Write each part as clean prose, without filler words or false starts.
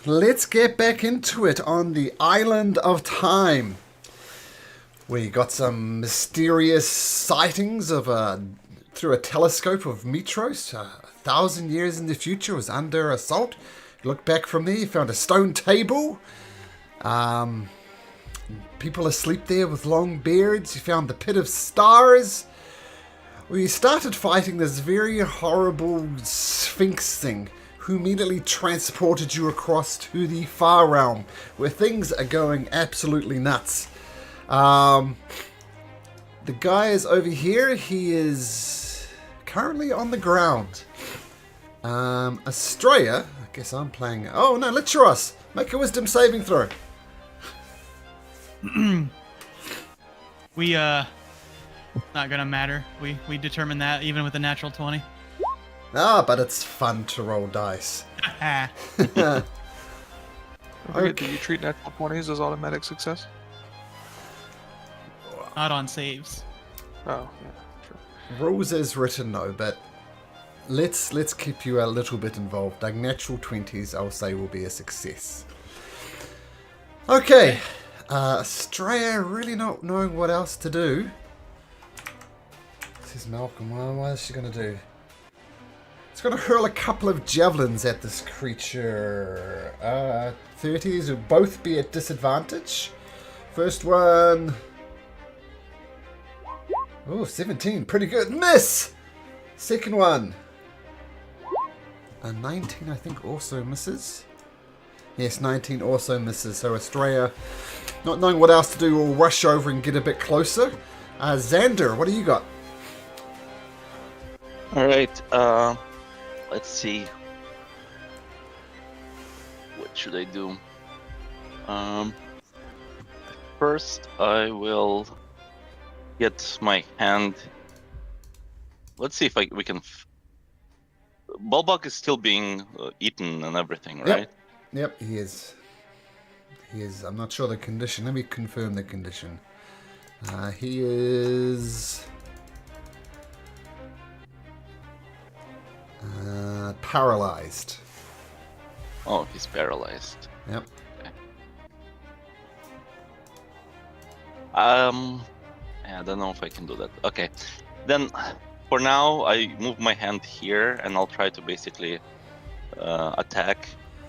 let's get back into it on the Island of Time. We got some mysterious sightings of through a telescope of Mitros. 1,000 years in the future was under assault. You look back from there, you found a stone table. People asleep there with long beards. You found the Pit of Stars. We started fighting this very horrible Sphinx thing, who immediately transported you across to the Far Realm, where things are going absolutely nuts. The guy is over here. He is currently on the ground. Estrella, I guess I'm playing... Oh, no, Litros, make a wisdom saving throw. Not gonna matter. We determined that even with a natural 20. But it's fun to roll dice. Okay. Do you treat natural 20s as automatic success? Not on saves. Oh, yeah, sure. Rules as written, no, but let's keep you a little bit involved. Like natural 20s, I'll say, will be a success. Okay. Estrella really not knowing what else to do. This is Malcolm. What is she going to do? It's going to hurl a couple of javelins at this creature. 30s will both be at disadvantage. First one... Oh, 17. Pretty good. Miss! Second one. A 19, I think, also misses. Yes, 19 also misses. So Estrella, not knowing what else to do, will rush over and get a bit closer. Xander, what do you got? Alright, let's see. What should I do? First, I will get my hand. Let's see if we can. Bulbok is still being eaten and everything, right? Yep, he is. He is. I'm not sure the condition. Let me confirm the condition. He is paralyzed. Oh, he's paralyzed. Yep. Okay. Yeah, I don't know if I can do that. Okay, then for now I move my hand here and I'll try to basically attack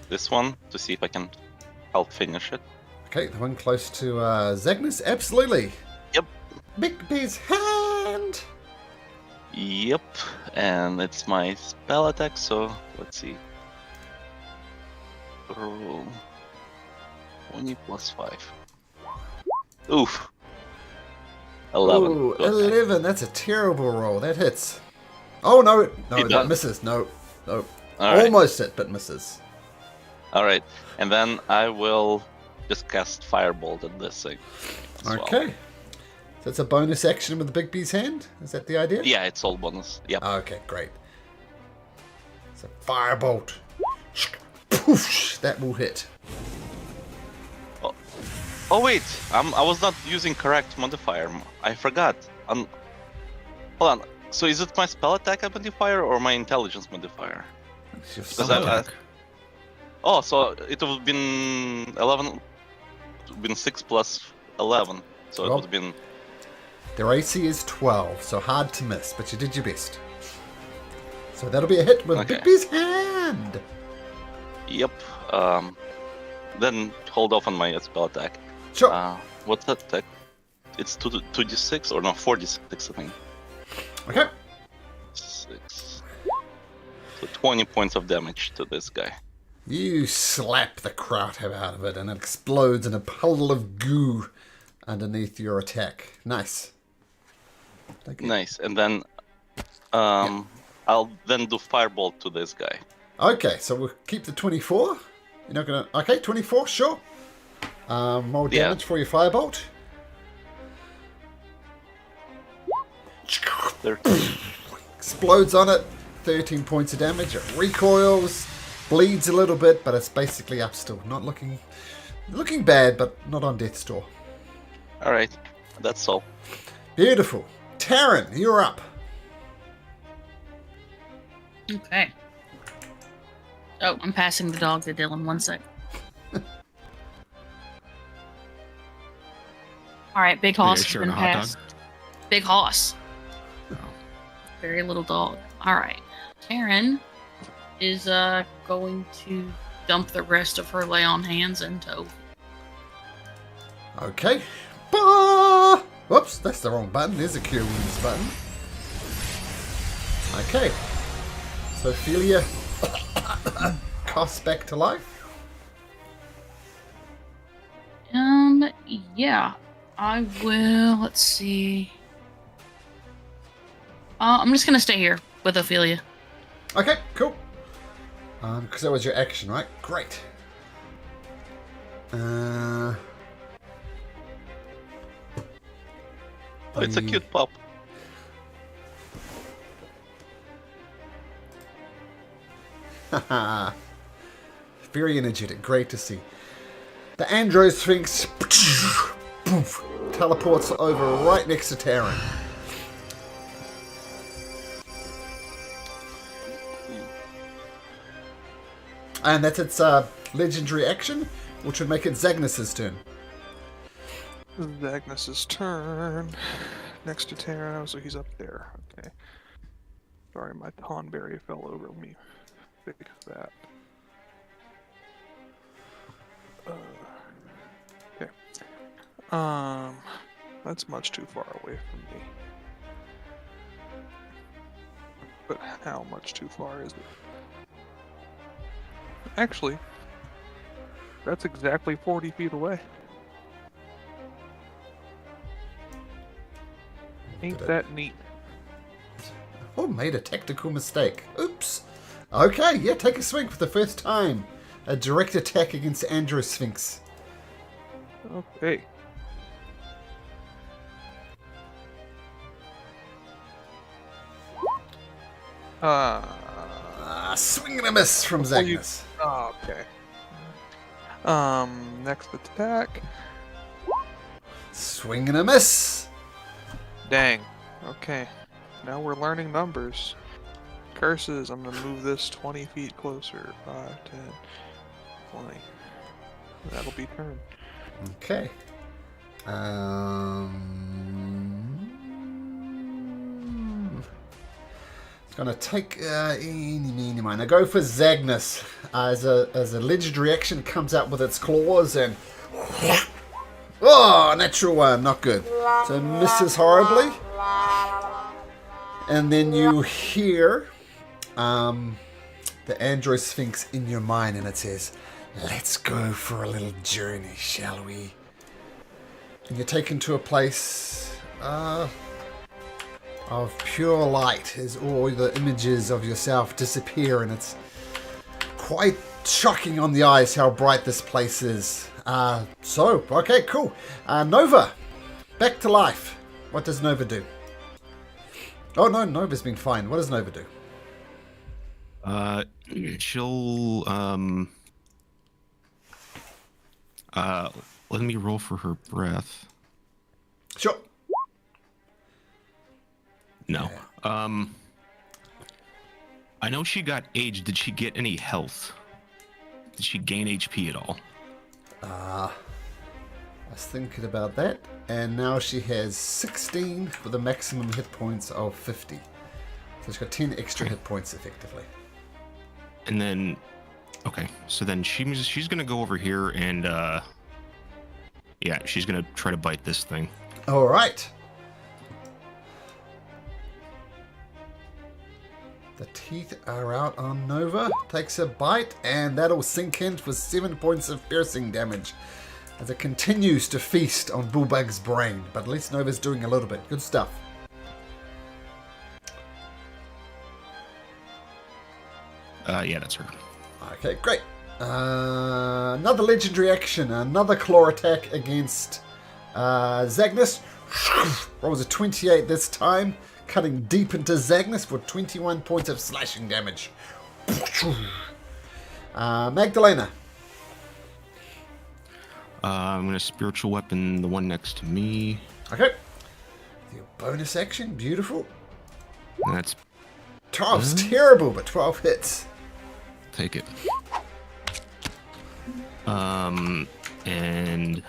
this one to see if I can help finish it. Okay, the one close to Zagnus? Absolutely. Yep. Big B's hand! Yep, and it's my spell attack, so let's see. Roll 20 plus 5. Oof. 11. Ooh, Okay. 11. That's a terrible roll. That hits. Oh, no. No, It that does. misses. No. No. All right. Almost hit, but misses. Alright, and then I will just cast Firebolt at this thing. as well. Okay. So it's a bonus action with the Big B's hand? Is that the idea? Yeah, it's all bonus. Yep. Okay, great. So Firebolt. Poof, that will hit. Oh wait, I was not using correct modifier. I forgot. Hold on. So is it my spell attack modifier or my intelligence modifier? It's your Because spell I- attack. Oh, so it would have been 11. It would have been 6 plus 11. So it Well. would have been. Their AC is 12, so hard to miss, but you did your best. So that'll be a hit with Okay. Big B's hand. Yep. Then hold off on my spell attack. Sure. What's that attack? It's 2d6 or no 4d6 I think. Okay. 6. So 20 points of damage to this guy. You slap the crap out of it, and it explodes in a puddle of goo underneath your attack. Nice. Thank you. Nice. And then I'll then do firebolt to this guy. Okay, so we'll keep the 24. You're not gonna. Okay, 24, sure. More Yeah. damage for your firebolt. 13. Explodes on it. 13 points of damage. It recoils, bleeds a little bit, but it's basically up still. Not looking bad, but not on death's door. All right, that's all. Beautiful. Taryn, you're up. Okay. Oh, I'm passing the dog to Dylan. 1 sec. All right, big Oh, hoss you're has sharing been a hot passed. Big hoss. Oh. Very little dog. All right. Taryn is going to dump the rest of her lay on hands into Ophi. Okay. Bah! Whoops, that's the wrong button. There's a cure wounds button. Okay. So Ophelia coughs back to life. Yeah. I will. Let's see. I'm just gonna stay here with Ophelia. Okay, cool. Because that was your action, right? Great. Oh, it's a cute pup. Haha. Very energetic. Great to see. The Andro Sphinx teleports over right next to Taryn. And that's its legendary action, which would make it Zagnus's turn. Zagnus's turn. Next to Terra, so he's up there. Okay. Sorry, my Tonberry fell over me. Fix that. Okay. That's much too far away from me. But how much too far is it? Actually, that's exactly 40 feet away. Ain't that neat? Oh, made a tactical mistake. Oops. Okay, yeah, take a swing for the first time. A direct attack against Andro Sphinx. Okay. Swing and a miss from Zagnus. Oh, okay. Next attack. Swing and a miss. Dang. Okay. Now we're learning numbers. Curses, I'm gonna move this 20 feet closer. 5, 10, 20. That'll be turn. Okay. It's gonna take eeny, meeny, miny. I go for Zagnus. As a legendary action, it comes out with its claws and oh, natural one, not good. So misses horribly. And then you hear the Andro Sphinx in your mind, and it says, "Let's go for a little journey, shall we?" And you're taken to a place of pure light as all the images of yourself disappear, and it's quite shocking on the eyes how bright this place is. Okay, cool. Nova, back to life. What does Nova do? Oh no, Nova's been fine. What does Nova do? She'll let me roll for her breath. Sure. No. I know she got aged. Did she get any health? Did she gain HP at all? I was thinking about that, and now she has 16 with a maximum hit points of 50. So she's got 10 extra hit points effectively. And then, okay, so then she's gonna go over here and yeah, she's gonna try to bite this thing. All right. The teeth are out on Nova. Takes a bite, and that'll sink in for 7 points of piercing damage as it continues to feast on Bullbug's brain. But at least Nova's doing a little bit. Good stuff. Yeah, that's her. Okay, great. Another legendary action. Another claw attack against Zagnus. Rolls a 28 this time, cutting deep into Zagnus for 21 points of slashing damage. Magdalena. I'm gonna spiritual weapon the one next to me. Okay. Your bonus action, beautiful. And that's 12's terrible, but 12 hits. take it. And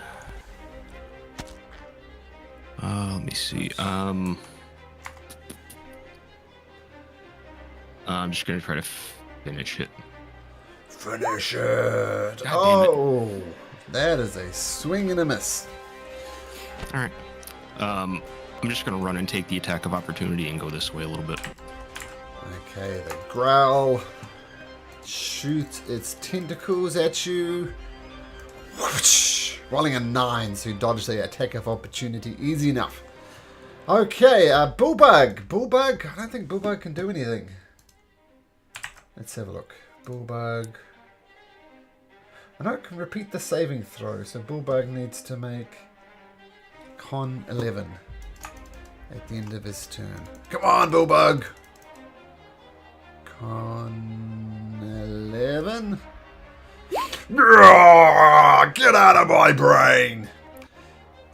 Let me see. I'm just gonna try to finish it. Finish it. God damn it. Oh, that is a swing and a miss. All right. I'm just gonna run and take the attack of opportunity and go this way a little bit. Okay, the growl shoots its tentacles at you. Whoosh! Rolling a 9, so you dodge the attack of opportunity easy enough. Okay, Bullbug. Bullbug? I don't think Bullbug can do anything. Let's have a look. Bullbug. I know it can repeat the saving throw, so Bullbug needs to make Con 11 at the end of his turn. Come on, Bullbug! Con 11. Get out of my brain!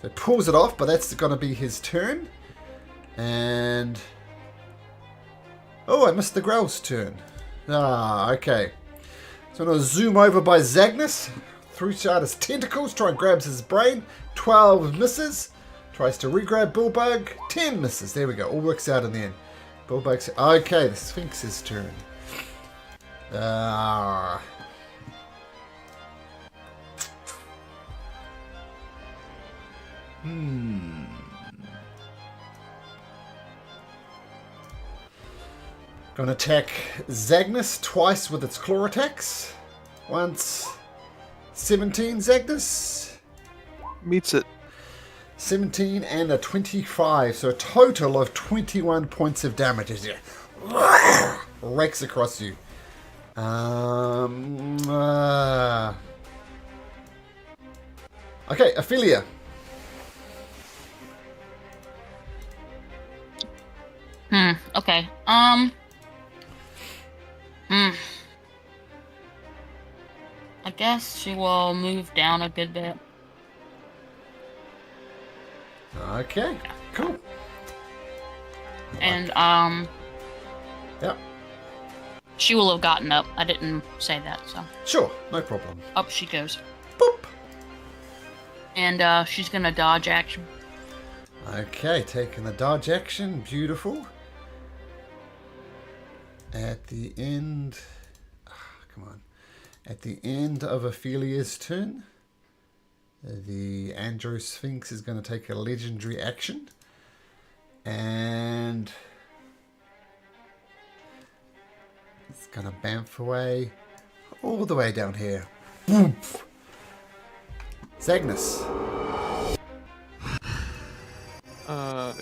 So pulls it off, but that's going to be his turn. And... oh, I missed the Growl's turn. Okay. So I'm going to zoom over by Zagnus. Throws out his tentacles, try and grabs his brain. 12 misses. Tries to re-grab Bullbug. 10 misses. There we go. All works out in the end. Bullbug's... okay, the Sphinx's turn. Gonna attack Zagnus twice with its claw attacks. Once 17 Zagnus. Meets it. 17 and a 25, so a total of 21 points of damage as it rakes across you. Okay, Ophelia. Okay. I guess she will move down a good bit. Okay, cool. And, Yep, she will have gotten up. I didn't say that, so. sure, no problem. Up she goes. Boop. And, she's gonna dodge action. Okay, taking the dodge action, beautiful. At the end... come on. At the end of Ophelia's turn, the Andro Sphinx is going to take a legendary action. And... it's going to bamf away all the way down here. Boom. Zagnus.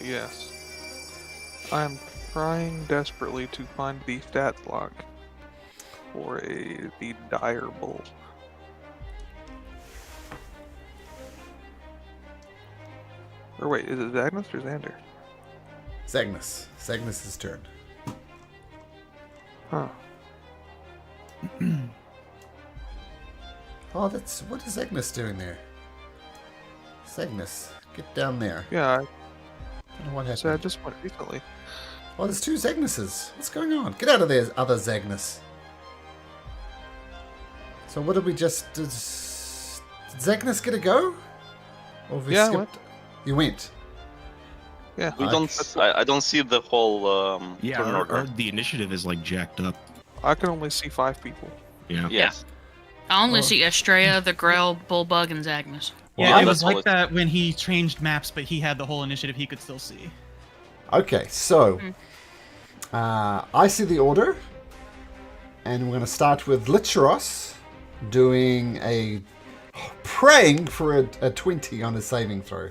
Yes. I'm trying desperately to find the stat block for the Dire Bull. Or wait, is it Zagnus or Xander? Zagnus. Zagnus' turn. Huh. Oh, that's... what is Zagnus doing there? Zagnus, get down there. Yeah, I don't know what happened. so I just went recently. Oh, there's two Zagnuses. What's going on? Get out of there, other Zagnus. So what did we just... did Zagnus get a go? Or have we Yeah, I skipped? went. You went? Yeah. We don't. I don't see the whole Yeah, turn order. the initiative is like jacked up. I can only see 5 people. Yeah. Yes. I only Oh. see Estrella, the Grell, Bullbug, and Zagnus. Yeah, Well, it was that's like what- that when he changed maps, but he had the whole initiative he could still see. Okay, so... I see the order. And we're going to start with Licheros doing a... praying for a 20 on a saving throw.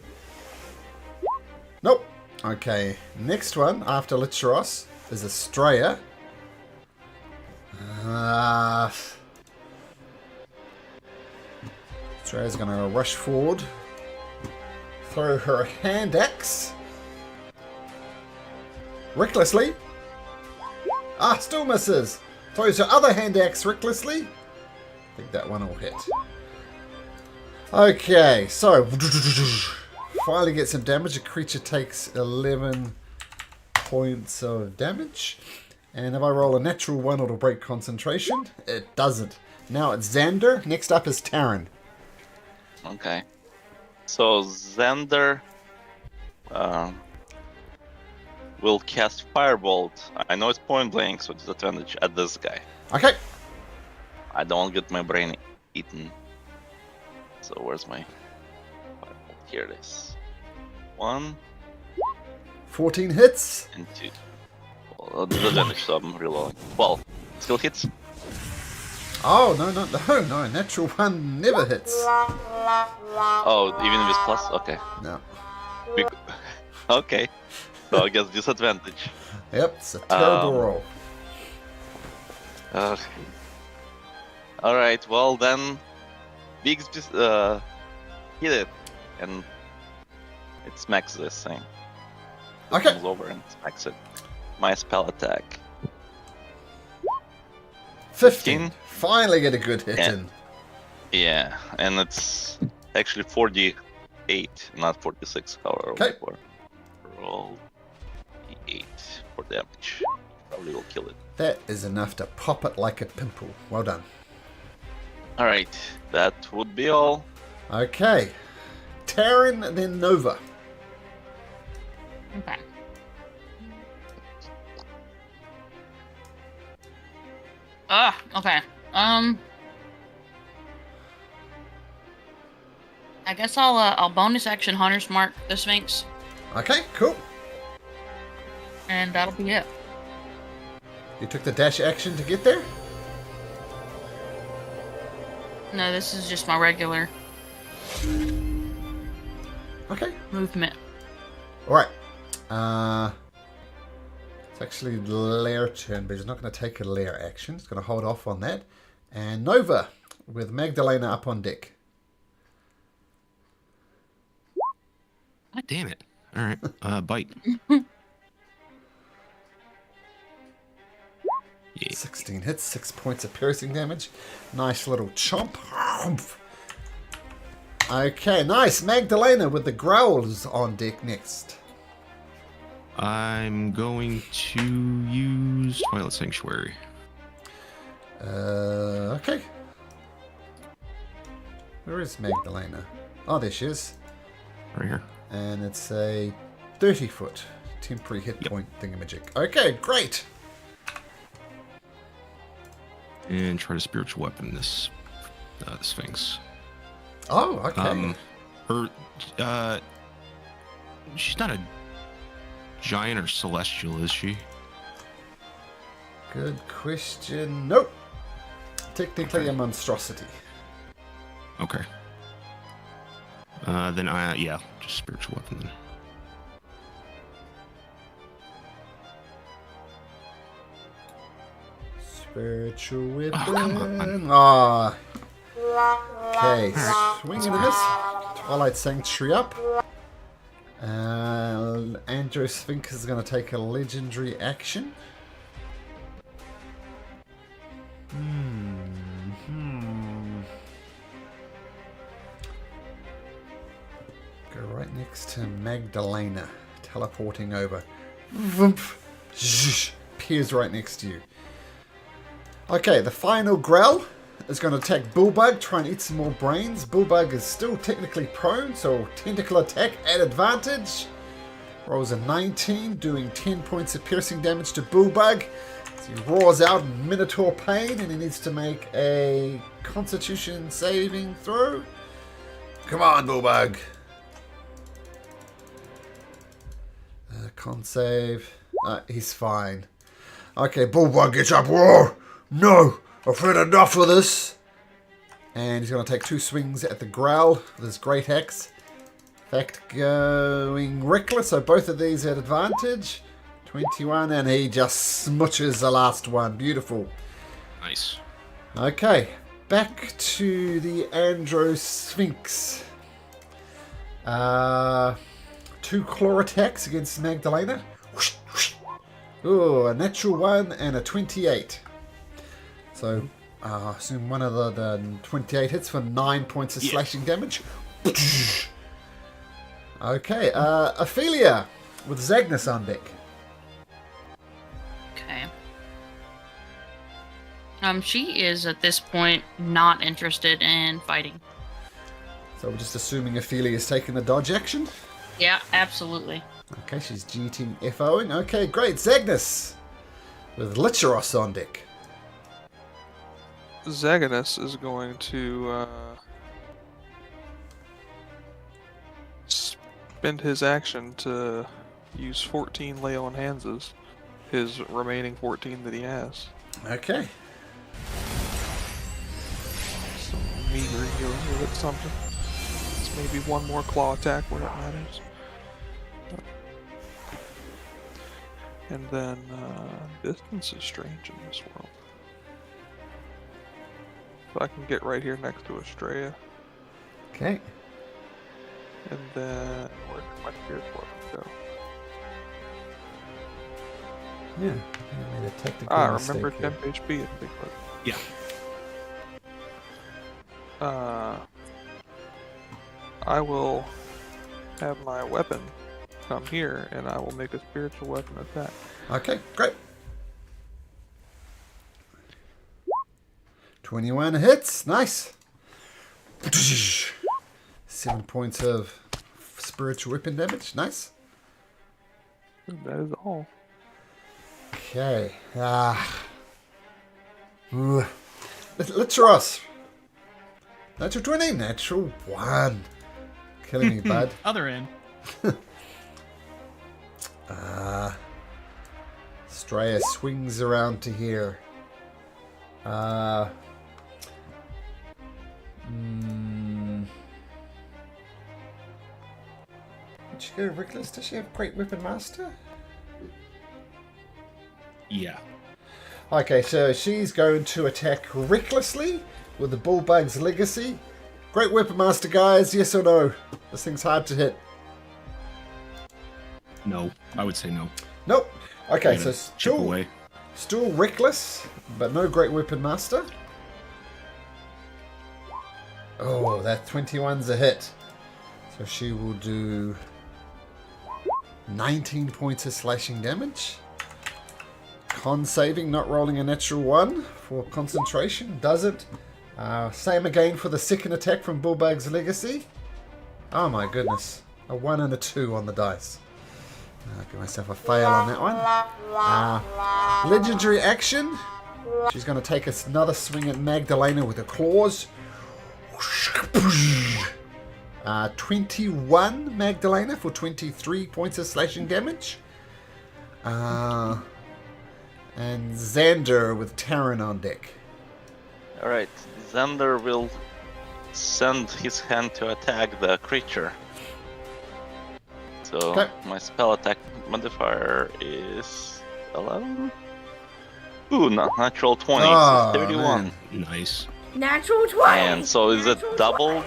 Nope. Okay, next one after Licheros is Estrella. Estrella's going to rush forward, throw her hand axe recklessly. Still misses. Throws her other hand axe recklessly. I think that one will hit. Okay, so finally get some damage. A creature takes 11 points of damage. And if I roll a natural one, it'll break concentration. It doesn't. Now it's Xander. Next up is Taryn. Okay. So Xander will cast Firebolt. I know it's point blank, so disadvantage at this guy. Okay. I don't want to get my brain eaten. So where's my Firebolt? Here it is. 1 14 hits. and 2. Well, disadvantage, so I'm reloading. Well, still hits. Oh, no. Natural 1 never hits. Oh, even with plus? Okay. No. Okay. So I guess disadvantage. Yep, it's a terrible roll. Alright, well then, Biggs just hit it, and it smacks this thing. It Okay. comes over and smacks it. My spell attack. 15. Finally get a good hit Yeah. in. Yeah, and it's actually 48, not 46, however. Okay. Roll d8 for damage. Probably will kill it. That is enough to pop it like a pimple. Well done. Alright, that would be all. Okay. Terran, then Nova. Okay. Okay. I guess I'll bonus action Hunter's Mark the Sphinx, Okay, cool. and that'll be it. You took the dash action to get there? No, this is just my regular Okay. movement. Alright. It's actually Lair turn, but he's not going to take a Lair action. He's going to hold off on that. And Nova, with Magdalena up on deck. God damn it. All right. Bite. Yeah. 16 hits, 6 points of piercing damage. Nice little chomp. Okay, nice. Magdalena with the growls on deck next. I'm going to use Twilight Sanctuary. Okay. Where is Magdalena? Oh, there she is. Right here. And it's a 30-foot temporary hit point thingamajig. Okay, great. And try to spiritual weapon this Sphinx. Oh, okay. She's not a giant or celestial, is she? Good question. Nope. Technically a monstrosity. Okay. Then just spiritual weapon then. Spiritual weapon. Oh, come on. Ah. Okay, swing and a miss. Twilight Sanctuary up. Andrew Sphinx is going to take a legendary action. Go right next to Magdalena, teleporting over. Vroom. Zhoosh. Appears right next to you. Okay, the final growl is going to attack Bullbug, try and eat some more brains. Bullbug is still technically prone, so tentacle attack at advantage. Rolls a 19, doing 10 points of piercing damage to Bullbug. So he roars out in Minotaur pain, and he needs to make a Constitution saving throw. Come on, Bullbug. Con save. He's fine. Okay, Bullbug gets up. Whoa! No! I've had enough of this! And he's going to take 2 swings at the growl with his Great Axe. In fact, going reckless, so both of these at advantage. 21, and he just smooches the last one. Beautiful. Nice. Okay, back to the Andro Sphinx. 2 claw attacks against Magdalena. Ooh, a natural 1 and a 28. So, I assume one of the 28 hits for 9 points of slashing damage. Okay, Ophelia with Zagnus on deck. Okay. She is at this point not interested in fighting. So we're just assuming Ophelia is taking the dodge action. Yeah, absolutely. Okay, she's GTing FOing. Okay, great. Zagnus with Licheros on deck. Zaganus is going to spend his action to use 14 lay on handses, his remaining 14 that he has. Okay. Some meager healing with it, something. It's maybe one more claw attack where it matters. And then distance is strange in this world. So I can get right here next to Estrella. Okay. And then where did my spirit weapon go? Yeah. You made a technical Ah, mistake remember here. 10 HP in Bigfoot. Yeah. I will have my weapon come here, and I will make a spiritual weapon attack. Okay, great. 21 hits. Nice. 7 points of spiritual weapon damage. Nice. And that is all. Okay. Licheros. Natural 20. Natural 1. Killing me, bud. Other end. Straya swings around to here. Did she go reckless? Does she have Great Weapon Master? Yeah. Okay, so she's going to attack recklessly with the Bullbug's Legacy. Great Weapon Master, guys, yes or no? This thing's hard to hit. No, I would say no. Nope. Okay, Gonna so chip away. still reckless, but no Great Weapon Master. Oh, that 21's a hit. So she will do 19 points of slashing damage. Con saving, not rolling a natural 1 for concentration. Does it. Same again for the second attack from Bullbug's Legacy. Oh my goodness. A 1 and a 2 on the dice. I'll give myself a fail on that one. Legendary action. She's going to take another swing at Magdalena with her claws. 21 Magdalena for 23 points of slashing damage. And Xander with Terran on deck. Alright, Xander will send his hand to attack the creature. So Okay. my spell attack modifier is 11. Ooh, natural 20, Ah, so 31. man. Nice. Natural 20. And so is it Natural double?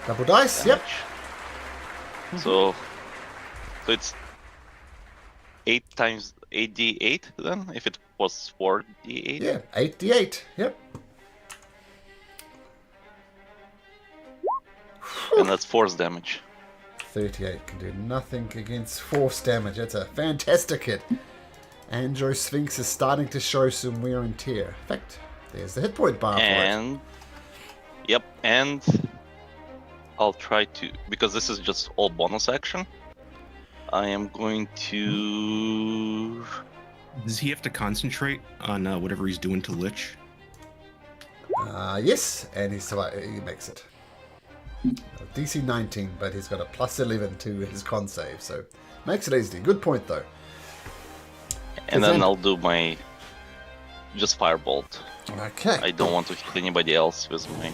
Double dice, yep. damage? So it's 8 times 8d8 then, if it was 4d8. Yeah, 8d8, yep. And that's force damage. 38 can do nothing against force damage. That's a fantastic hit. Andro Sphinx is starting to show some wear and tear. In fact, there's the hit point bar for it. And yep, and I'll try to, because this is just all bonus action, I am going to Does he have to concentrate on whatever he's doing to Lich? Yes, and he makes it. DC 19, but he's got a plus 11 to his con save, so makes it easy. Good point, though. and then I'll do my just firebolt. Okay. I don't want to hit anybody else with my.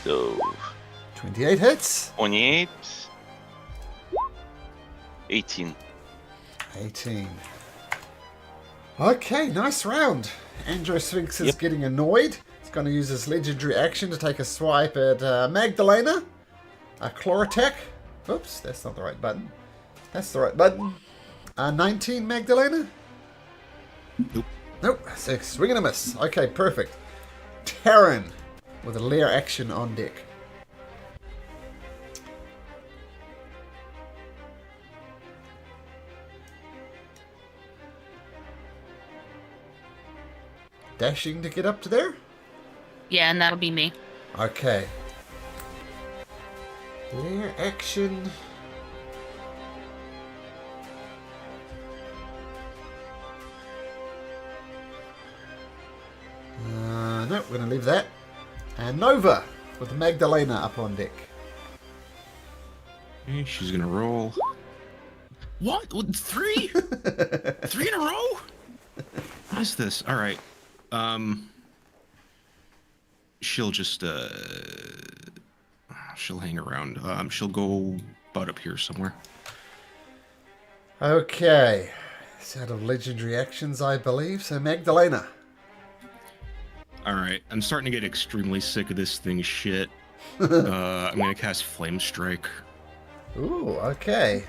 So 28 hits. 28, 18. 18. Okay, nice round. Andro Sphinx is Yep. getting annoyed. He's going to use his legendary action to take a swipe at Magdalena. A claw attack. Oops, that's not the right button. That's the right button. 19, Magdalena? Nope. Nope. So swing and a miss. Okay, perfect. Terran with a lair action on deck. Dashing to get up to there? Yeah, and that'll be me. Okay. Flare action. No, we're going to leave that. And Nova with Magdalena up on deck. Okay, she's gonna roll. What? 3? 3 in a row? What is this? All right. She'll just she'll hang around. She'll go about up here somewhere. Okay. It's out of legendary actions, I believe. So Magdalena. All right. I'm starting to get extremely sick of this thing's shit. I'm gonna cast Flame Strike. Ooh, okay.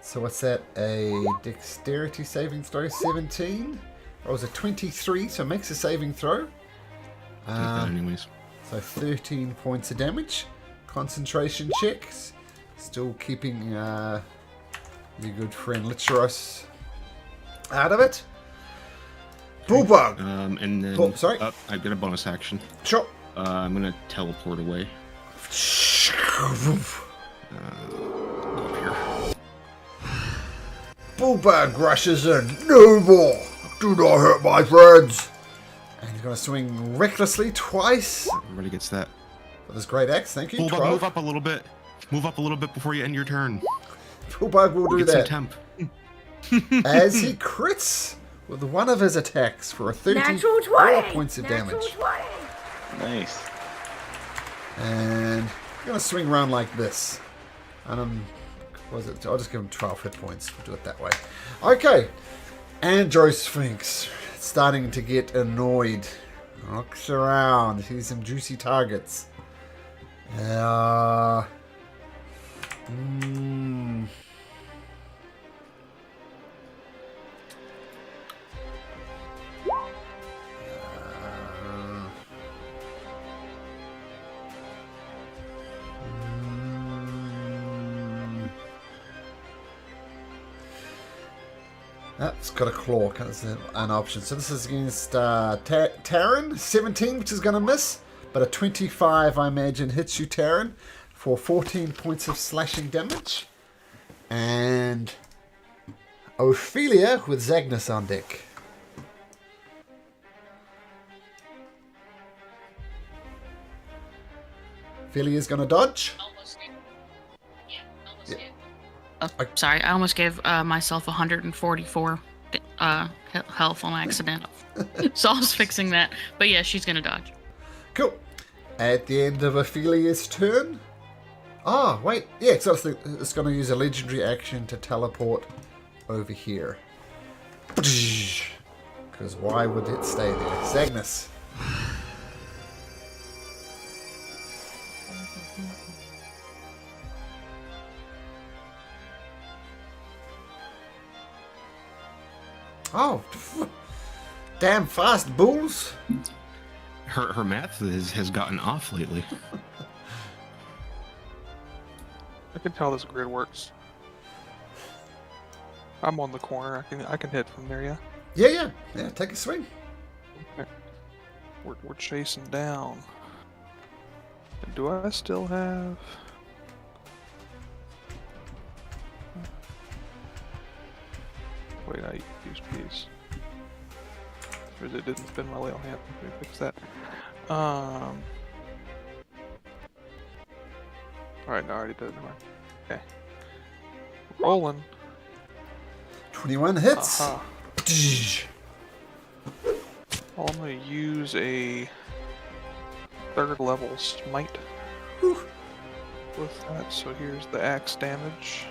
So what's that? A dexterity saving throw, 17? Or was it 23? So it makes a saving throw. Take that anyways. So 13 points of damage. Concentration checks. Still keeping your good friend Licheros out of it. Bullbug! And then... Oh, sorry. I've got a bonus action. Sure. I'm gonna teleport away. Go up here. Bullbug rushes in. No more! Do not hurt my friends! And he's going to swing recklessly twice. Everybody gets that. With his great axe, thank you. Bullbug, 12. move up a little bit. Move up a little bit before you end your turn. Bullbug will do Get some that. temp. As he crits with one of his attacks for a 34 points of damage. Nice. And I'm going to swing around like this. And I'll just give him 12 hit points. We'll do it that way. Okay. Andro Sphinx starting to get annoyed. Looks around. Sees some juicy targets. It's got a claw, that's an option. So this is against Taryn, 17, which is going to miss. But a 25, I imagine, hits you, Taryn, for 14 points of slashing damage. And Ophelia with Zagnus on deck. Ophelia's going to dodge. Oh, sorry, I almost gave myself 144 health on accident. So I was fixing that. But yeah, she's going to dodge. Cool. At the end of Ophelia's turn. Ah, wait. Yeah, so it's going to use a legendary action to teleport over here. Because why would it stay there? Zagnus. Oh, damn fast bulls. Her math has gotten off lately. I can tell this grid works. I'm on the corner. I can hit from there, yeah. Yeah. Take a swing. Okay. We're chasing down. Do I still have? Wait, I used these. Or it didn't spin my layout hand. Let me fix that. Alright, no, I already did it. Never mind. Okay. Rolling. 21 hits. Well, I'm going to use a 3rd level smite with that. So here's the axe damage.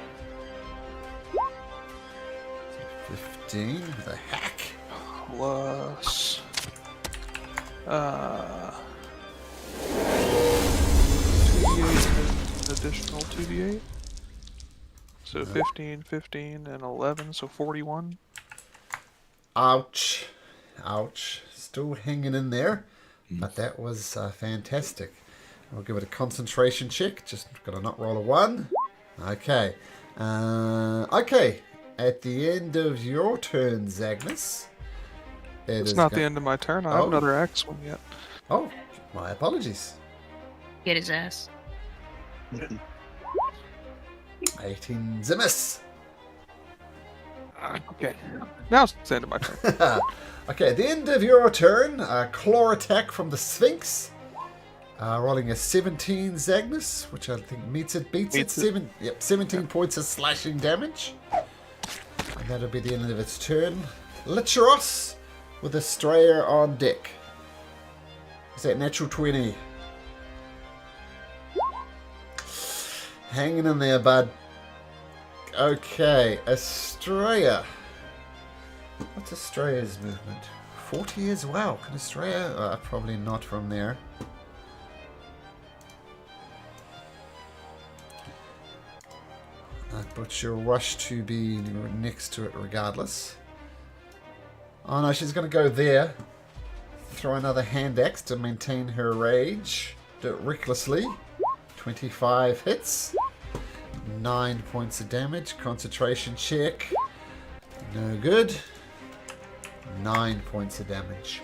15 with a hack. Plus 2d8 an additional 2d8. So 15, 15, and 11, so 41. Ouch. Still hanging in there. But that was fantastic. I'll give it a concentration check. Just got to not roll a 1. Okay. Okay. At the end of your turn, Zagnus. It's not the end of my turn. I have another axe one yet. Oh, my apologies. Get his ass. 18's a miss. Okay. Now it's the end of my turn. Okay, at the end of your turn, claw attack from the Sphinx. Rolling a 17 Zagnus, which I think beats it. Beats it. 17 points of slashing damage. And that'll be the end of its turn. Licheros with Estrella on deck. Is that natural 20? Hanging in there, bud. Okay, Estrella. What's Estrella's movement? 40 as well. Can Estrella? Probably not from there. But she'll rush to be next to it regardless. Oh no, she's going to go there. Throw another hand axe to maintain her rage. Do it recklessly. 25 hits. 9 points of damage. Concentration check. No good. 9 points of damage.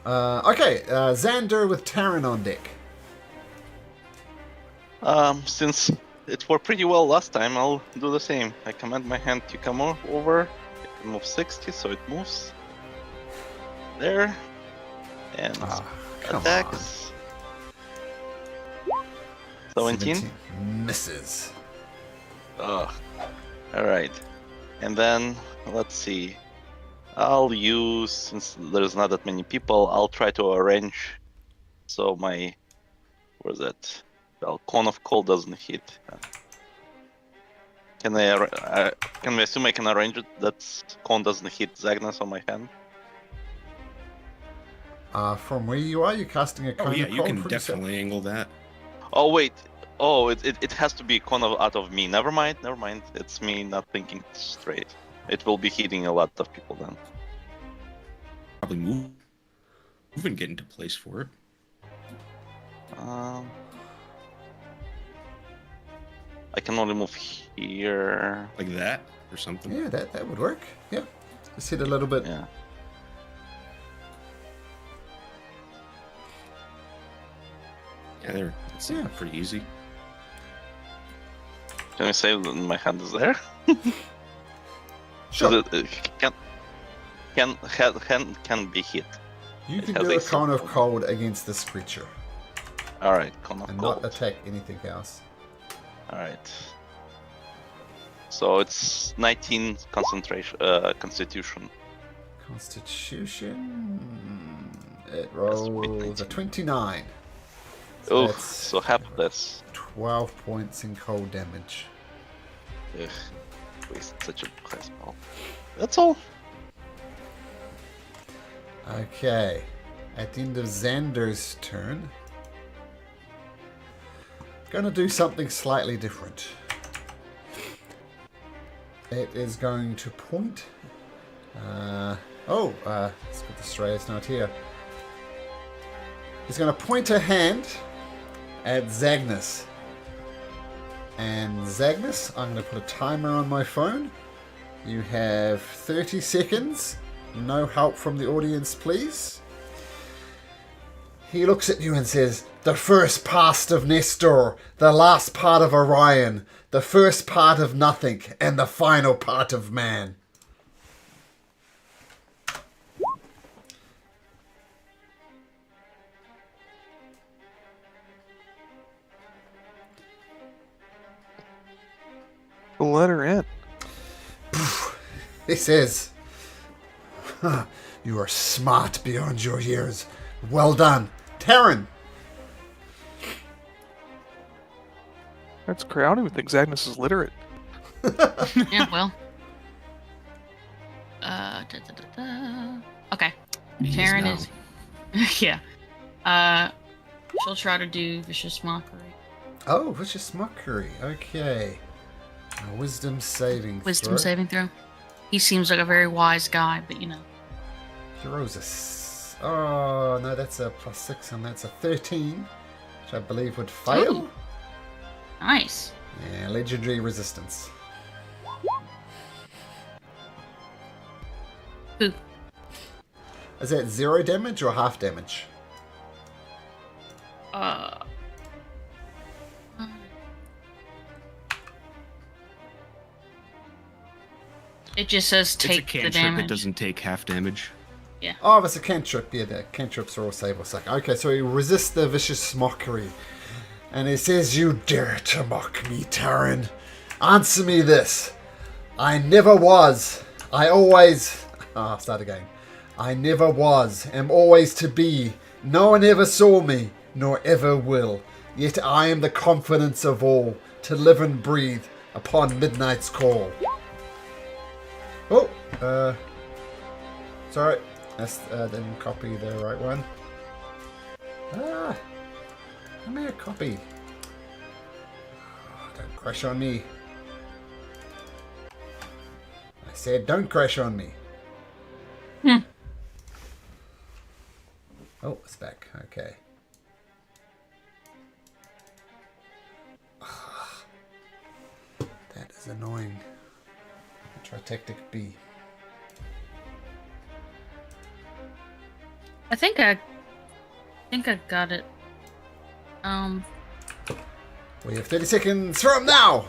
Okay, Xander with Taryn on deck. Since it worked pretty well last time, I'll do the same. I command my hand to come over. It can move 60, so it moves there. And attacks. 17? Misses. Alright. And then, let's see. I'll use, since there's not that many people, I'll try to arrange so my, where's that? Well, Cone of Cold doesn't hit. Can we assume I can arrange it that Cone doesn't hit Zagnus on my hand? From where you are, you're casting a cone of you cold can for definitely angle that. Oh wait. Oh, it has to be Cone out of me. Never mind. It's me not thinking straight. It will be hitting a lot of people then. Probably move and get into place for it. I can only move here. Like that or something. Yeah, that would work. Yeah. Just hit a little bit. Yeah. Yeah, there. That's pretty easy. Can we say that my hand is there? Sure. It can be hit. You It can has do a AC. cone of cold against this creature Alright, Cone of and Cold. not attack anything else. Alright. So it's 19 concentration, Constitution. Constitution. It rolls a 29. Oh, that's so half of this. 12 points in cold damage. Ugh, wasted such a high spell. That's all. Okay. At the end of Xander's turn, gonna do something slightly different. It is going to point. Let's get the Straya's note here. He's going to point a hand at Zagnus. And Zagnus, I'm going to put a timer on my phone. You have 30 seconds. No help from the audience, please. He looks at you and says, "The first part of Nestor, the last part of Orion, the first part of nothing, and the final part of man." The letter N. He says, "You are smart beyond your years. Well done. Taryn." That's great. I don't even think Zagnus is literate. Yeah, well. Okay. He is Taryn now. is. Yeah. She'll try to do vicious mockery. Oh, vicious mockery. Okay. A wisdom saving Wisdom throw. saving throw. He seems like a very wise guy, but you know. He rolls oh, no, that's a +6 and that's a 13, which I believe would fail. Ooh. Nice. Yeah, legendary resistance. Who? Is that 0 damage or half damage? It just says It's a take the cantrip. damage. It doesn't take half damage. Oh, it's a cantrip. Yeah, the cantrips are all save or suck. Okay, so he resists the vicious mockery. And he says, "You dare to mock me, Taran? Answer me this. I never was. I always..." start again. "I never was, am always to be. No one ever saw me, nor ever will. Yet I am the confidence of all, to live and breathe upon midnight's call." Oh, sorry. That's, didn't copy the right one. I made a copy. Oh, don't crash on me. I said don't crash on me. Oh, it's back. Okay. That is annoying. I'll try tactic B. I think I got it. We have 30 seconds from now.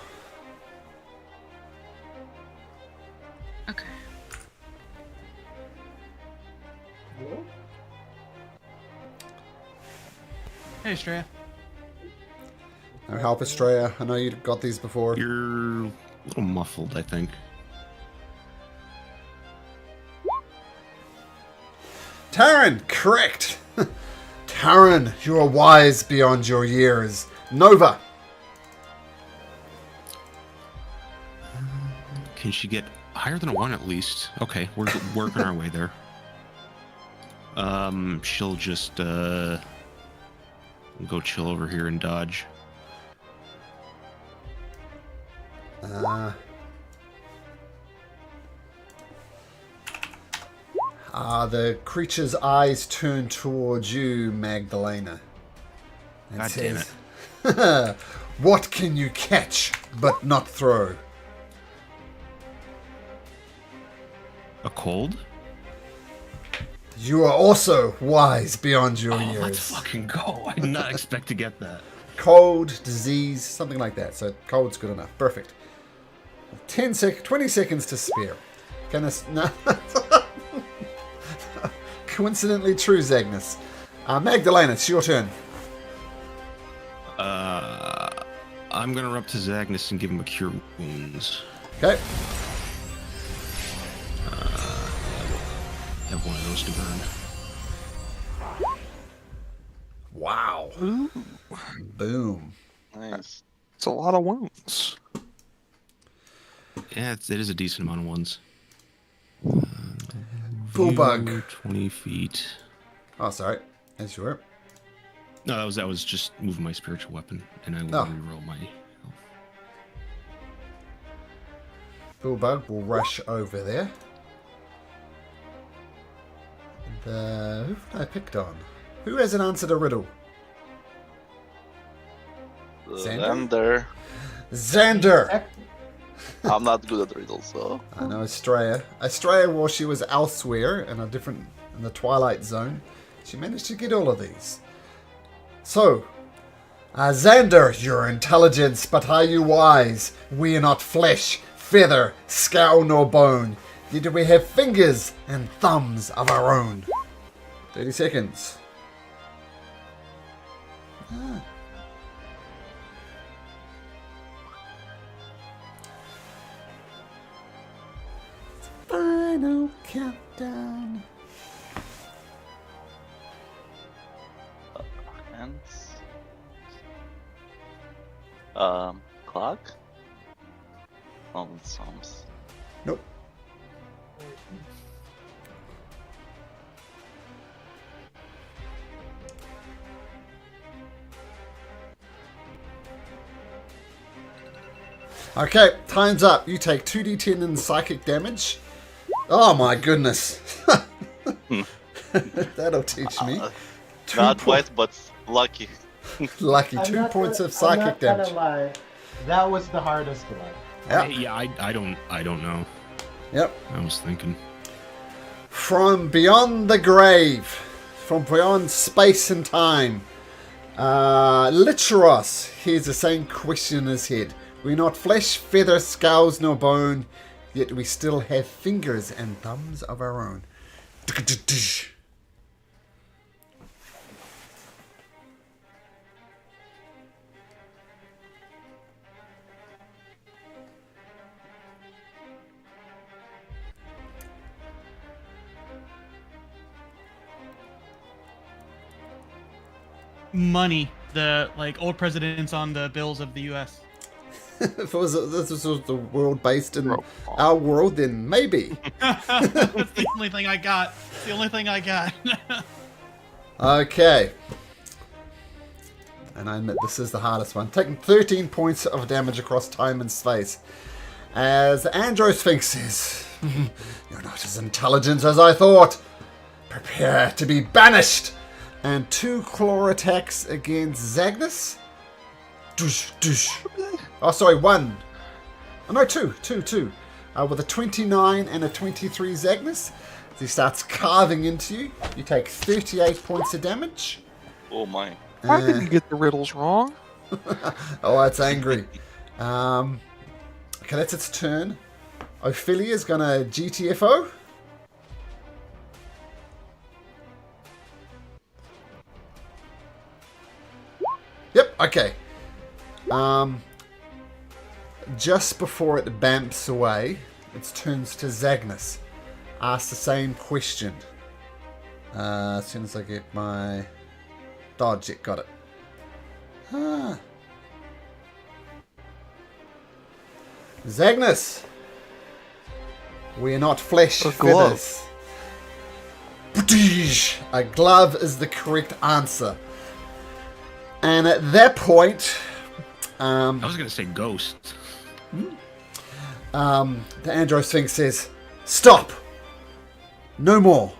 Okay. Hey, Estrella. No help, Estrella. I know you got these before. You're a little muffled, I think. Taran, correct. Taran, you are wise beyond your years. Nova. Can she get higher than a 1 at least? Okay, we're working our way there. She'll just go chill over here and dodge. The creature's eyes turn towards you, Magdalena. And God damn says, "What can you catch but not throw?" A cold? You are also wise beyond your Oh, years. let's fucking go. I did not expect to get that. Cold, disease, something like that. So cold's good enough. Perfect. 20 seconds to spare. Can us... No. Coincidentally true, Zagnus. Magdalena, it's your turn. I'm gonna run up to Zagnus and give him a cure wounds. Okay. Have one of those to burn. Wow. Boom. Nice. It's a lot of wounds. Yeah, it is a decent amount of ones. Bullbug. 20 feet. Oh, sorry. As you were. No, that was just moving my spiritual weapon, and I will Oh. reroll my health. Bullbug will rush over there. And, who have I picked on? Who hasn't answered a riddle? Xander. Xander! I'm not good at riddles, so. I know Estrella. Estrella, while she was elsewhere in the Twilight Zone, she managed to get all of these. So, Xander, your intelligence, but are you wise? We are not flesh, feather, skull, nor bone. Yet we have fingers and thumbs of our own. 30 seconds. Final countdown. Hands. Clock? Oh, it's Psalms. Nope. Okay, time's up. You take 2d10 in psychic damage. Oh my goodness. That'll teach me. Not quite, but lucky. Lucky. I'm 2 not points gonna- of psychic I'm not damage. gonna lie. That was the hardest one. Yeah. I don't know. Yep. I was thinking. From beyond the grave, from beyond space and time, Litros hears the same question in his head. We're not flesh, feather, scales, nor bone, yet we still have fingers and thumbs of our own. Money. The old presidents on the bills of the U.S. If this was the world based in our world, then maybe. That's the only thing I got. It's the only thing I got. Okay. And I admit this is the hardest one. Taking 13 points of damage across time and space. As the Androsphinx says, you're not as intelligent as I thought. Prepare to be banished. And 2 claw attacks against Zagnus. Doosh, doosh. Oh, sorry, 1. Oh, no, 2. With a 29 and a 23 Zagnus. As he starts carving into you. You take 38 points of damage. Oh my. How did you get the riddles wrong? Oh, it's angry. Okay, that's its turn. Ophelia's gonna GTFO. Yep, okay. Just before it bamps away, it turns to Zagnus. Asks the same question. As soon as I get my dodge, it got it. Zagnus! We're not flesh A glove. feathers. A glove is the correct answer. And at that point, I was gonna say ghost. the Androsphinx says, "Stop! No more."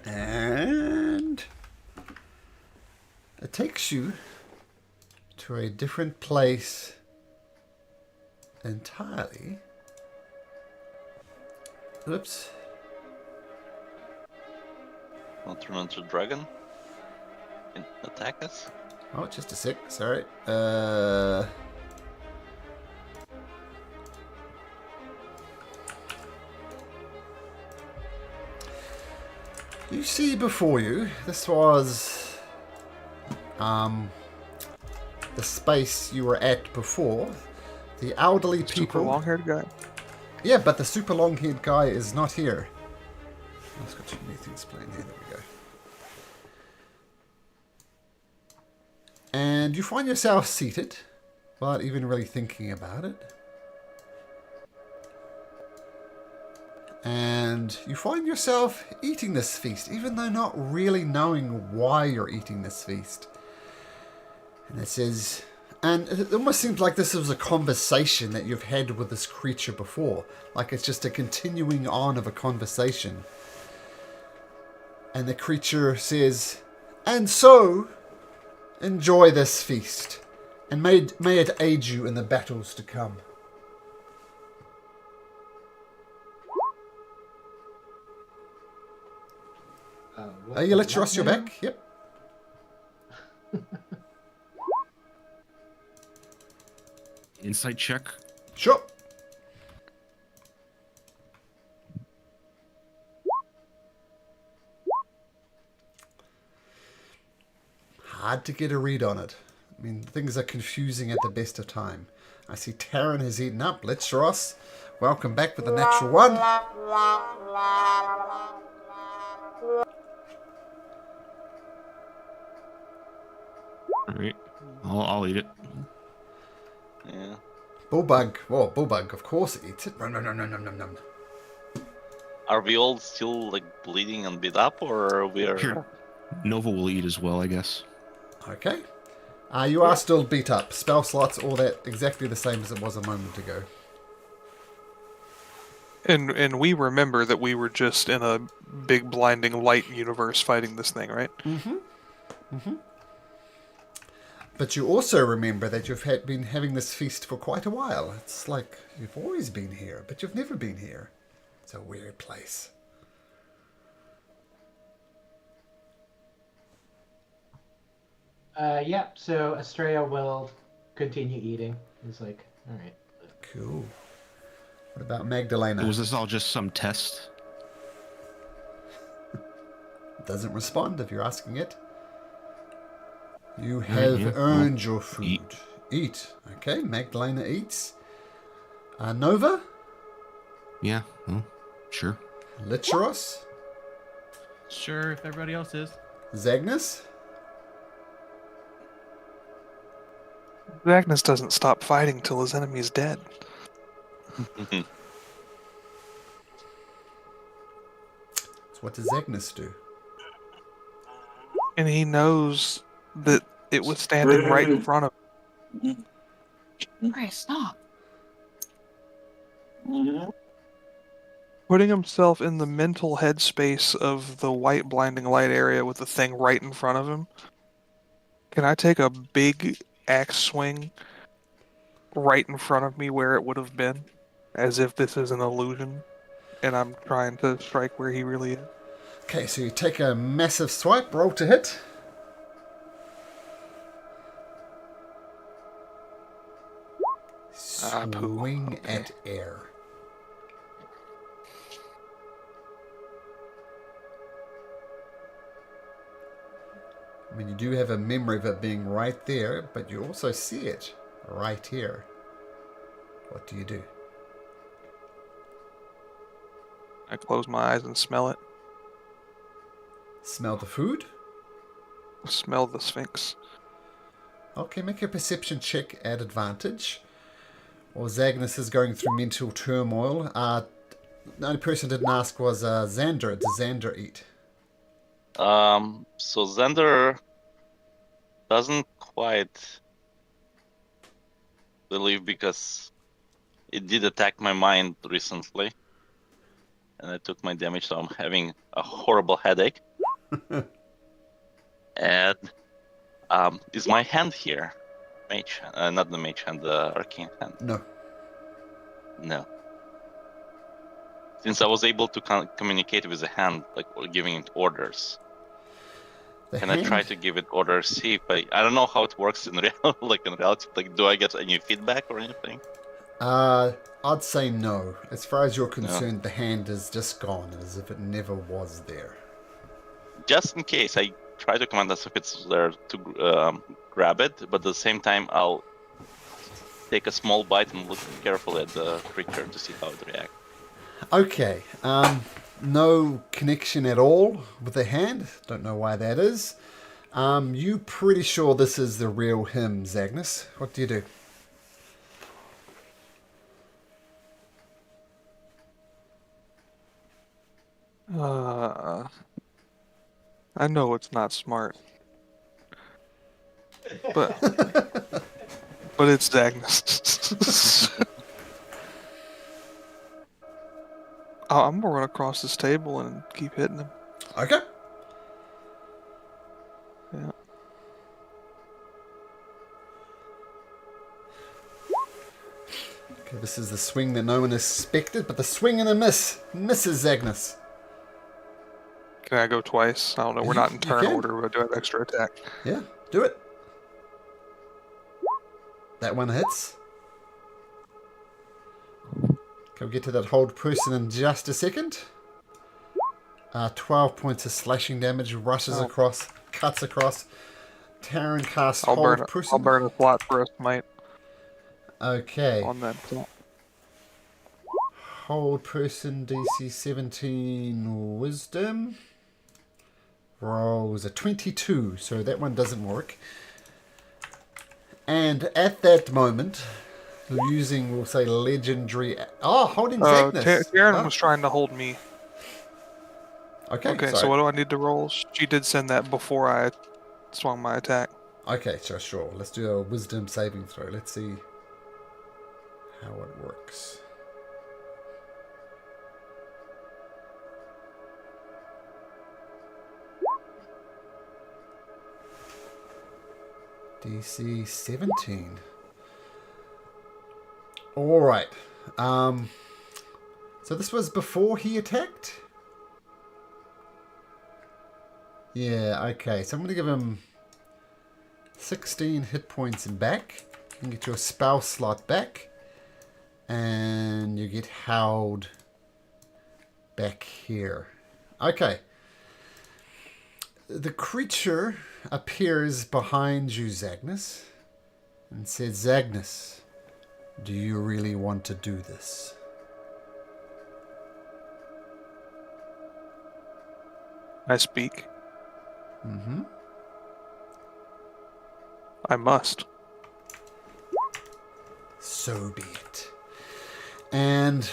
And it takes you to a different place entirely. Oops. I'll turn into a dragon and attack us. Oh, just a sec. Sorry. You see before you, this was the space you were at before. The elderly Super people. long-haired guy. Yeah, but the super long-haired guy is not here. Oh, it's got too many things playing here. There we go. And you find yourself seated, without even really thinking about it. And you find yourself eating this feast, even though not really knowing why you're eating this feast. And it says, and it almost seems like this was a conversation that you've had with this creature before. Like it's just a continuing on of a conversation. And the creature says, and so, enjoy this feast, and may it aid you in the battles to come. You let Ross your back? Yep. Insight check. Sure. Hard to get a read on it. I mean, things are confusing at the best of time. I see Taryn has eaten up. Let's Ross. Welcome back with a natural one. All right, I'll eat it. Yeah. Bullbug. Oh, Bullbug, of course it eats it. Nom, nom, nom, nom, nom, nom, nom. Are we all still like bleeding and beat up, or we are? Here, Nova will eat as well, I guess. Okay. You are still beat up. Spell slots, all that, exactly the same as it was a moment ago. And we remember that we were just in a big blinding light universe fighting this thing, right? Mm-hmm. Mm-hmm. But you also remember that you've been having this feast for quite a while. It's like you've always been here, but you've never been here. It's a weird place. Yeah, so Estrella will continue eating. He's like, alright. Cool. What about Magdalena? Was this all just some test? Doesn't respond if you're asking it. You Alright, have yeah, earned well, your food. Eat. Okay, Magdalena eats. Nova? Yeah, well, sure. Licheros? Sure, if everybody else is. Zagnus? Magnus doesn't stop fighting till his enemy's dead. So what does Zagnus do? And he knows that it was standing right in front of him. Chris, stop. Putting himself in the mental headspace of the white blinding light area with the thing right in front of him. Can I take a big axe swing right in front of me where it would have been? As if this is an illusion and I'm trying to strike where he really is. Okay, so you take a massive swipe, roll to hit. Swing Okay. at air. I mean, you do have a memory of it being right there, but you also see it right here. What do you do? I close my eyes and smell it. Smell the food? Smell the Sphinx. Okay, make a perception check at advantage. Or Zagnus is going through mental turmoil. The only person who didn't ask was Xander. Does Xander eat? So Xander doesn't quite believe because it did attack my mind recently. And I took my damage, so I'm having a horrible headache. And is my hand here? Mage, not the mage hand, the arcane hand. No. No. Since I was able to communicate with the hand, like giving it orders. Can I try to give it orders? See if I don't know how it works in real, like in reality. Like, do I get any feedback or anything? I'd say no. As far as you're concerned, the hand is just gone, as if it never was there. Just in case, I try to command as if it's there to grab it, but at the same time, I'll take a small bite and look carefully at the creature to see how it reacts. Okay. No connection at all with the hand. Don't know why that is. You pretty sure this is the real him, Zagnus. What do you do? I know it's not smart. But it's Dagnus. I'm gonna run across this table and keep hitting him. Okay. Yeah. Okay, this is the swing that no one expected, but the swing and a miss. Misses Zagnus. Can I go twice? I don't know. We're not in You turn can. order, but I do have extra attack. Yeah, do it. That one hits. Okay, we'll get to that hold person in just a second. 12 points of slashing damage, rushes across, cuts across. Taryn casts I'll hold burn. person. I'll burn a slot for a smite Okay. on that. Hold person DC 17 wisdom. Rolls a 22, so that one doesn't work. And at that moment, using, we'll say, legendary... Oh, holding Zagnus. Taryn was trying to hold me. Okay, Okay, sorry. so what do I need to roll? She did send that before I swung my attack. Okay, so sure. Let's do a wisdom saving throw. Let's see how it works. DC 17. Alright. So this was before he attacked? Yeah, okay. So I'm going to give him 16 hit points back. You can get your spell slot back. And you get howled back here. Okay. The creature appears behind you, Zagnus, and says, Zagnus, do you really want to do this? I speak. Mm-hmm. I must. So be it. And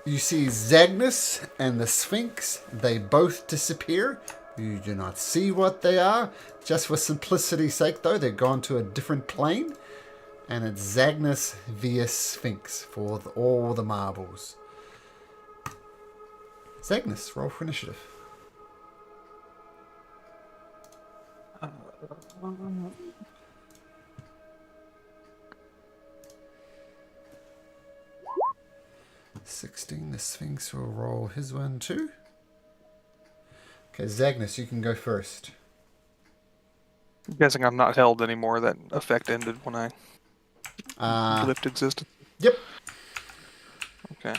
you see Zagnus and the Sphinx, they both disappear. You do not see what they are. Just for simplicity's sake, though, they've gone to a different plane. And it's Zagnus via Sphinx for all the marbles. Zagnus, roll for initiative. Uh, 16, the Sphinx will roll his one too. Okay, Zagnus, you can go first. I'm guessing I'm not held anymore. That effect ended when I lift existence. Yep. Okay.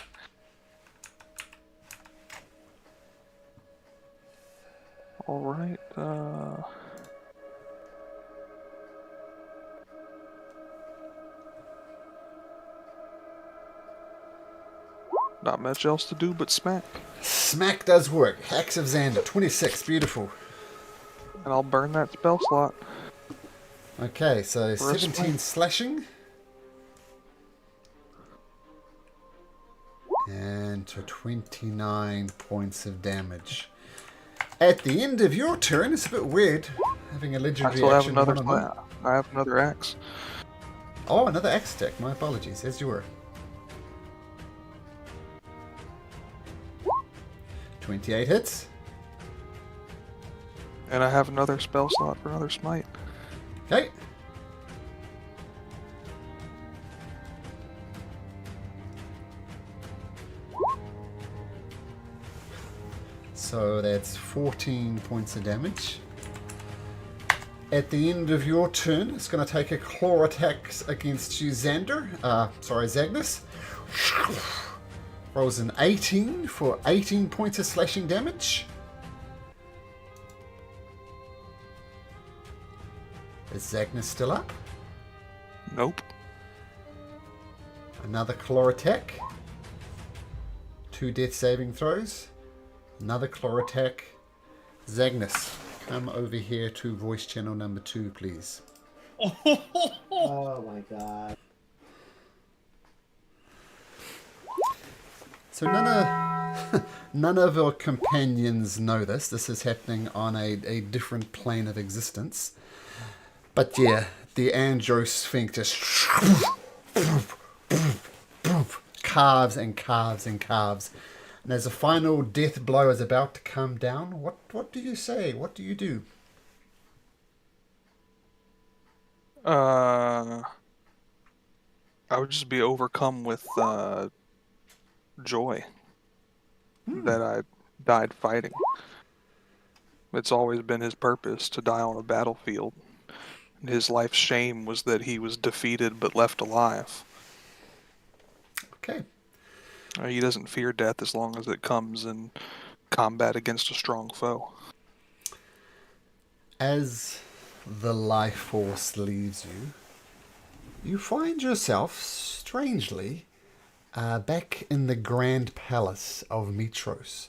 All right. Not much else to do but smack. Smack does work. Axe of Xander, 26, beautiful. And I'll burn that spell slot. Okay, so For a 17 swing. slashing. And to 29 points of damage. At the end of your turn, it's a bit weird having a I legendary still have action. another. one-on-one. I have another axe. Oh, another axe attack. My apologies, as you were. 28 hits. And I have another spell slot for another smite. Okay. So that's 14 points of damage. At the end of your turn, it's going to take a claw attack against you, Zagnus. Rolls an 18 for 18 points of slashing damage. Is Zagnus still up? Nope. Another claw attack. 2 death saving throws. Another claw attack. Zagnus, come over here to voice channel number 2, please. Oh my god. So none of our companions know this. This is happening on a different plane of existence. But yeah, the Andro Sphinx just carves and carves and carves. And as a final death blow is about to come down, what do you say? What do you do? I would just be overcome with joy that I died fighting. It's always been his purpose to die on a battlefield. His life's shame was that he was defeated but left alive. Okay. He doesn't fear death as long as it comes in combat against a strong foe. As the life force leaves you, you find yourself, strangely, back in the Grand Palace of Mitros.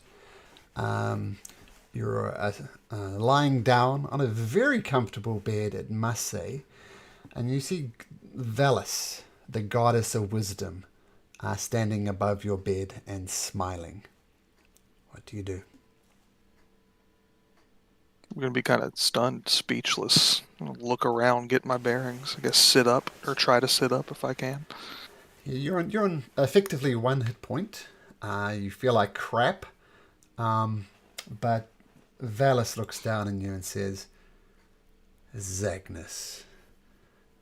You're lying down on a very comfortable bed, it must say, and you see Velis, the goddess of wisdom, standing above your bed and smiling. What do you do? I'm going to be kind of stunned, speechless. I'm gonna look around, get my bearings. I guess sit up, or try to sit up if I can. You're on effectively 1 hit point. You feel like crap, but Valis looks down on you and says, Zagnus,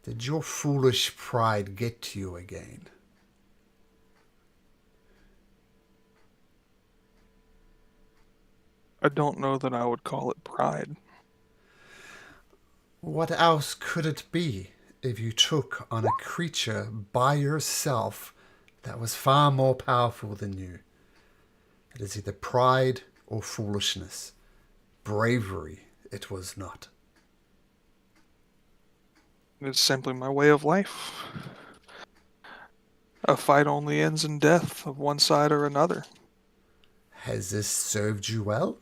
did your foolish pride get to you again? I don't know that I would call it pride. What else could it be if you took on a creature by yourself that was far more powerful than you? It is either pride or foolishness. Bravery it was not. It's simply my way of life. A fight only ends in death of one side or another. Has this served you well?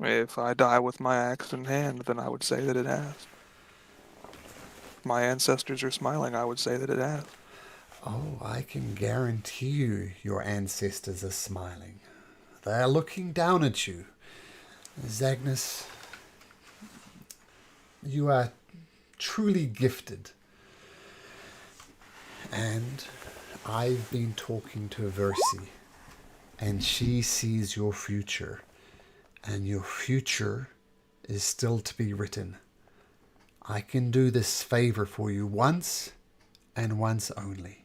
If I die with my axe in hand, then I would say that it has. If my ancestors are smiling, I would say that it has. Oh, I can guarantee you your ancestors are smiling. They are looking down at you. Zagnus, you are truly gifted. And I've been talking to Versi, and she sees your future. And your future is still to be written. I can do this favor for you once, and once only.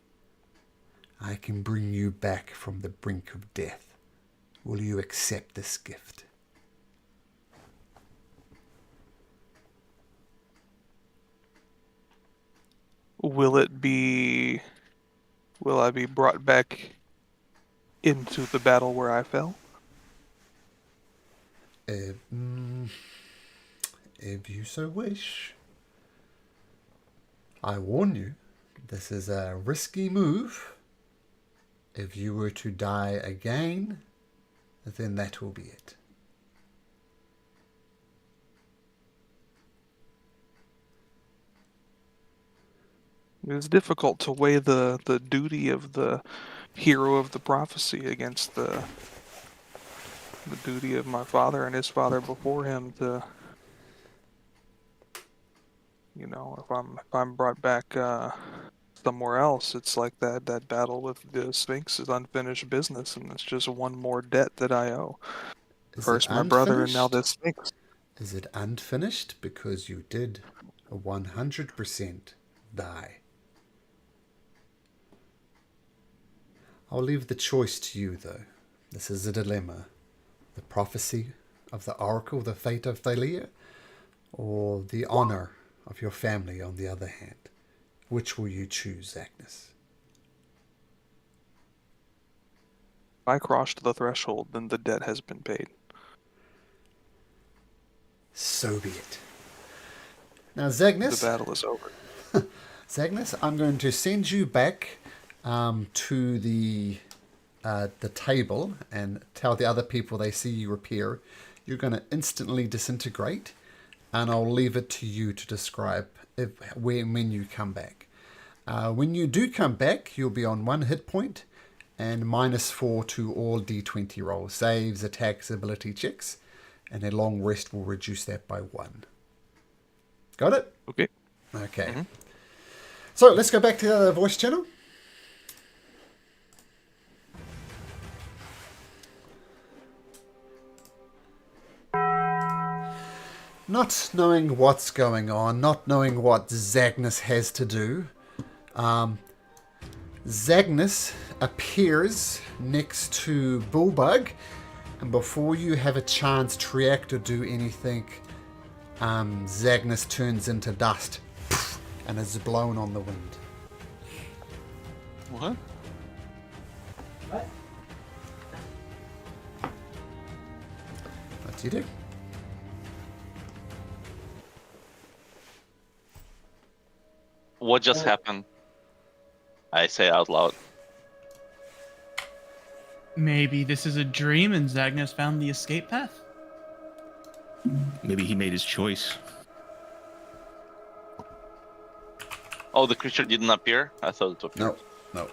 I can bring you back from the brink of death. Will you accept this gift? Will I be brought back into the battle where I fell? If you so wish. I warn you, this is a risky move. If you were to die again, then that will be it. It's difficult to weigh the duty of the hero of the prophecy against the duty of my father and his father before him to, if I'm brought back somewhere else, it's like that battle with the Sphinx is unfinished business, and it's just one more debt that I owe. First my brother and now this Sphinx. Is it unfinished? Because you did 100% die. I'll leave the choice to you, though. This is a dilemma. The prophecy of the oracle, the fate of Thalia, or the honor of your family on the other hand. Which will you choose, Agnes? If I crossed the threshold, then the debt has been paid. So be it. Now, Zagnus... The battle is over. Zagnus, I'm going to send you back to the table and tell the other people they see you appear. You're going to instantly disintegrate, and I'll leave it to you to describe when you come back. When you do come back, you'll be on 1 hit point and -4 to all D20 rolls, saves, attacks, ability checks, and a long rest will reduce that by 1. Got it? Okay. Okay. Mm-hmm. So let's go back to the other voice channel. Not knowing what's going on, not knowing what Zagnus has to do, Zagnus appears next to Bullbug, and before you have a chance to react or do anything, Zagnus turns into dust and is blown on the wind. What? What? What do you do? What just happened? I say out loud. Maybe this is a dream and Zagnus found the escape path? Maybe he made his choice. Oh, the creature didn't appear? I thought it appeared. No.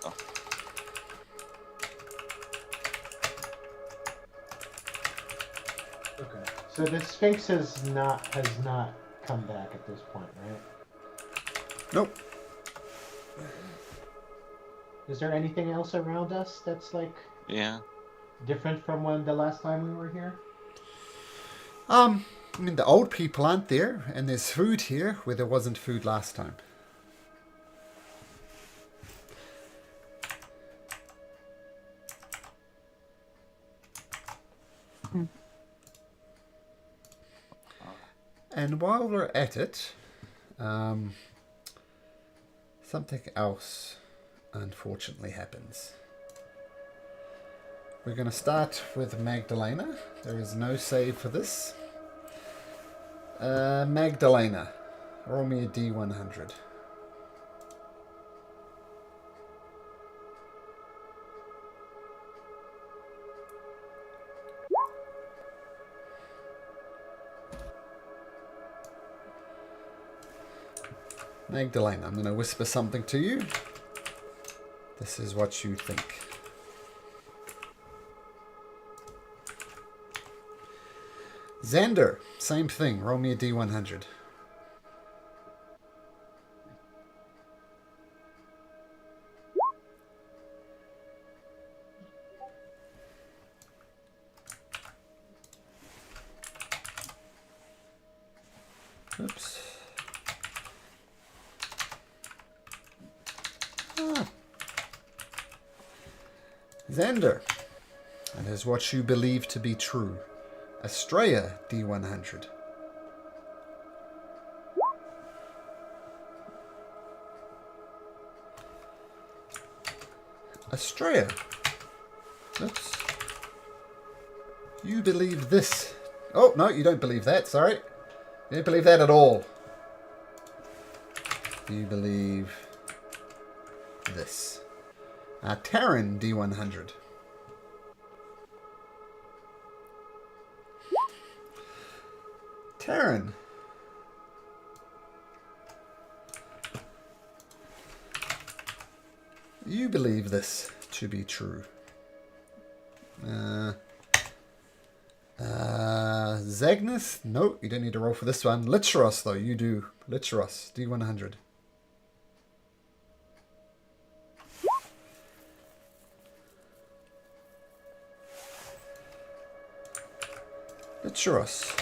Oh. Okay. So the Sphinx has not come back at this point, right? Nope. Is there anything else around us that's like Yeah. different from when the last time we were here? I mean, the old people aren't there, and there's food here where there wasn't food last time. And while we're at it, something else unfortunately happens. We're going to start with Magdalena. There is no save for this. Magdalena, roll me a D100. Magdalena, I'm going to whisper something to you. This is what you think. Xander, same thing. Roll me a D100. Oops. Xander, that is what you believe to be true. Estrella, D100. Estrella. Oops. You believe this. Oh, no, you don't believe that, sorry. You don't believe that at all. You believe this. Taryn, D100. Taryn. You believe this to be true. Zagnus? No, you don't need to roll for this one. Licheros, though, you do. Licheros, D100. Licheros,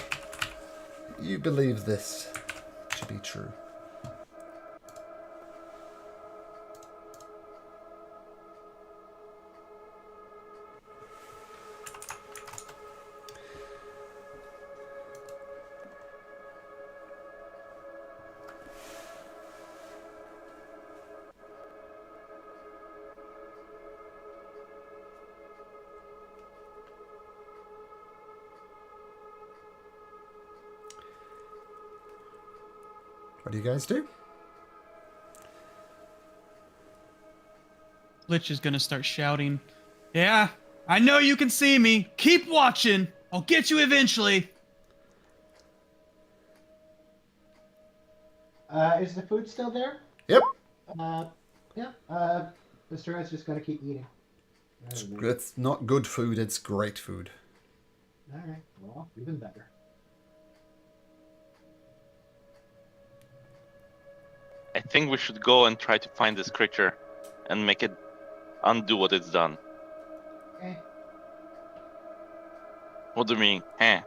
you believe this to be true. What do you guys do? Lich is gonna start shouting, "Yeah, I know you can see me. Keep watching. I'll get you eventually." Is the food still there? Yep. Yeah. Mr. Ed's just gonna keep eating. It's not good food, it's great food. Alright, well, even better. I think we should go and try to find this creature and make it undo what it's done. Eh. What do you mean? Eh.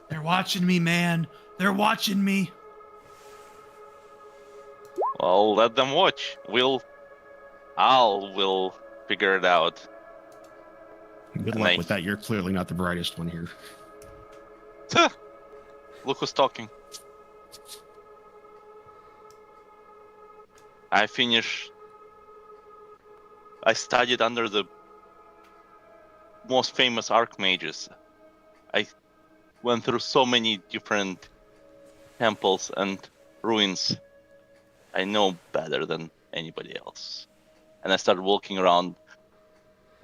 They're watching me, man. They're watching me. Well, let them watch. We'll figure it out. Good luck with that. You're clearly not the brightest one here. Look who's talking. I studied under the most famous archmages. I went through so many different temples and ruins. I know better than anybody else. And I started walking around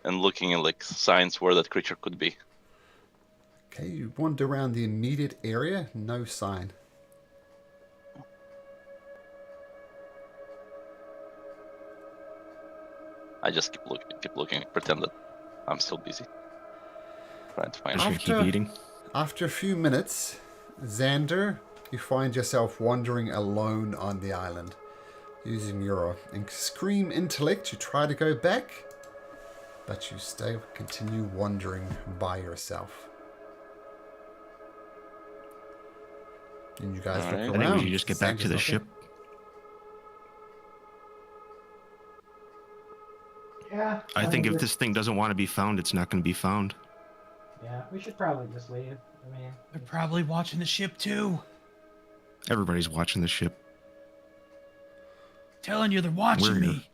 and looking at like signs where that creature could be. Okay, you wander around the immediate area, no sign. I just keep looking, pretend that I'm still busy. Trying to find Just it. gonna keep eating. After a few minutes, Xander, you find yourself wandering alone on the island. Using your extreme intellect, you try to go back, but you continue wandering by yourself. And you guys Alright. look I around. think we should just get back to the Xander's ship. Yeah. I think if we're- this thing doesn't want to be found, it's not going to be found. Yeah, we should probably just leave. I mean, They're probably watching the ship too. Everybody's watching the ship. Telling you they're watching We're here. me.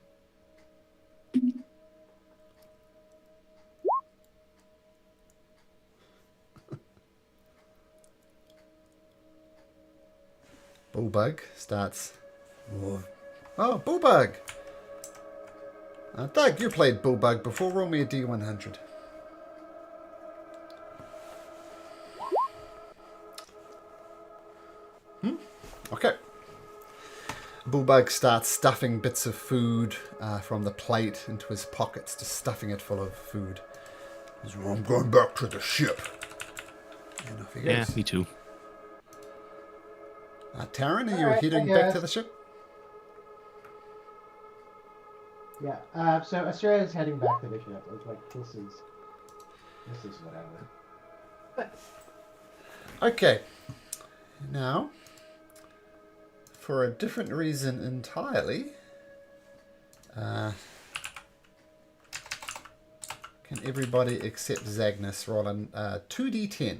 Bullbug starts. Oh, Bullbug! Doug, you played Bullbug before. Roll me a D100. Okay. Bullbug starts stuffing bits of food from the plate into his pockets, just stuffing it full of food. He's like, I'm going back to the ship. And off he goes. Yeah, me too. Taryn, are you Alright, heading I back guess. to the ship? Yeah. So Australia's heading back to the ship. It's like this is whatever. Okay. Now, for a different reason entirely, can everybody except Zagnus roll an 2d10?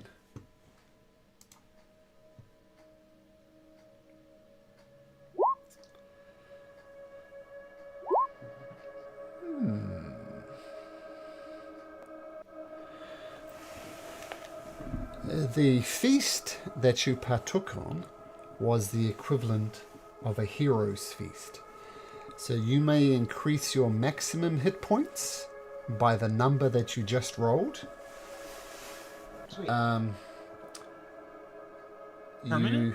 The feast that you partook on was the equivalent of a hero's feast. So you may increase your maximum hit points by the number that you just rolled. Sweet. Per minute?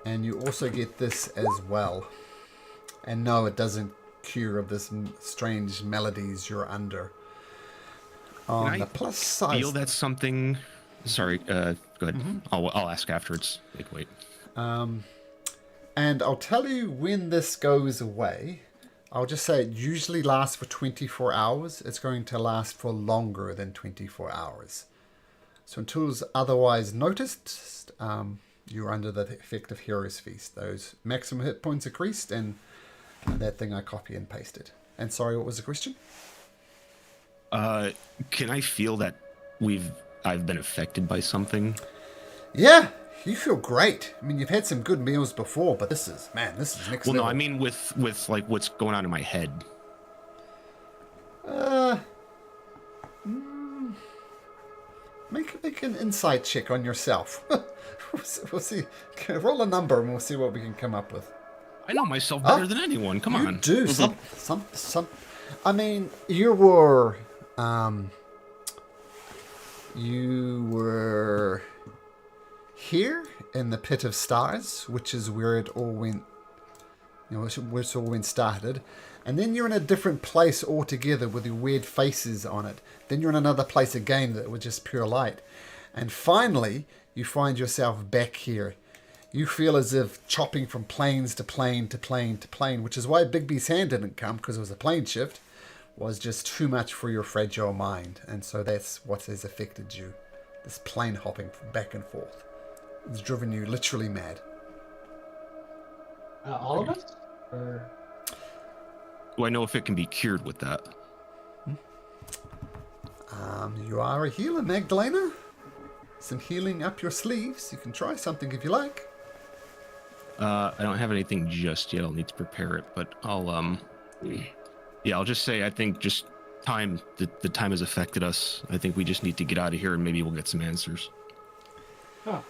And you also get this as well. And no, it doesn't cure of this strange melodies you're under. On Can the I plus side, feel that's something. Sorry, go ahead. I'll ask afterwards. Wait. and I'll tell you when this goes away. I'll just say it usually lasts for 24 hours. It's going to last for longer than 24 hours. So until it's otherwise noticed, you're under the effect of Hero's Feast. Those maximum hit points increased, and that thing I copy and pasted. And sorry, what was the question? Can I feel that I've been affected by something? Yeah, you feel great. I mean, you've had some good meals before, but this is next Well, level. no, I mean with like what's going on in my head. Make an insight check on yourself. We'll see. Roll a number and we'll see what we can come up with. I know myself better than anyone. Come You on. do some. I mean, you were here in the Pit of Stars, which is where it all went. You know, where it all went started. And then you're in a different place altogether with your weird faces on it. Then you're in another place again that was just pure light. And finally, you find yourself back here. You feel as if chopping from planes to plane to plane to plane, which is why Bigby's hand didn't come, because it was a plane shift, was just too much for your fragile mind. And so that's what has affected you. This plane hopping back and forth. It's driven you literally mad. All of us? Or... Do I know if it can be cured with that? You are a healer, Magdalena. Some healing up your sleeves. You can try something if you like. I don't have anything just yet. I'll need to prepare it, but I'll yeah, I'll just say I think just time. The time has affected us. I think we just need to get out of here and maybe we'll get some answers. Huh.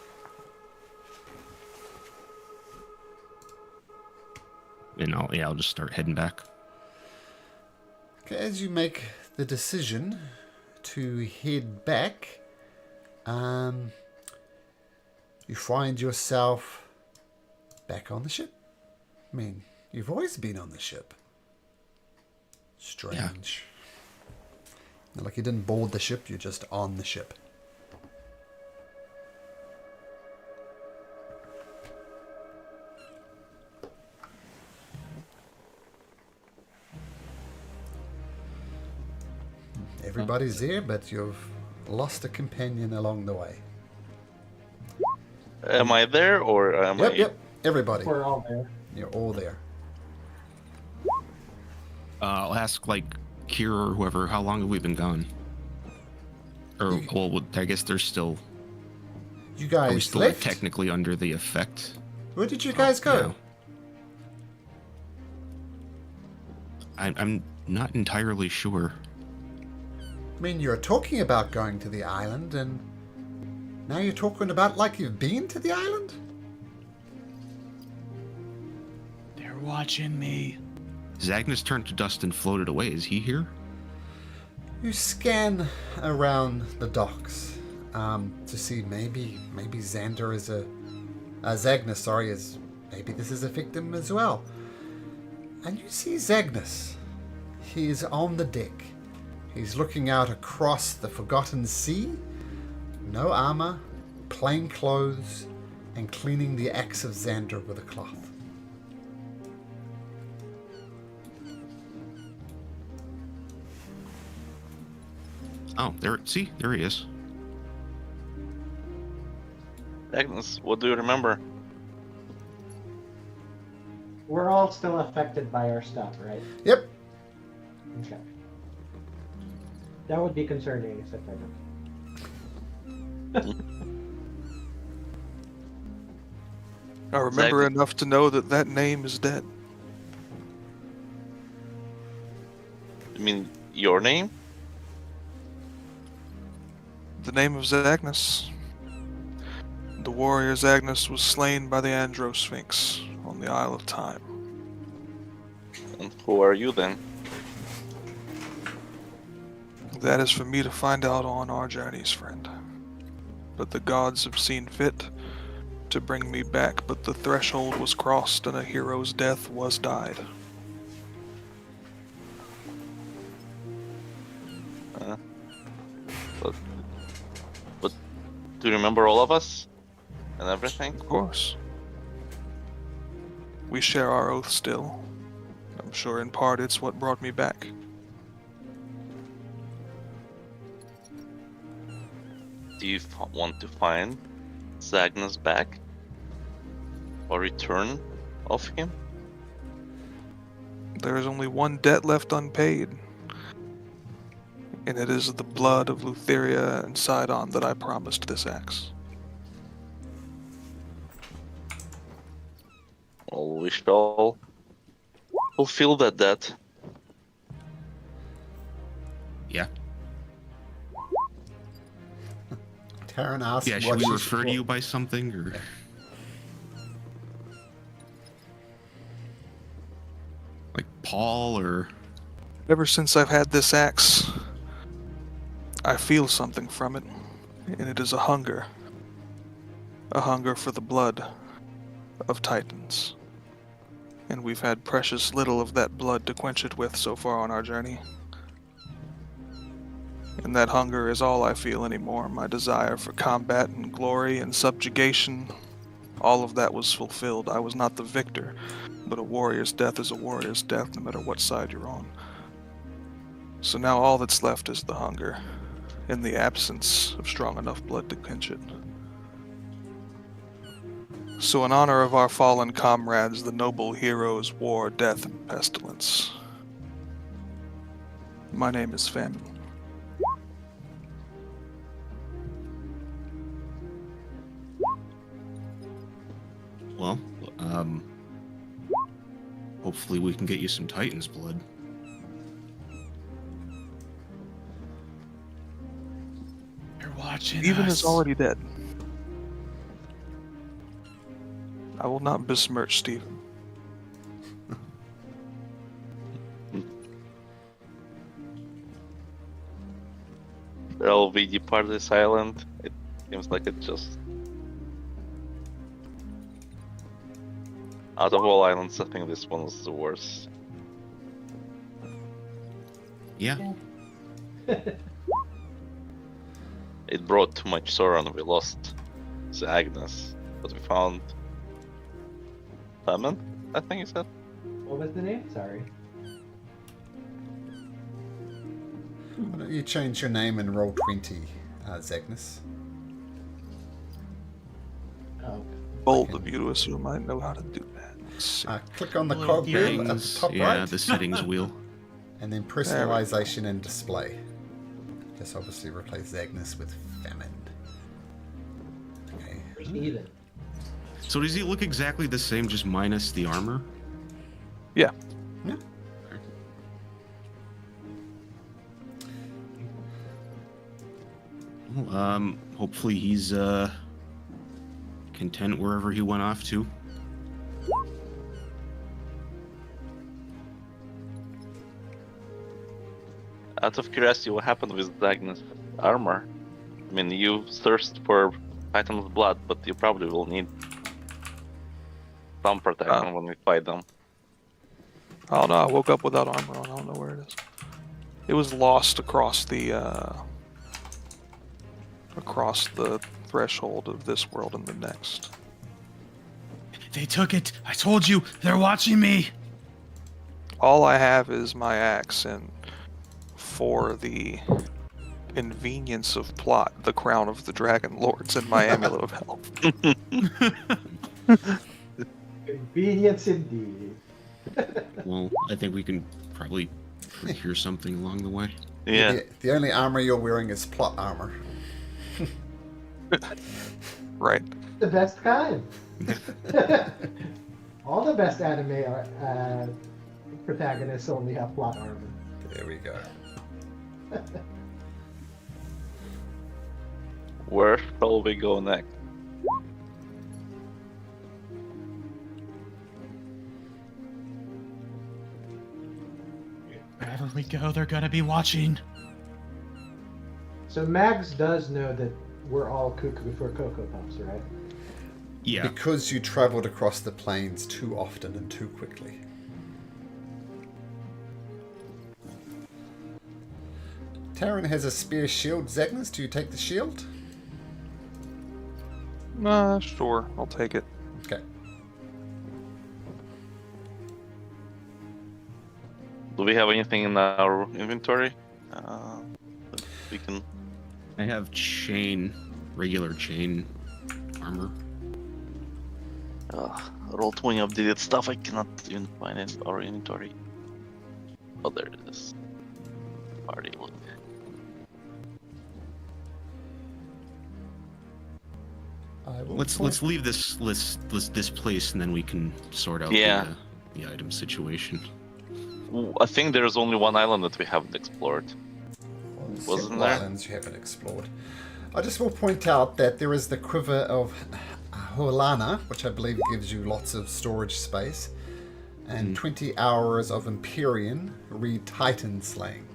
And I'll just start heading back. Okay, as you make the decision to head back, you find yourself back on the ship. I mean, you've always been on the ship. Strange. Yeah. Like you didn't board the ship, you're just on the ship. Everybody's there, but you've lost a companion along the way. Am I there or am I? Yep. Everybody. We're all there. You're all there. I'll ask like Kira or whoever, how long have we been gone? Or, well, I guess they're still... You Are we guys still like, left? technically under the effect? Where did you guys go? Yeah. I'm not entirely sure. I mean, you're talking about going to the island, and now you're talking about like you've been to the island? They're watching me. Zagnus turned to dust and floated away. Is he here? You scan around the docks to see maybe Xander is Zagnus, sorry, is maybe this is a victim as well. And you see Zagnus. He is on the deck. He's looking out across the forgotten sea. No armor, plain clothes, and cleaning the axe of Xander with a cloth. Oh, there he is. Agnes, what do you remember? We're all still affected by our stuff, right? Yep. Okay. That would be concerning, except I don't. I remember enough to know that name is dead. You mean your name? The name of Zagnus. The warrior Zagnus was slain by the Androsphinx on the Isle of Time. And who are you then? That is for me to find out on our journeys, friend. But the gods have seen fit to bring me back, but the threshold was crossed and a hero's death was died. But do you remember all of us? And everything? Of course. We share our oath still. I'm sure in part it's what brought me back. Do you want to find Zagnus back? Or return of him? There is only one debt left unpaid. And it is the blood of Lutheria and Sidon that I promised this axe. Well, we shall fulfill that debt. Yeah. Taryn asks Yeah, should what we she refer to you by something, or... Like Paul, or... Ever since I've had this axe, I feel something from it, and it is a hunger. A hunger for the blood of Titans. And we've had precious little of that blood to quench it with so far on our journey. And that hunger is all I feel anymore. My desire for combat and glory and subjugation, all of that was fulfilled. I was not the victor, but a warrior's death is a warrior's death no matter what side you're on. So now all that's left is the hunger, in the absence of strong enough blood to quench it. So in honor of our fallen comrades, the noble heroes, war, death, and pestilence, my name is Famine. Well, hopefully we can get you some Titan's blood. They're watching Even us. is already dead. I will not besmirch Stephen. Shall we depart this island? It seems like it just... Out of all islands, I think this one was the worst. Yeah. It brought too much sorrow and we lost Zagnus. But we found... Lemon, I think you said? What was the name? Sorry. Why don't you change your name and roll 20, Zagnus? Oh. Bold of you to assume I know how to do that. Let's see. Click on the Little cog wheel at the Settings, top yeah, right, the settings wheel. and then There we go. personalization and display. Just obviously replace Agnes with Famine. Okay. Even. So does he look exactly the same, just minus the armor? Yeah. Yeah. Well, hopefully he's content wherever he went off to. Out of curiosity, what happened with Agnes' armor? I mean, you thirst for Titan's blood, but you probably will need some protection when we fight them. Oh no, I woke up without armor on. I don't know where it is. It was lost across the threshold of this world and the next. They took it. I told you. They're watching me. All I have is my axe, and for the convenience of plot, the crown of the Dragonlords and my amulet of health. Convenience indeed. Well, I think we can probably procure something along the way. Yeah. The only armor you're wearing is plot armor. Right. The best kind. All the best anime protagonists only have plot armor. There we go. Where shall we go next? Wherever we go, they're gonna be watching. So Mags does know that we're all cuckoo for Cocoa Puffs, right? Yeah. Because you traveled across the plains too often and too quickly. Taryn has a spear shield. Agnes, do you take the shield? Sure. I'll take it. Okay. Do we have anything in our inventory? That we can. I have regular chain armor. Roll 20 updated stuff. I cannot even find it in our inventory. Oh, there it is. Party look. Let's leave this place and then we can sort out the item situation. I think there's only one island that we haven't explored. Wasn't Several there? islands you haven't explored. I just will point out that there is the Quiver of Holana, which I believe gives you lots of storage space, and 20 hours of Empyrean, read Titan slaying.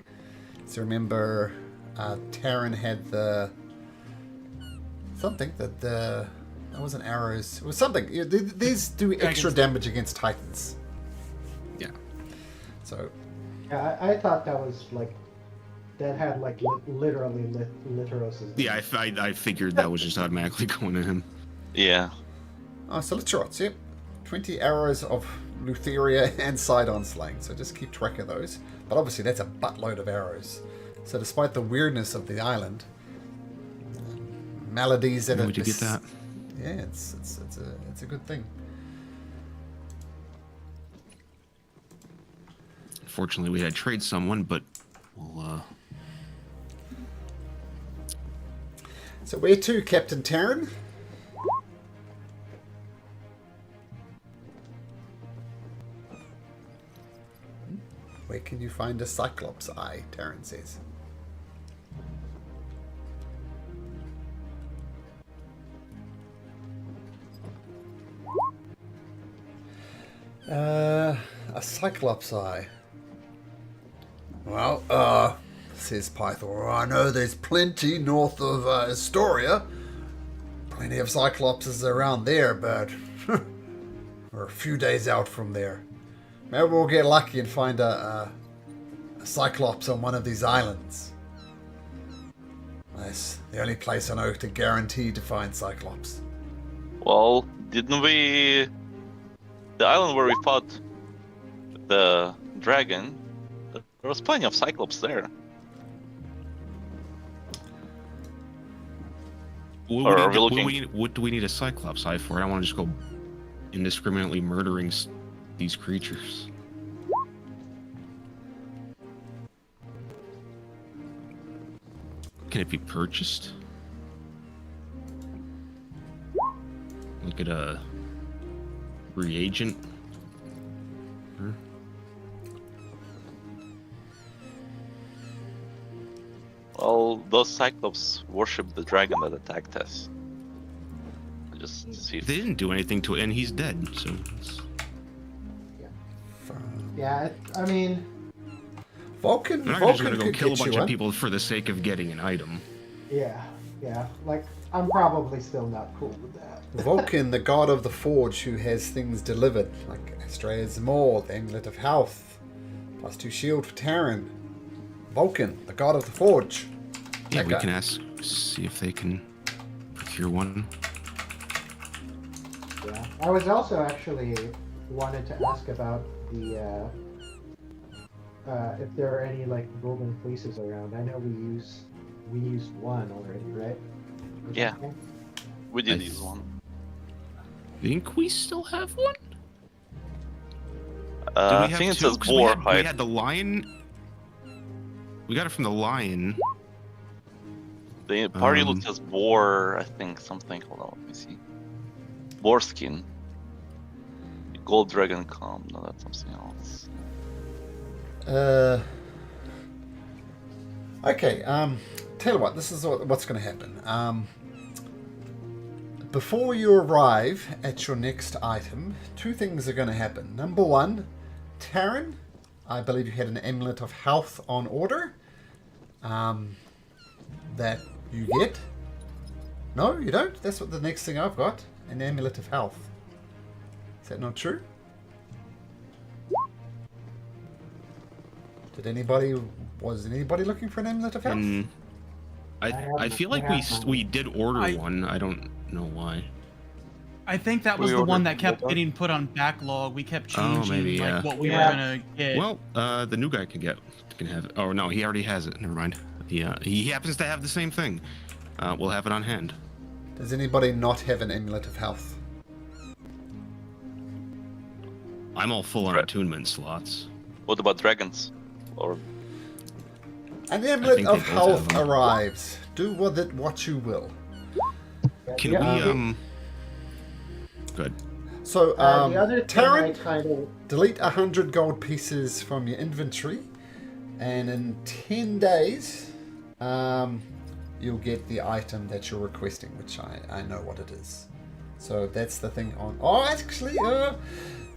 So remember, Taryn had the something that wasn't arrows. It was something. These do extra damage against Titans. Yeah. So. Yeah, I thought that was like that had like literally literosis. Yeah, I figured that was just automatically going to him. Yeah. Oh, so Literots, yep. 20 arrows of Lutheria and Sidon slaying, so just keep track of those. But obviously that's a buttload of arrows. So despite the weirdness of the island, maladies that Would you get that? Yeah, it's a good thing. Fortunately, we had to trade someone, but we'll. So where to, Captain Taryn? Where can you find a Cyclops eye? Taryn says. A Cyclops eye. Well, says Pythor, I know there's plenty north of Astoria. Plenty of Cyclopses around there, but we're a few days out from there. Maybe we'll get lucky and find a Cyclops on one of these islands. That's the only place I know to guarantee to find Cyclops. Well, didn't we... The island where we fought the dragon, there was plenty of Cyclops there. What do we need a Cyclops eye for? I don't want to just go indiscriminately murdering these creatures. Can it be purchased? Look at a reagent. Huh? Well, those Cyclops worship the dragon that attacked us. Just see if They didn't do anything to it, and he's dead. So Yeah, I mean, Vulcan, I'm not Vulcan just gonna go could kill a get you bunch of one. people for the sake of getting an item. yeah. Like, I'm probably still not cool with that. Vulcan, the god of the forge, who has things delivered, like Astraea's Maw, the Amulet of Health, +2 shield for Terran. Vulcan, the god of the forge. Yeah, That we guy. can see if they can procure one. Yeah. I was also actually wanted to ask about the if there are any like golden fleeces around. I know we used one already, right? Or Yeah. something? we did I use one. Think we still have one? Do I we have think it two? says 'Cause boar we hide. had the lion. We got it from the lion. The party loot Um, says boar, I think something. Hold on, let me see. Boar skin. Gold dragon comb. No, that's something else. Okay, tell you what, this is what's going to happen. Before you arrive at your next item, two things are going to happen. Number one, Taryn, I believe you had an Amulet of Health on order. That you get. No, you don't? That's what the next thing I've got. An Amulet of Health. Is that not true? Was anybody looking for an Amulet of Health? And I feel like we did order I- one. I don't know why. I think that We was the ordered one that kept one. getting put on backlog. We kept Oh, changing maybe, yeah. like what we Yeah. were gonna get. Well, the new guy can have it. Oh no, he already has it. Never mind. He happens to have the same thing. We'll have it on hand. Does anybody not have an Amulet of Health? I'm all full on Right. attunement slots. What about dragons? Or An Amulet think of they both Health have them. arrives. Do with it what you will. Can Yeah, we Good. So, the other thing I Taryn, kind of delete 100 gold pieces from your inventory, and in 10 days, you'll get the item that you're requesting, which I know what it is. So that's the thing on. Oh, actually,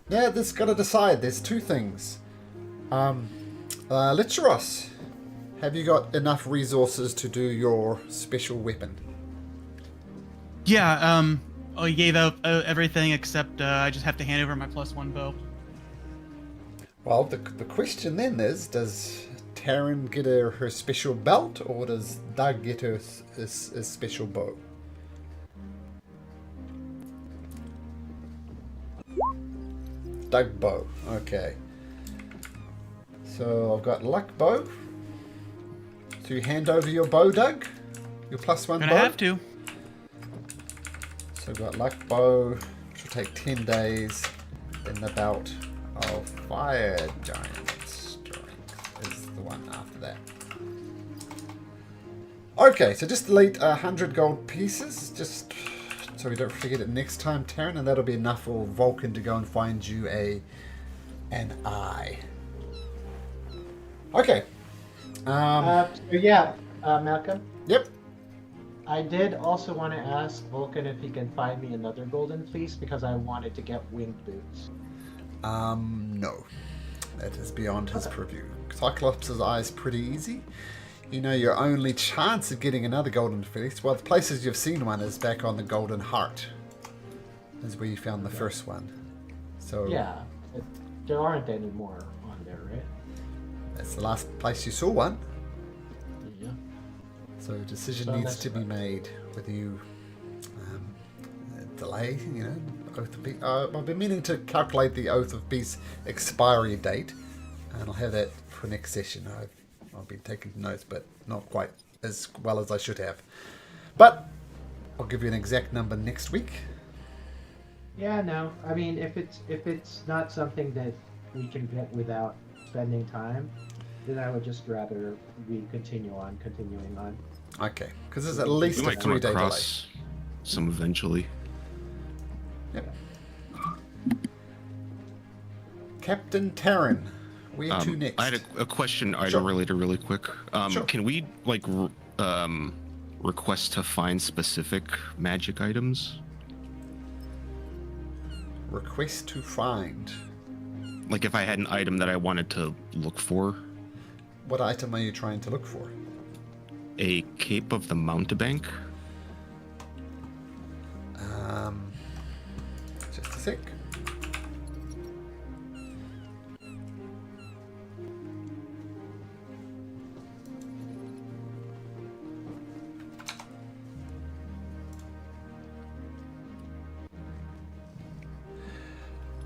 yeah, this got to decide. There's two things. Licheros, have you got enough resources to do your special weapon? Yeah, I gave out everything except I just have to hand over my +1 bow. Well, the question then is, does Taryn get her special belt, or does Doug get her a special bow? Doug bow, okay. So I've got luck bow. So you hand over your bow, Doug? Your +1 Gonna bow? have to. So I've got luck bow, which will take 10 days. Then the belt of fire giant strength is the one after that. Okay, so just delete 100 gold pieces, just so we don't forget it next time, Taryn, and that'll be enough for Vulcan to go and find you an eye. Okay. so yeah, Malcolm. Yep. I did also want to ask Vulcan if he can find me another golden fleece because I wanted to get winged boots. No. That is beyond his purview. Cyclops' eye is pretty easy. You know, your only chance of getting another golden fleece, well, the places you've seen one is back on the Golden Heart. Is where you found the first one. So Yeah, there aren't any more on there, right? that's the last place you saw one. Yeah. So a decision So needs that's to be right. made whether you delay, Oath of Peace. I've been meaning to calculate the Oath of Peace expiry date, and I'll have that for next session. I've been taking notes, but not quite as well as I should have. But I'll give you an exact number next week. Yeah, no. I mean, if it's not something that we can get without spending time, then I would just rather we continuing on. Okay, because there's at least We a might come 3-day delay. across some eventually. Yep. Captain Taryn, where to next? I had a question item Sure. related really quick. Sure. Can we like request to find specific magic items? Request to find. Like if I had an item that I wanted to look for, What item are you trying to look for? a cape of the mountebank. Just a sec.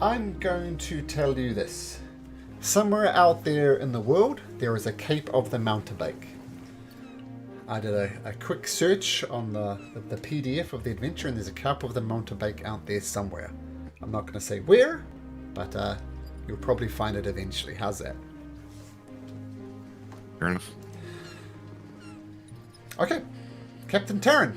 I'm going to tell you this. Somewhere out there in the world, there is a Cape of the Mountebank. I did a quick search on the PDF of the adventure, and there's a Cape of the Mountebank out there somewhere. I'm not going to say where, but you'll probably find it eventually. How's that? Fair enough. Okay, Captain Taryn.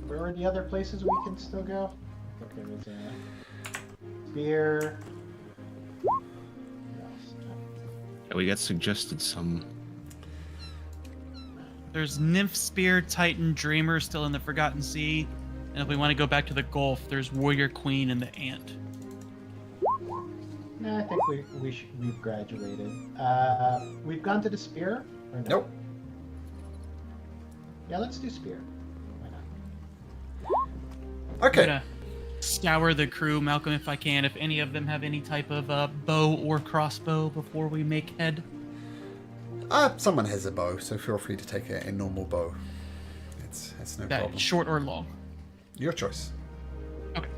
Where are the other places we can still go? Okay, there's a spear. Yeah, we got suggested some. There's Nymph Spear, Titan, Dreamer still in the Forgotten Sea. And if we want to go back to the Gulf, there's Warrior Queen and the Ant. No, I think we've graduated. We've gone to the spear? Or no? Nope. Yeah, let's do spear. Why not? I'm Okay. gonna scour the crew, Malcolm, if I can, if any of them have any type of bow or crossbow before we make head. Someone has a bow, so feel free to take a normal bow. That's no problem. Short or long. Your choice. Okay.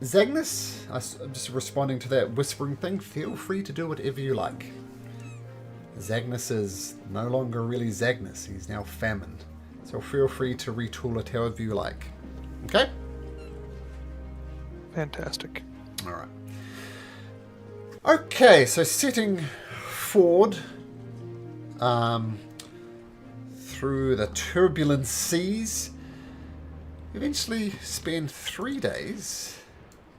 Zagnus, I'm just responding to that whispering thing. Feel free to do whatever you like. Zagnus is no longer really Zagnus. He's now Famine. So feel free to retool it however you like. Okay? Fantastic. Alright. Okay, so setting forward through the turbulent seas. Eventually spend 3 days.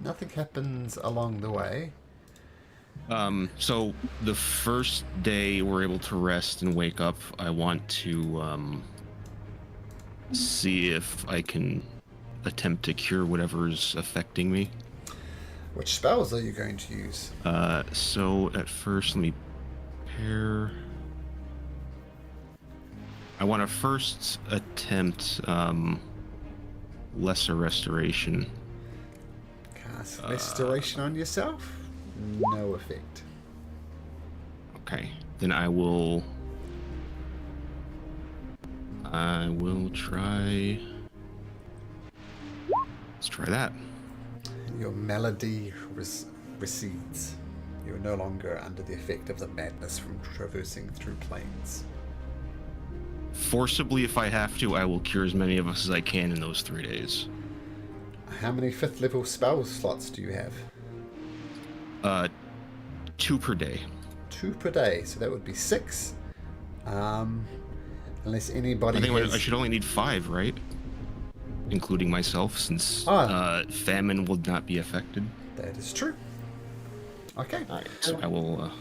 Nothing happens along the way. So the first day we're able to rest and wake up, I want to see if I can attempt to cure whatever's affecting me. Which spells are you going to use? So at first, let me pair. I want to first attempt lesser restoration. Cast restoration on yourself? No effect. Okay, then I will try. Let's try that. Your malady recedes. You are no longer under the effect of the madness from traversing through plains. Forcibly, if I have to, I will cure as many of us as I can in those 3 days. How many 5th level spell slots do you have? 2 per day. 2 per day, so that would be 6. Unless anybody I think has... I should only need 5, right? Including myself, since Ah. famine would not be affected. That is true. Okay. Alright. So I will.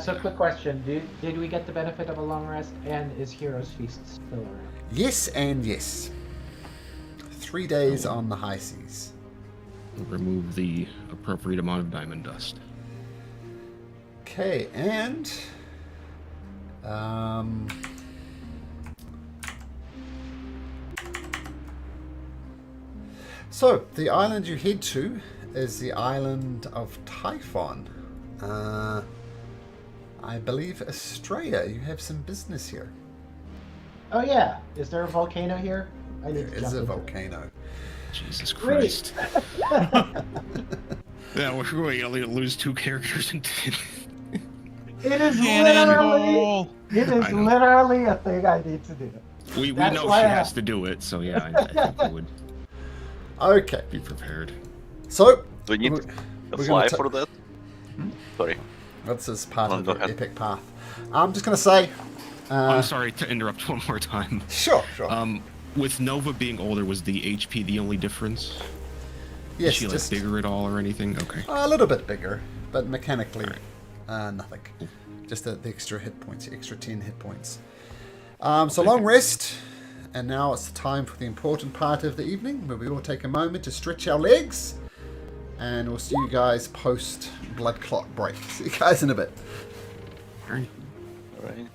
So quick question. Did we get the benefit of a long rest, and is Hero's Feast still around? Yes and yes. 3 days on the high seas. Remove the appropriate amount of diamond dust. Okay, and... So, the island you head to is the island of Typhon. I believe Australia, you have some business here. Oh yeah. Is there a volcano here? I need There to is jump a into it. volcano. Jesus Great. Christ. Yeah, we're going to lose 2 characters. It is literally. Cannonball! It is I know. literally a thing I need to do. We That's know she why has to do it, so yeah, I think we would Okay. be prepared. So, Do we need we're to gonna fly ta- for that? Sorry. this is part No, of go the ahead. epic path. I'm just going to say... I'm sorry to interrupt one more time. Sure, sure. With Nova being older, was the HP the only difference? yes, Is she like just bigger at all or anything? Okay. a little bit bigger, but mechanically, nothing. Just the extra hit points, the extra 10 hit points. So long rest, and now it's the time for the important part of the evening, where we all take a moment to stretch our legs, and we'll see you guys post blood clot break. See you guys in a bit. All right. All right.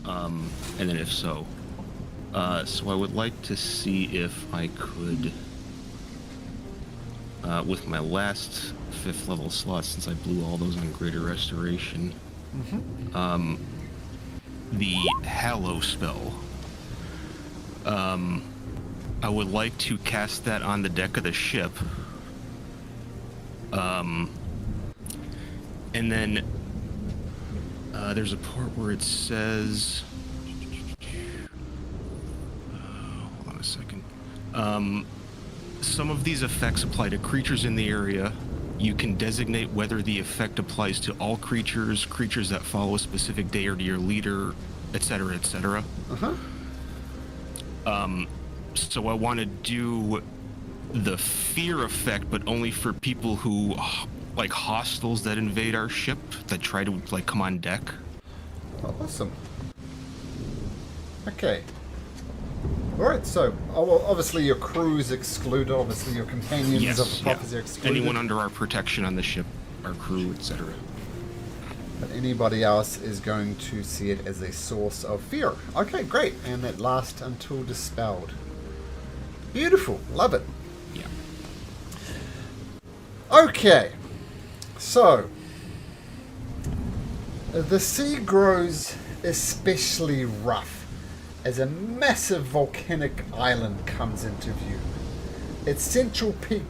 And then if so. So I would like to see if I could, with my last 5th level slot, since I blew all those on Greater Restoration, the Hallow spell. I would like to cast that on the deck of the ship. And then there's a part where it says, hold on a second. Some of these effects apply to creatures in the area. You can designate whether the effect applies to all creatures, creatures that follow a specific deity or leader, etc., etc. So I want to do the fear effect, but only for people who, like hostiles that invade our ship, that try to, like, come on deck. Oh, awesome. Okay. Alright, so obviously your crew is excluded, obviously your companions of the prophecy are excluded. Anyone under our protection on the ship, our crew, etc. But anybody else is going to see it as a source of fear. Okay, great. And that lasts until dispelled. Beautiful. Love it. Yeah. Okay. So, the sea grows especially rough as a massive volcanic island comes into view. Its central peak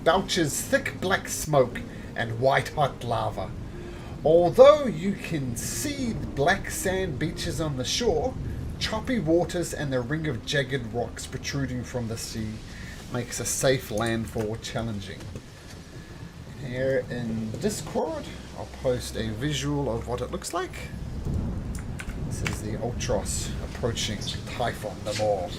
belches thick black smoke and white-hot lava. Although you can see black sand beaches on the shore, choppy waters and the ring of jagged rocks protruding from the sea makes a safe landfall challenging. Here in Discord, I'll post a visual of what it looks like. This is the Ultros approaching Typhon the Maw.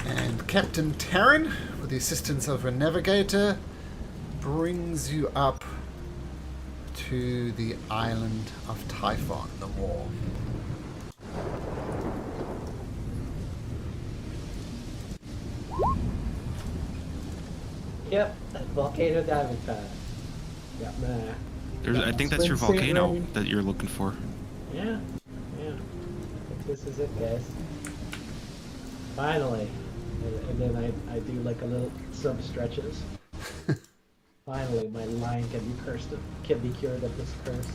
And Captain Taryn, with the assistance of a navigator, brings you up to the island of Typhon the Maw. Yep, volcano diving time. Yep, I think that's your volcano that you're looking for. Yeah. This is it, guys. Finally. And then I do like some stretches. Finally, my line can be cured of this curse.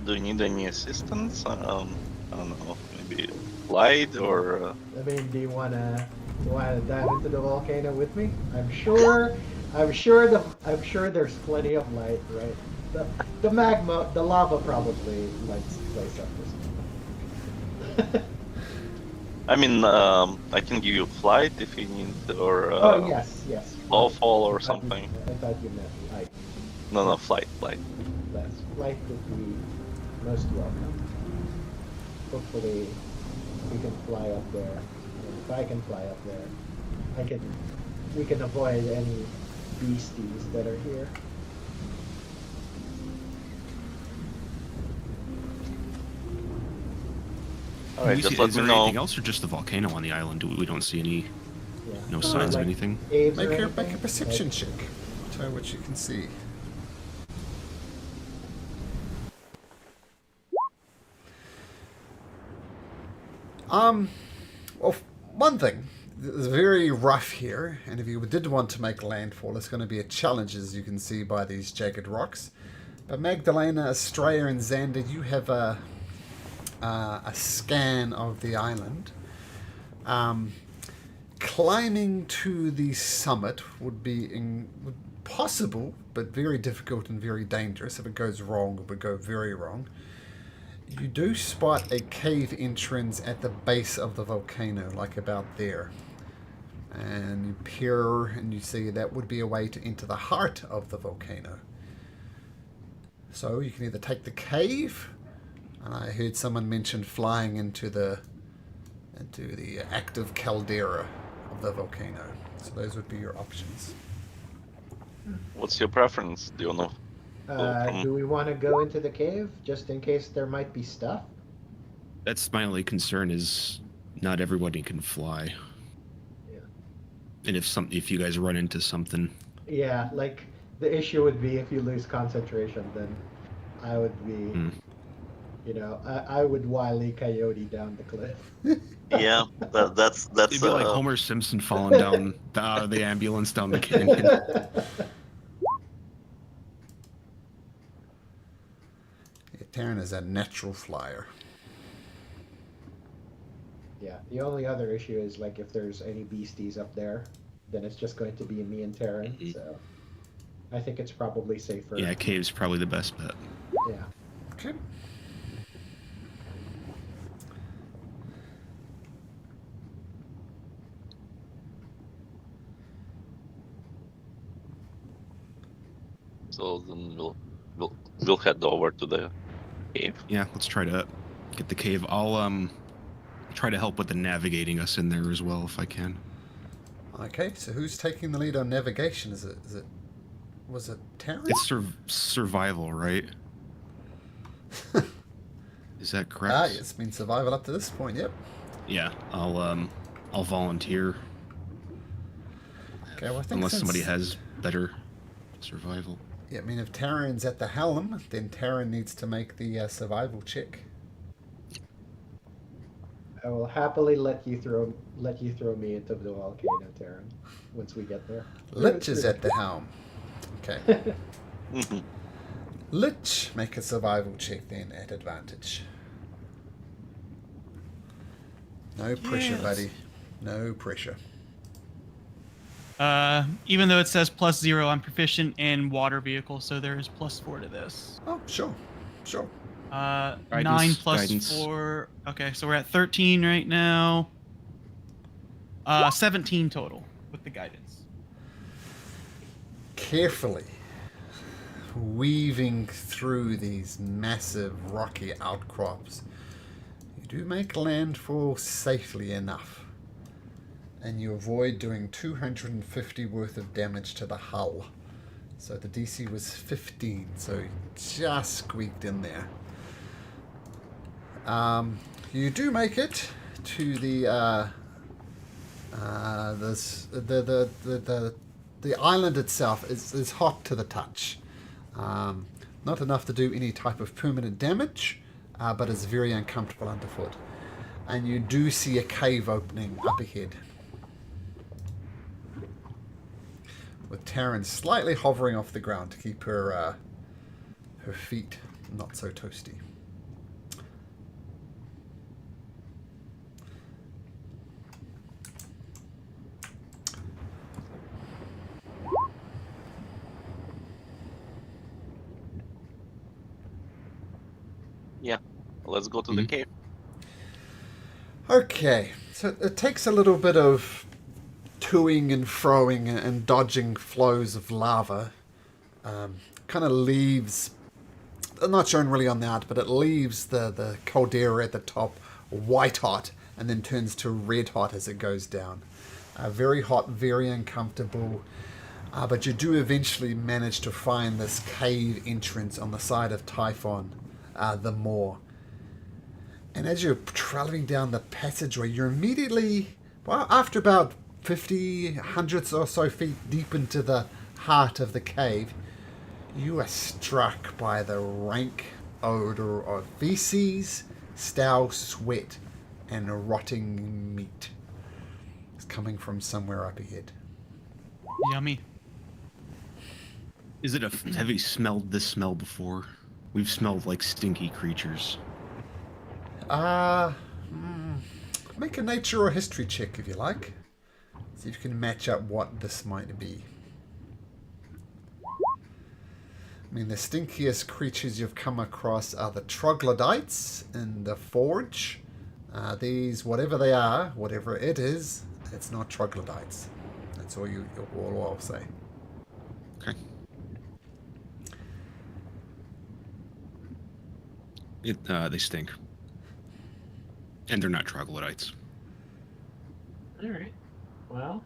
Do you need any assistance? I don't know, maybe light or. I mean, do you wanna dive into the volcano with me? I'm sure there's plenty of light, right? The magma, the lava probably lights up this. I mean, I can give you flight if you need, or oh yes. fall or something. I thought you meant light. No, flight. Yes, flight would be most welcome. Hopefully, we can fly up there. And if I can fly up there, we can avoid any beasties that are here. Alright, just let Is me there know. anything else, or just the volcano on the island? We don't see any, no signs of anything. Make a perception check. Tell you what you can see. Well, one thing, it's very rough here, and if you did want to make landfall, it's going to be a challenge, as you can see by these jagged rocks. But Magdalena, Estrella, and Xander, you have a scan of the island. Climbing to the summit would be possible, but very difficult and very dangerous. If it goes wrong, it would go very wrong. You do spot a cave entrance at the base of the volcano, like about there. And you peer and you see that would be a way to enter the heart of the volcano. So you can either take the cave, and I heard someone mention flying into the active caldera of the volcano. So those would be your options. What's your preference? Do you know? Do we want to go into the cave just in case there might be stuff? That's my only concern, is not everybody can fly. Yeah. And if you guys run into something. Yeah, like the issue would be if you lose concentration, then I would be, you know, I would Wile E. Coyote down the cliff. Yeah, that's It'd be like Homer Simpson falling down the ambulance down the canyon. Yeah, Taryn is a natural flyer. Yeah, the only other issue is like if there's any beasties up there, then it's just going to be me and Taryn. So I think it's probably safer. Yeah, cave's probably the best bet. Yeah. Okay. So then we'll head over to the cave. Yeah, let's try to get the cave. I'll try to help with the navigating us in there as well if I can. Okay, so who's taking the lead on navigation? Was it Taryn? It's survival, right? Is that correct? Ah, it's been survival up to this point. Yep. Yeah, I'll volunteer. Okay, well, I think Unless since- somebody has better survival. Yeah, I mean, if Taryn's at the helm, then Taryn needs to make the survival check. I will happily let you throw me into the volcano, Taryn, once we get there. Lich is at the helm. Okay. Lich, make a survival check then at advantage. No pressure, Yes. buddy. No pressure. Even though it says +0, I'm proficient in water vehicle, so there is +4 to this. Oh, sure. Sure. 9 plus guidance. 4. Okay, so we're at 13 right now. 17 total with the guidance. Carefully weaving through these massive rocky outcrops, you do make landfall safely enough, and you avoid doing 250 worth of damage to the hull. So the DC was 15, so you just squeaked in there. You do make it to the island itself is hot to the touch. Not enough to do any type of permanent damage, but it's very uncomfortable underfoot. And you do see a cave opening up ahead, with Taryn slightly hovering off the ground to keep her feet not so toasty. Yeah, let's go to the cave. Okay, so it takes a little bit of toing and froing and dodging flows of lava. Kind of leaves, not shown really on the art, but it leaves the caldera at the top white hot and then turns to red hot as it goes down. Very hot, very uncomfortable, but you do eventually manage to find this cave entrance on the side of Typhon, the moor. And as you're traveling down the passageway, you're immediately, well, after about 50, hundreds or so feet deep into the heart of the cave, you are struck by the rank odor of feces, stale sweat, and rotting meat. It's coming from somewhere up ahead. Yummy. Is it have we smelled this smell before? We've smelled like stinky creatures. Make a nature or history check if you like. See if you can match up what this might be. I mean, the stinkiest creatures you've come across are the troglodytes in the forge. These, whatever they are, whatever it is, it's not troglodytes. That's all I'll say. Okay. They stink. And they're not troglodytes. All right. Well.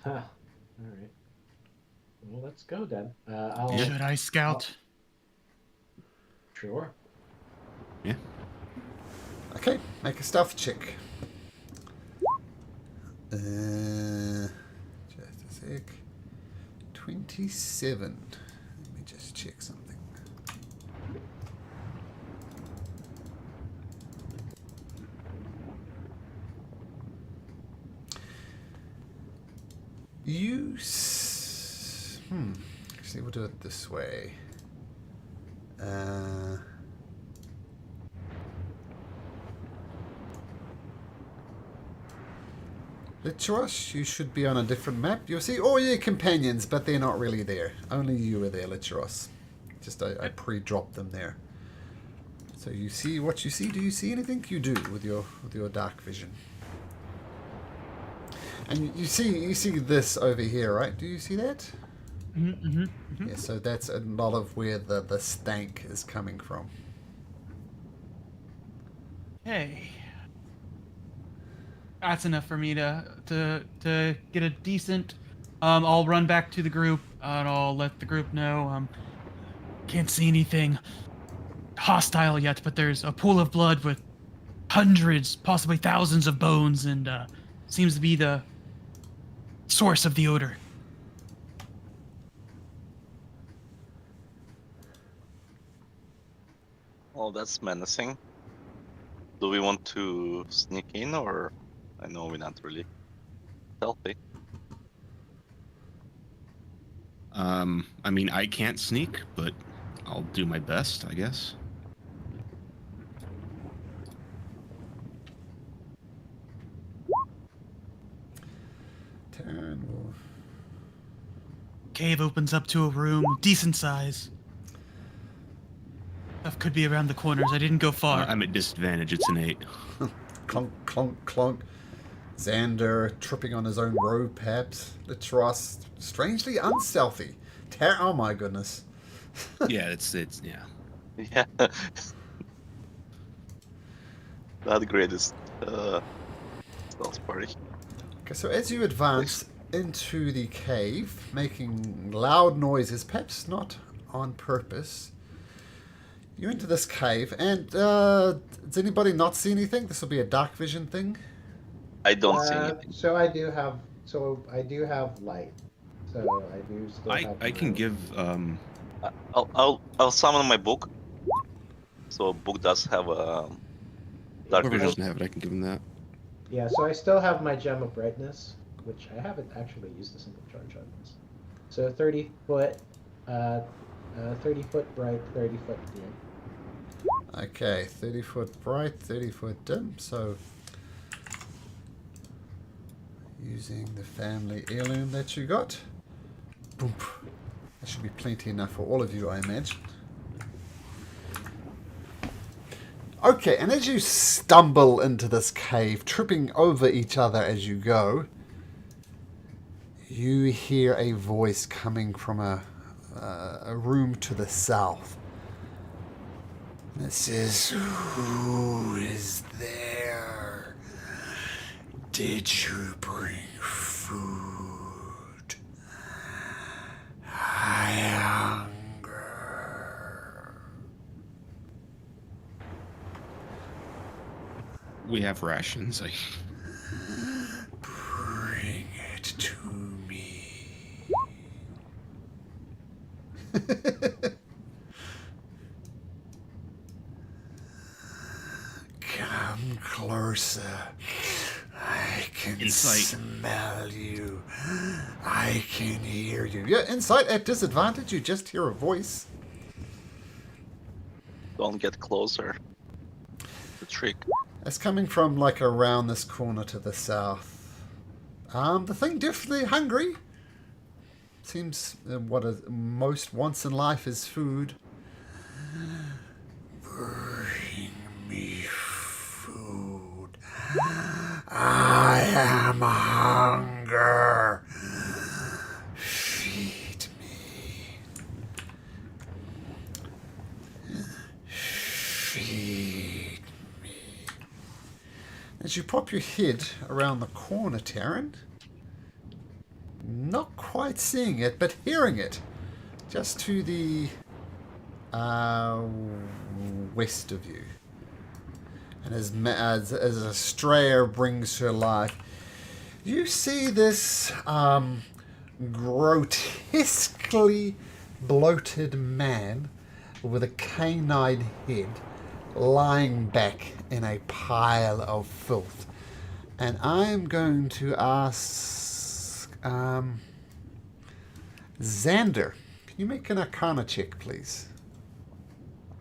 Huh. All right. Well, let's go then. Should I scout? Sure. Yeah. Okay, make a stealth check. Just a sec. 27. Let me just check. check something. Actually, we'll do it this way. Litros, you should be on a different map. You'll see all your companions, but they're not really there. Only you are there, Litros. Just I pre-dropped them there. So you see what you see. Do you see anything? You do with your dark vision. And you see this over here, right? Do you see that? Yeah, so that's a lot of where the stank is coming from. Hey. That's enough for me to get a decent. I'll run back to the group and I'll let the group know. Can't see anything hostile yet, but there's a pool of blood with hundreds, possibly thousands of bones, and seems to be the source of the odor. Oh, that's menacing. Do we want to sneak in, or I know we're not really stealthy? I mean, I can't sneak, but I'll do my best, I guess. Cave opens up to a room, decent size. Stuff could be around the corners. I didn't go far. I'm at disadvantage. It's an 8. Clunk, clunk, clunk. Xander tripping on his own robe, perhaps. Litros, strangely unstealthy. Oh my goodness. Yeah, it's yeah. Yeah. Not the greatest stealth party. Okay, so as you advance into the cave, making loud noises, perhaps not on purpose, you enter this cave, and does anybody not see anything? This will be a dark vision thing. I don't see anything. So I do have light. So I do still have. I can give. I'll summon my book. So book does have a dark Whoever vision. doesn't have it, I can give him that. Yeah, so I still have my gem of brightness, which I haven't actually used a single charge on this. So 30 foot, 30 foot bright, 30 foot dim. Okay, 30 foot bright, 30 foot dim. So using the family heirloom that you got. Boom. That should be plenty enough for all of you, I imagine. Okay, and as you stumble into this cave, tripping over each other as you go, you hear a voice coming from a room to the south. It says, "Who is there? Did you bring food? I hunger." We have rations. Bring it to me. Come closer. I can Insight. smell you. I can hear you. Yeah, insight at disadvantage. You just hear a voice. Don't get closer. The trick. It's coming from like around this corner to the south. The thing definitely hungry. Seems what it most wants in life is food. Bring me food. I am hunger. Feed me. Feed me. As you pop your head around the corner, Taryn, not quite seeing it, but hearing it, just to the west of you. And as Estrella brings her life, you see this grotesquely bloated man with a canine head lying back in a pile of filth. And I'm going to ask Xander, can you make an Arcana check, please?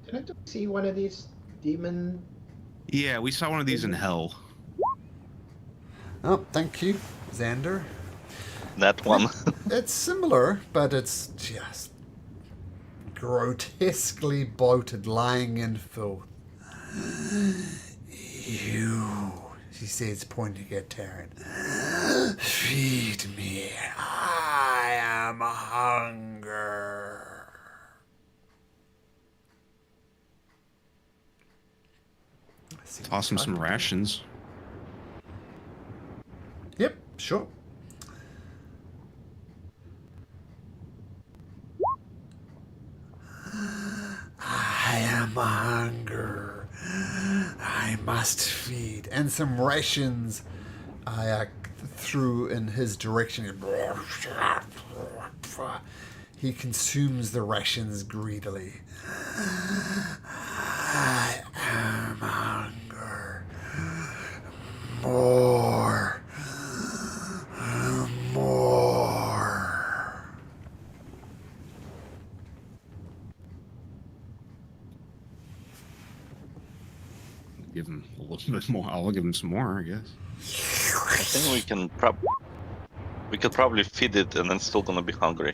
Did I see one of these demon? Yeah, we saw one of these in hell. Oh, thank you, Xander. That one. It's similar, but it's just grotesquely bloated, lying in filth. You, she says, pointing at Taryn. Feed me. I am hunger. Toss him some rations. Yep, sure. I am hunger. I must feed. And some rations I threw in his direction. He consumes the rations greedily. I am hunger. More. More. Give him a little bit more. I'll give him some more, I guess. I think we could probably feed it and then still gonna be hungry.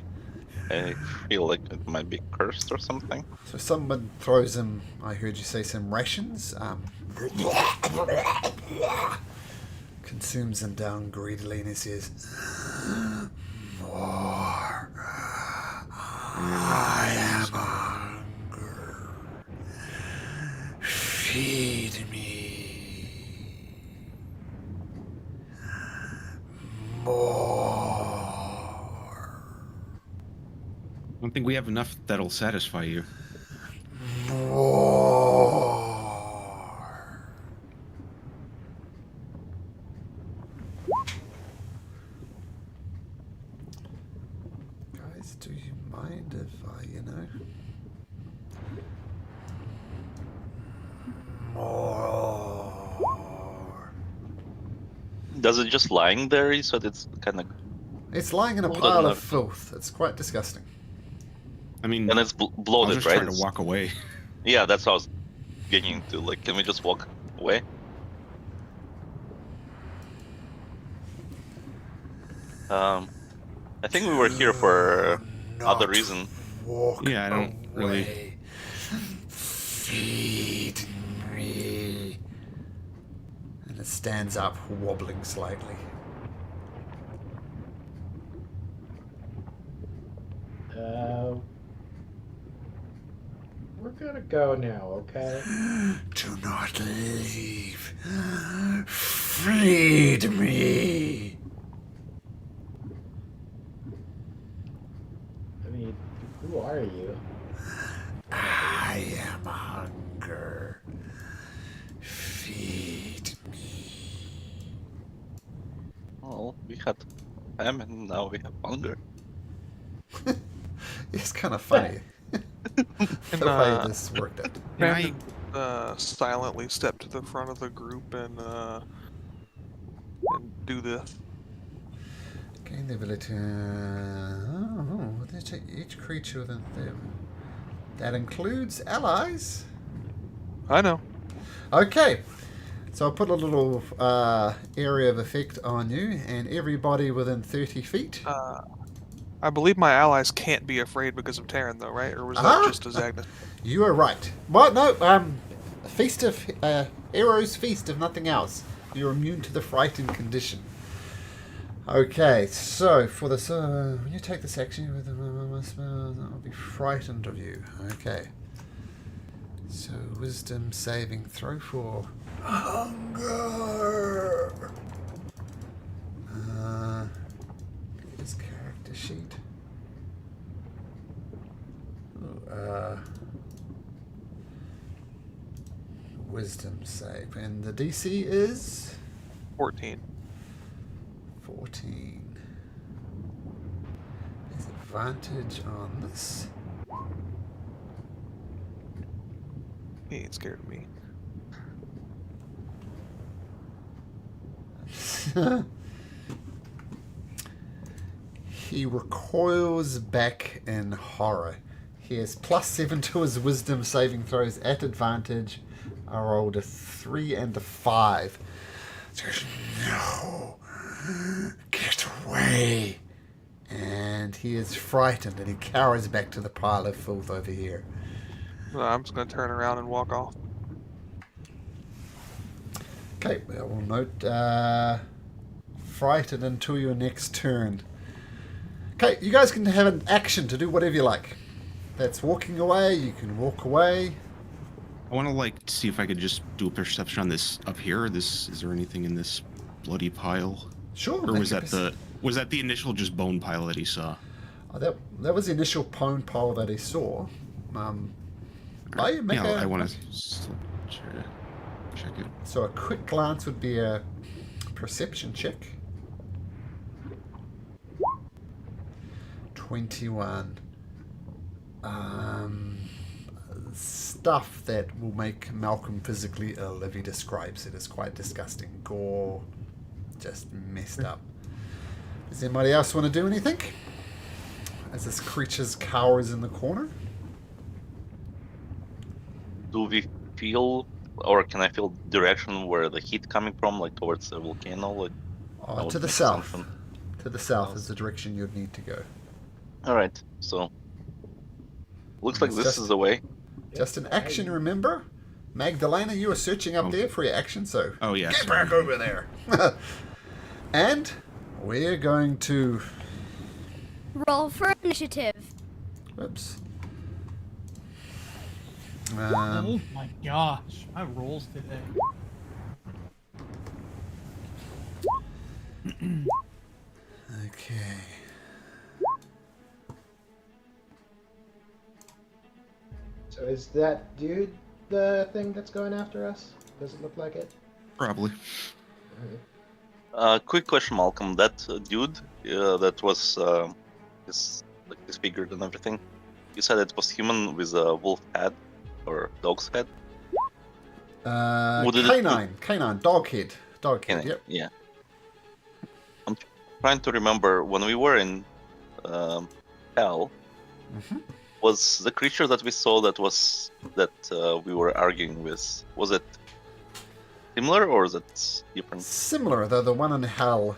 I feel like it might be cursed or something. So someone throws him, I heard you say, some rations. Consumes them down greedily and he says, more. I am hunger. Feed me. More. I don't think we have enough that'll satisfy you. More. Guys, do you mind if I, more? Does it just lying there? So it's kind of. It's lying in a Bloated pile of enough. filth. It's quite disgusting. I mean, And it's I'll bloated, just right? try to walk away. Yeah, that's what I was getting to. Like, can we just walk away? I think we were here for other reason. Walk Yeah, I don't really- away. Feed me. And it stands up, wobbling slightly. We're gonna go now, okay? Do not leave. Feed me. I mean, who are you? I am hunger. Feed me. Well, we had famine, now we have hunger. It's kind of funny. The way this worked out. Brandon silently step to the front of the group and do this. Gain the ability. They take each creature within them. That includes allies. I know. Okay. So I'll put a little area of effect on you and everybody within 30 feet. I believe my allies can't be afraid because of Terran, though, right? Or was that Uh-huh. just a Zagna? You are right. Well, no, feast of arrows, feast of nothing else. You're immune to the frightened condition. Okay, so for this, when you take this action, with I'll be frightened of you. Okay. So wisdom saving throw for hunger. His character sheet. Wisdom save, and the DC is 14. 14. Is it advantage on this. He ain't scared of me. He recoils back in horror. He has +7 to his wisdom saving throws at advantage. I rolled a 3 and a 5. He goes, no, get away. And he is frightened and he cowers back to the pile of filth over here. Well, I'm just gonna turn around and walk off. Okay, I will note frightened until your next turn. Okay, you guys can have an action to do whatever you like. That's walking away, you can walk away. I want to like see if I could just do a perception on this up here. Is there anything in this bloody pile? Sure. Or was that the initial just bone pile that he saw? Oh, that was the initial bone pile that he saw. I want to try to check it. So a quick glance would be a perception check. 21. Stuff that will make Malcolm physically ill if he describes it as quite disgusting. Gore, just messed up. Does anybody else want to do anything? As this creature's cowers in the corner? Do we feel, or can I feel direction where the heat coming from, like towards the volcano? Like, To the south. To the south is the direction you'd need to go. All right, so looks like It's this just- is the way. Just an action, remember? Magdalena, you were searching up there for your action, so Oh yeah. get sorry. back over there. And we're going to... Roll for initiative. Whoops. Oh my gosh, my rolls today. Okay. So is that dude the thing that's going after us? Does it look like it? Probably. Quick question, Malcolm. That dude that was disfigured and everything. You said it was human with a wolf head or dog's head. What did it Canine, dog head. Dog head, yep. Yeah. I'm trying to remember when we were in hell. Mm-hmm. Was the creature that we saw that we were arguing with? Was it similar or is it different? Similar, though the one in hell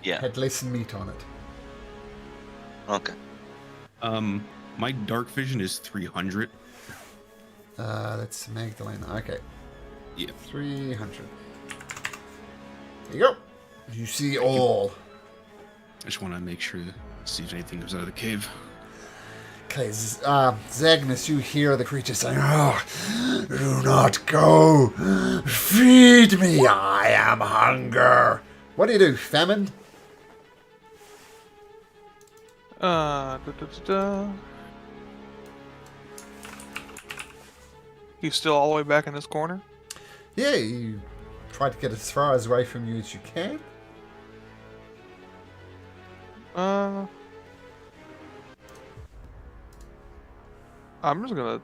Yeah. had less meat on it. Okay. My dark vision is 300. That's Magdalena. Okay. Yeah. 300. There you go. You see all. I just want to make sure to see if anything comes out of the cave. Okay, Zagnus, you hear the creature saying, "Oh, do not go. Feed me. I am hunger." What do? Famine? He's still all the way back in this corner? Yeah, you try to get as far away from you as you can. I'm just gonna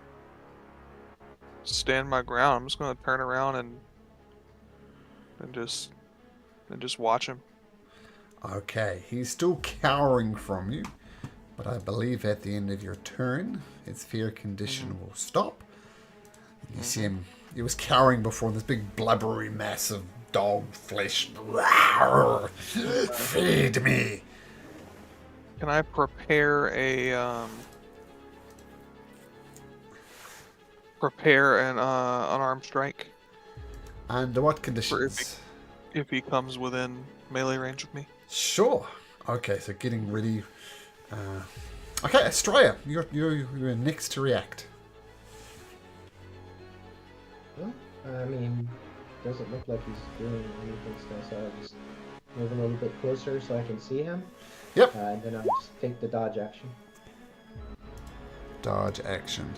stand my ground. I'm just gonna turn around and just watch him. Okay, he's still cowering from you, but I believe at the end of your turn, his fear condition will stop. You see him, he was cowering before this big blubbery mass of dog flesh. Feed me. Can I prepare an unarmed strike Under what conditions? if he comes within melee range of me? Sure. Okay, so getting ready. Okay, Estrella, you're next to react. Well, I mean, doesn't look like he's doing anything still, so I'll just move a little bit closer so I can see him. Yep. And then I'll just take the dodge action. Dodge action.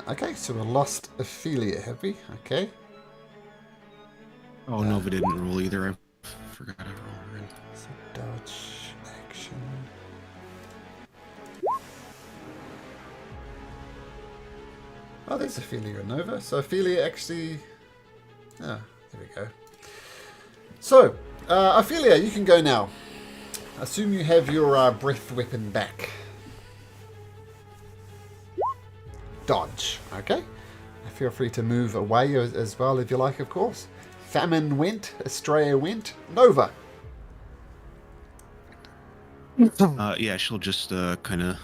Okay, so we lost Ophelia, have we? Okay. Oh, Nova didn't roll either. I forgot to roll her in. So dodge action. Oh, there's Ophelia and Nova. So Ophelia actually... Oh, there we go. So, Ophelia, you can go now. Assume you have your breath weapon back. Dodge, okay? Feel free to move away as well if you like, of course. Famine went, Estrella went, Nova. Yeah, she'll just kind of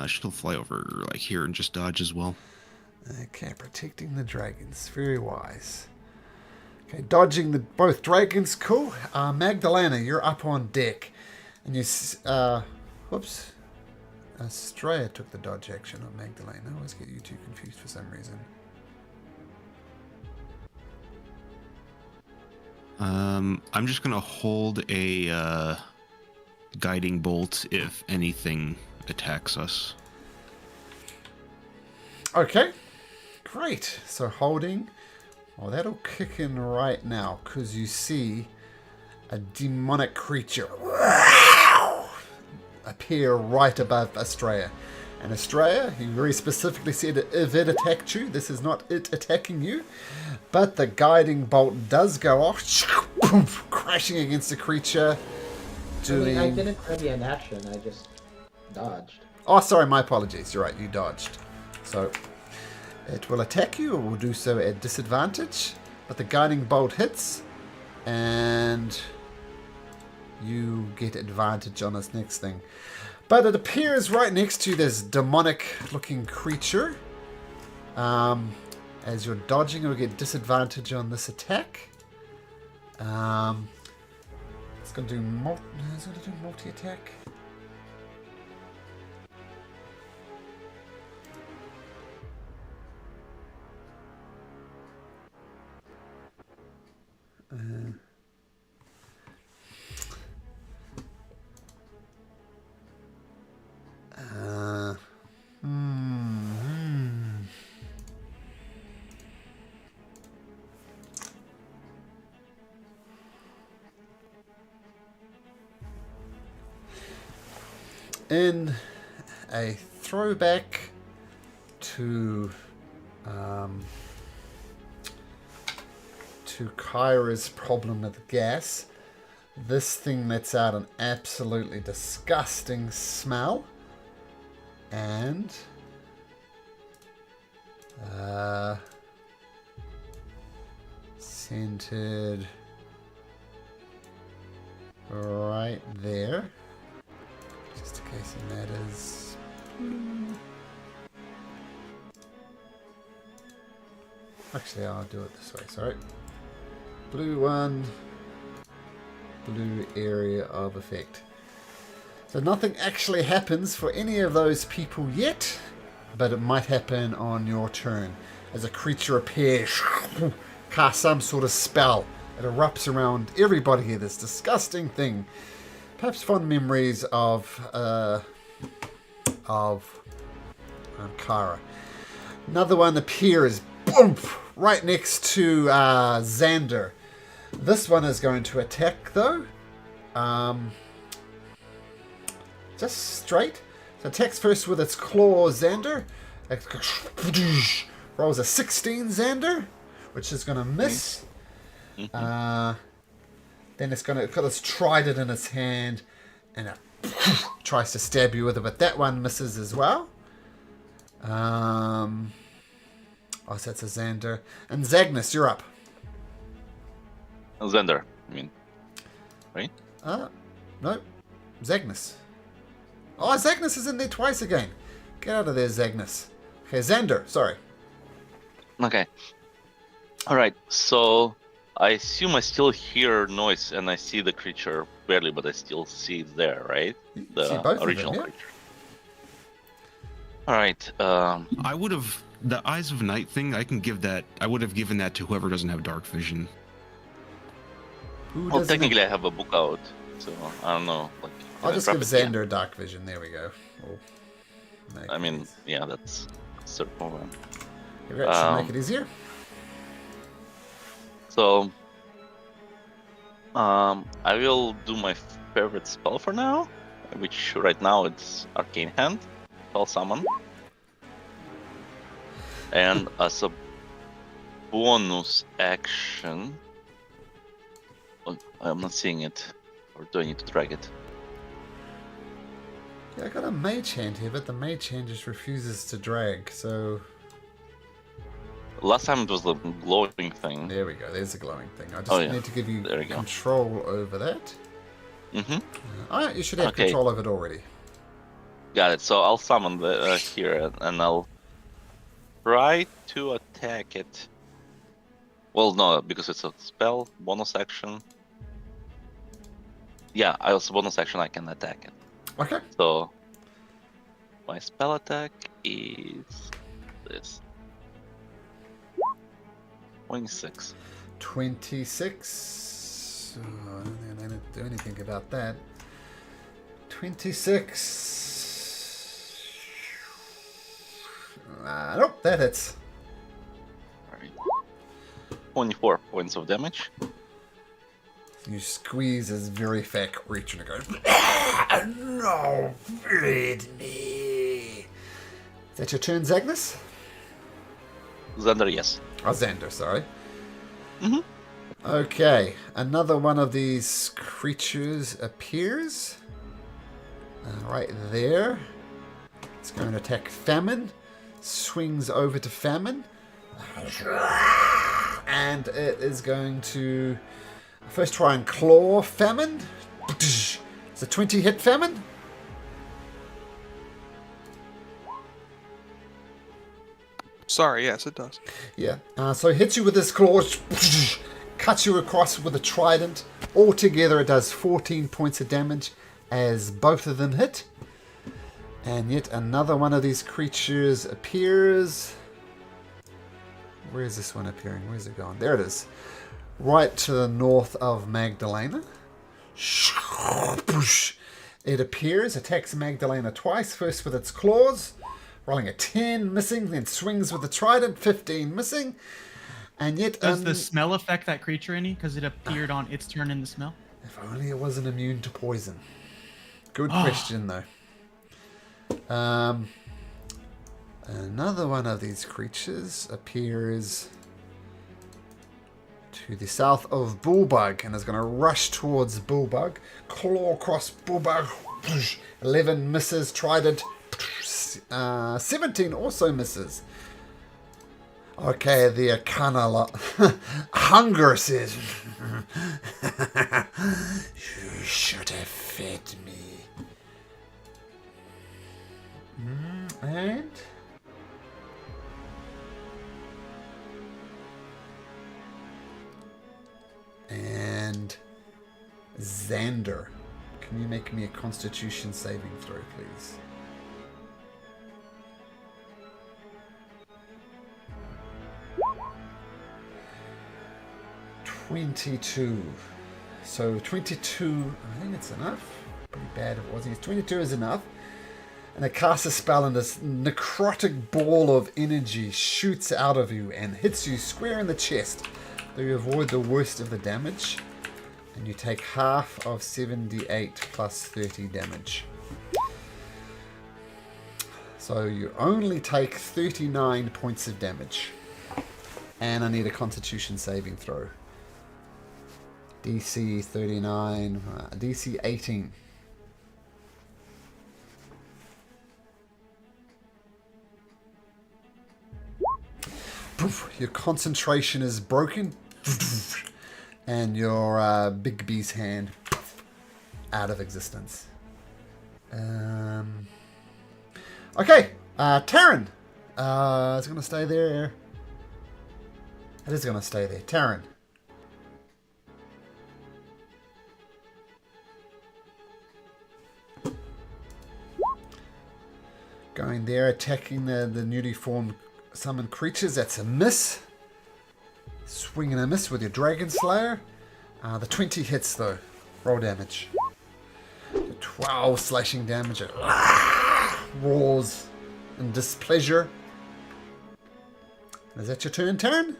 she'll fly over like here and just dodge as well. Okay, protecting the dragons, very wise. Okay, dodging both dragons, cool. Magdalena, you're up on deck, and you whoops. Estrella took the dodge action on Magdalena. I always get you two confused for some reason. I'm just gonna hold a guiding bolt if anything attacks us. Okay, great. So holding. Well, that'll kick in right now because you see a demonic creature appear right above Estrella. And Estrella, he very specifically said if it attacked you, this is not it attacking you, but the guiding bolt does go off, crashing against the creature. Doing... I didn't ready an action, I just dodged. Oh, sorry, my apologies. You're right, you dodged. So it will attack you, or will do so at disadvantage, but the guiding bolt hits, and you get advantage on this next thing. But it appears right next to this demonic-looking creature. As you're dodging, it'll get disadvantage on this attack. It's going to do multi-attack. In a throwback to Kyra's problem with gas, this thing lets out an absolutely disgusting smell, and centered right there. Just in case it matters. Actually, I'll do it this way, sorry. Blue one, blue area of effect. So nothing actually happens for any of those people yet, but it might happen on your turn. As a creature appears, casts some sort of spell. It erupts around everybody here, this disgusting thing. Perhaps fond memories of Kara. Another one appears, boom, right next to Xander. This one is going to attack though. Just straight. So attacks first with its claw, Xander. Rolls a 16, Xander, which is going to miss. Then it's got this trident in its hand, and it tries to stab you with it, but that one misses as well. So that's a Xander. And Zagnus, you're up. Xander, I mean. Right? No. Zagnus. Oh, Zagnus is in there twice again. Get out of there, Zagnus. Okay, Xander, sorry. Okay. Alright, so I assume I still hear noise and I see the creature barely, but I still see it there, right? The original creature. Alright, I would have... The Eyes of Night thing, I can give that... I would have given that to whoever doesn't have dark vision. well, technically I have a book out, so I don't know. Like, I'll just give Xander dark vision. There we go. I mean, yeah, that's certain one. Should make it easier. So, I will do my favorite spell for now, which right now it's Arcane Hand. spell summon. And as a bonus action, oh, I'm not seeing it. Or do I need to drag it? Yeah, I got a mage hand here, but the mage hand just refuses to drag, so... Last time it was the glowing thing. There we go, there's the glowing thing. I just Oh, yeah. need to give you There we go. control over that. Mm-hmm. Oh, you should have Okay. control of it already. Got it. So I'll summon the here and I'll try to attack it. Well, no, because it's a spell, bonus action. Yeah, as a bonus action I can attack it. Okay. So my spell attack is this. 26. 26. Oh, I don't think I need to do anything about that. 26. Nope, that hits. Alright. 24 points of damage. You squeeze this very fat creature and it goes, no, bleed me. Is that your turn, Zagnus? Xander, yes. Oh, Xander, sorry. Mhm. Okay, another one of these creatures appears. Right there. It's going to attack Famine. Swings over to Famine. And it is going to first try and claw Famine. It's a 20 hit Famine. Sorry, yes, it does. Yeah. So it hits you with his claws, cuts you across with a trident. Altogether, it does 14 points of damage as both of them hit. And yet another one of these creatures appears. Where is this one appearing? Where's it going? There it is. Right to the north of Magdalena. It appears, attacks Magdalena twice. First with its claws. Rolling a 10, missing, then swings with the trident, 15, missing. And yet... Does the smell affect that creature any? Because it appeared on its turn in the smell? If only it wasn't immune to poison. Good question, though. Another one of these creatures appears to the south of Bullbug and is going to rush towards Bullbug. Claw across Bullbug. 11 misses, trident. 17 also misses. Okay, the Arcana Hunger says, you should have fed me. And Xander, can you make me a Constitution saving throw, please? $22. So 22, I think it's enough. Pretty bad if it wasn't. 22 is enough. And it casts a spell and this necrotic ball of energy shoots out of you and hits you square in the chest. Though you avoid the worst of the damage. And you take half of 78 plus 30 damage. So you only take 39 points of damage. And I need a Constitution saving throw. DC 39, DC 18. Poof, your concentration is broken. And your Big B's hand out of existence. Okay, Taryn. It's going to stay there. It is going to stay there. Taryn. Going there, attacking the newly formed summoned creatures. That's a miss. Swing and a miss with your Dragon Slayer. The 20 hits though. Roll damage. The 12 slashing damage. It roars in displeasure. Is that your turn, Taryn?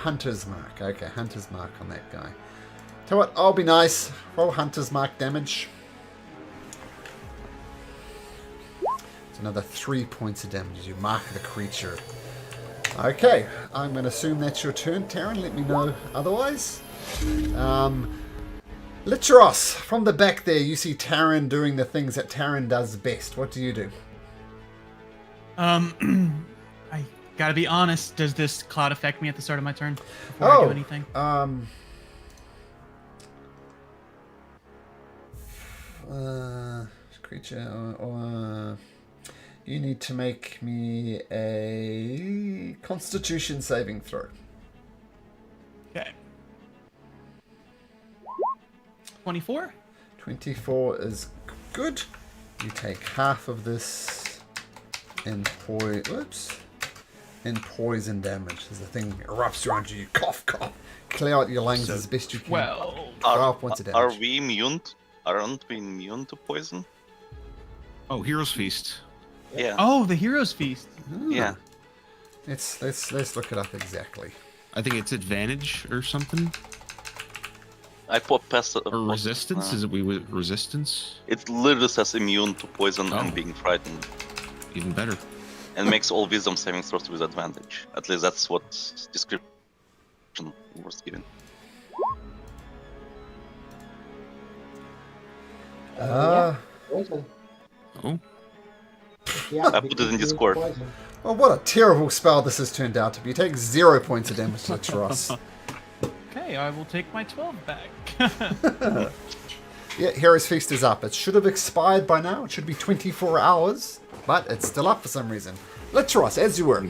Hunter's Mark. Okay, Hunter's Mark on that guy. Tell you what, I'll be nice. Roll Hunter's Mark damage. It's another 3 points of damage as you mark the creature. Okay, I'm going to assume that's your turn, Taryn. Let me know otherwise. Litros, from the back there, you see Taryn doing the things that Taryn does best. What do you do? I gotta be honest. Does this cloud affect me at the start of my turn before I do anything? Creature, you need to make me a Constitution saving throw. Okay. 24. 24 is good. You take half of this in poison damage. As the thing erupts around you, you cough, clear out your lungs as best you can. Well, 12 points of damage. Are we immune? Aren't we immune to poison? Oh, Hero's Feast. Yeah. oh, the Hero's Feast. Yeah. Let's look it up exactly. I think it's advantage or something. I put pest Or resistance? Is it with resistance? It literally says immune to poison and Oh. being frightened, Even better. and makes all wisdom saving throws with advantage. At least that's what description was given. Poison. Oh. Yeah, I put it in Discord. poison. Well, what a terrible spell this has turned out to be. You take 0 points of damage to Litros. Okay, I will take my 12 back. Yeah, Hero's Feast is up. It should have expired by now. It should be 24 hours, but it's still up for some reason. Litros, as you were.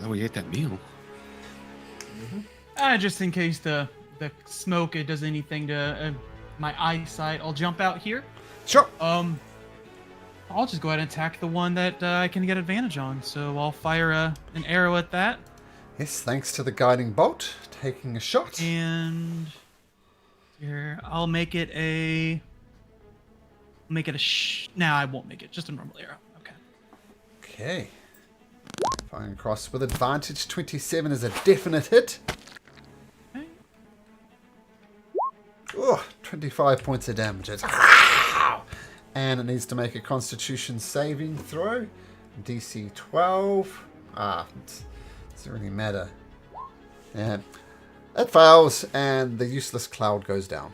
Oh, we ate that meal. Just in case the smoke it does anything to my eyesight, I'll jump out here. Sure. I'll just go ahead and attack the one that I can get advantage on. So I'll fire an arrow at that, Yes, thanks to the guiding bolt. Taking a shot. and here I'll make it a. No, I won't make it. Just a normal arrow. Okay. Okay. Firing across with advantage. 27 is a definite hit. Okay. Oh, 25 points of damage. It's- And it needs to make a Constitution saving throw. DC 12. Doesn't really matter. Yeah. It fails, and the useless cloud goes down.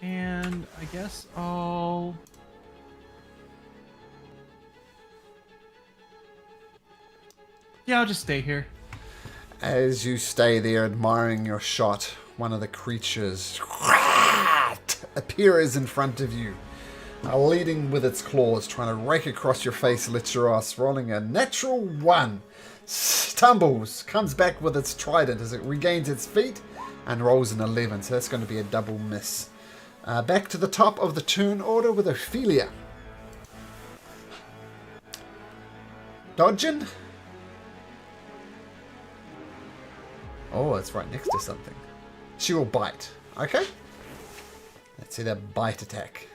And I guess I'll. Yeah, I'll just stay here. As you stay there admiring your shot, one of the creatures appears in front of you, leading with its claws, trying to rake across your face, Litros, rolling a natural 1. Stumbles, comes back with its trident as it regains its feet, and rolls an 11, so that's going to be a double miss. Back to the top of the turn order with Ophelia. Dodging. Oh, it's right next to something. She will bite. Okay. Let's see that bite attack.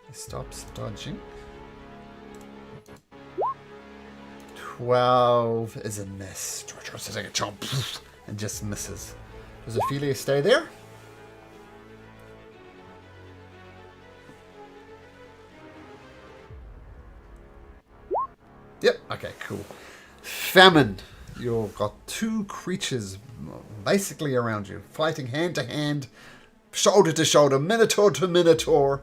It stops dodging. 12 is a miss. Tries to take a chomp and just misses. Does Ophelia stay there? Yep. Okay, cool. Famine. You've got 2 creatures basically around you, fighting hand to hand, shoulder to shoulder, minotaur to minotaur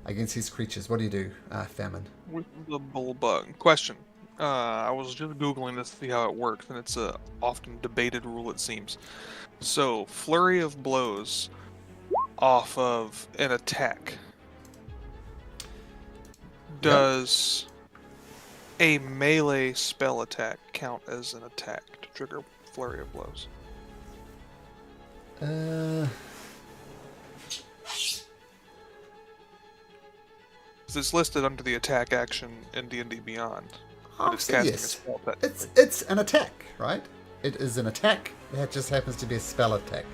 against these creatures. What do you do, Famine? With the bull bug. Question. I was just Googling this to see how it works, and it's a often debated rule, it seems. So, flurry of blows off of an attack. Does a melee spell attack count as an attack to trigger flurry of blows? It's listed under the attack action in D&D Beyond. But it's casting a yes. spell attack. It's an attack, right? It is an attack. That just happens to be a spell attack.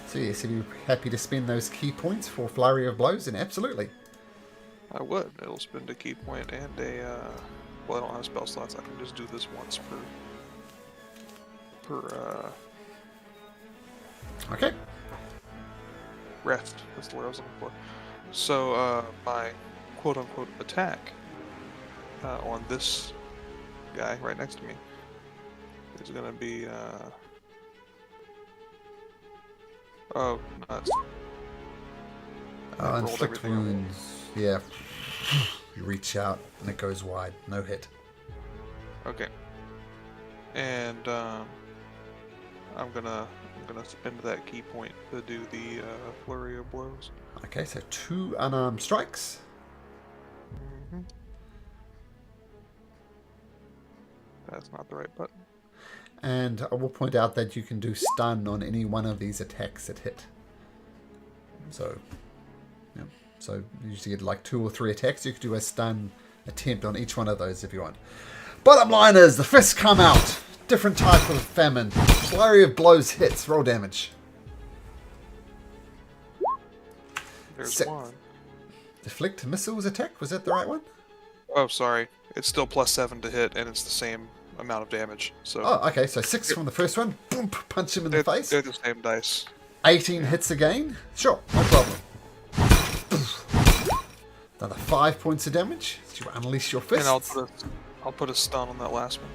So yes, if you're happy to spend those key points for Flurry of Blows, then absolutely. I would. It'll spend a key point and a. Well, I don't have spell slots. I can just do this once per Okay. rest. That's the word I was looking for. So my quote-unquote attack on this guy right next to me is gonna be oh nuts. I rolled Inflict everything on me. wounds. Yeah. You reach out and it goes wide. No hit. Okay. And I'm gonna spend that key point to do the flurry of blows. Okay, so 2 unarmed strikes. Mm-hmm. That's not the right button. And I will point out that you can do stun on any one of these attacks that hit. So, yeah. So you usually get like 2 or 3 attacks. You could do a stun attempt on each one of those if you want. Bottom line is, the fists come out. Different type of famine. Flurry of blows hits. Roll damage. There's Six. one. Deflect missiles attack. Was that the right one? Oh, sorry. It's still +7 to hit, and it's the same amount of damage. So Oh, okay. So 6 from the first one. Boom, punch him in the face. they're the same dice. 18 hits again. Sure, no problem. Another 5 points of damage. So you unleash your fists. And I'll put a stun on that last one.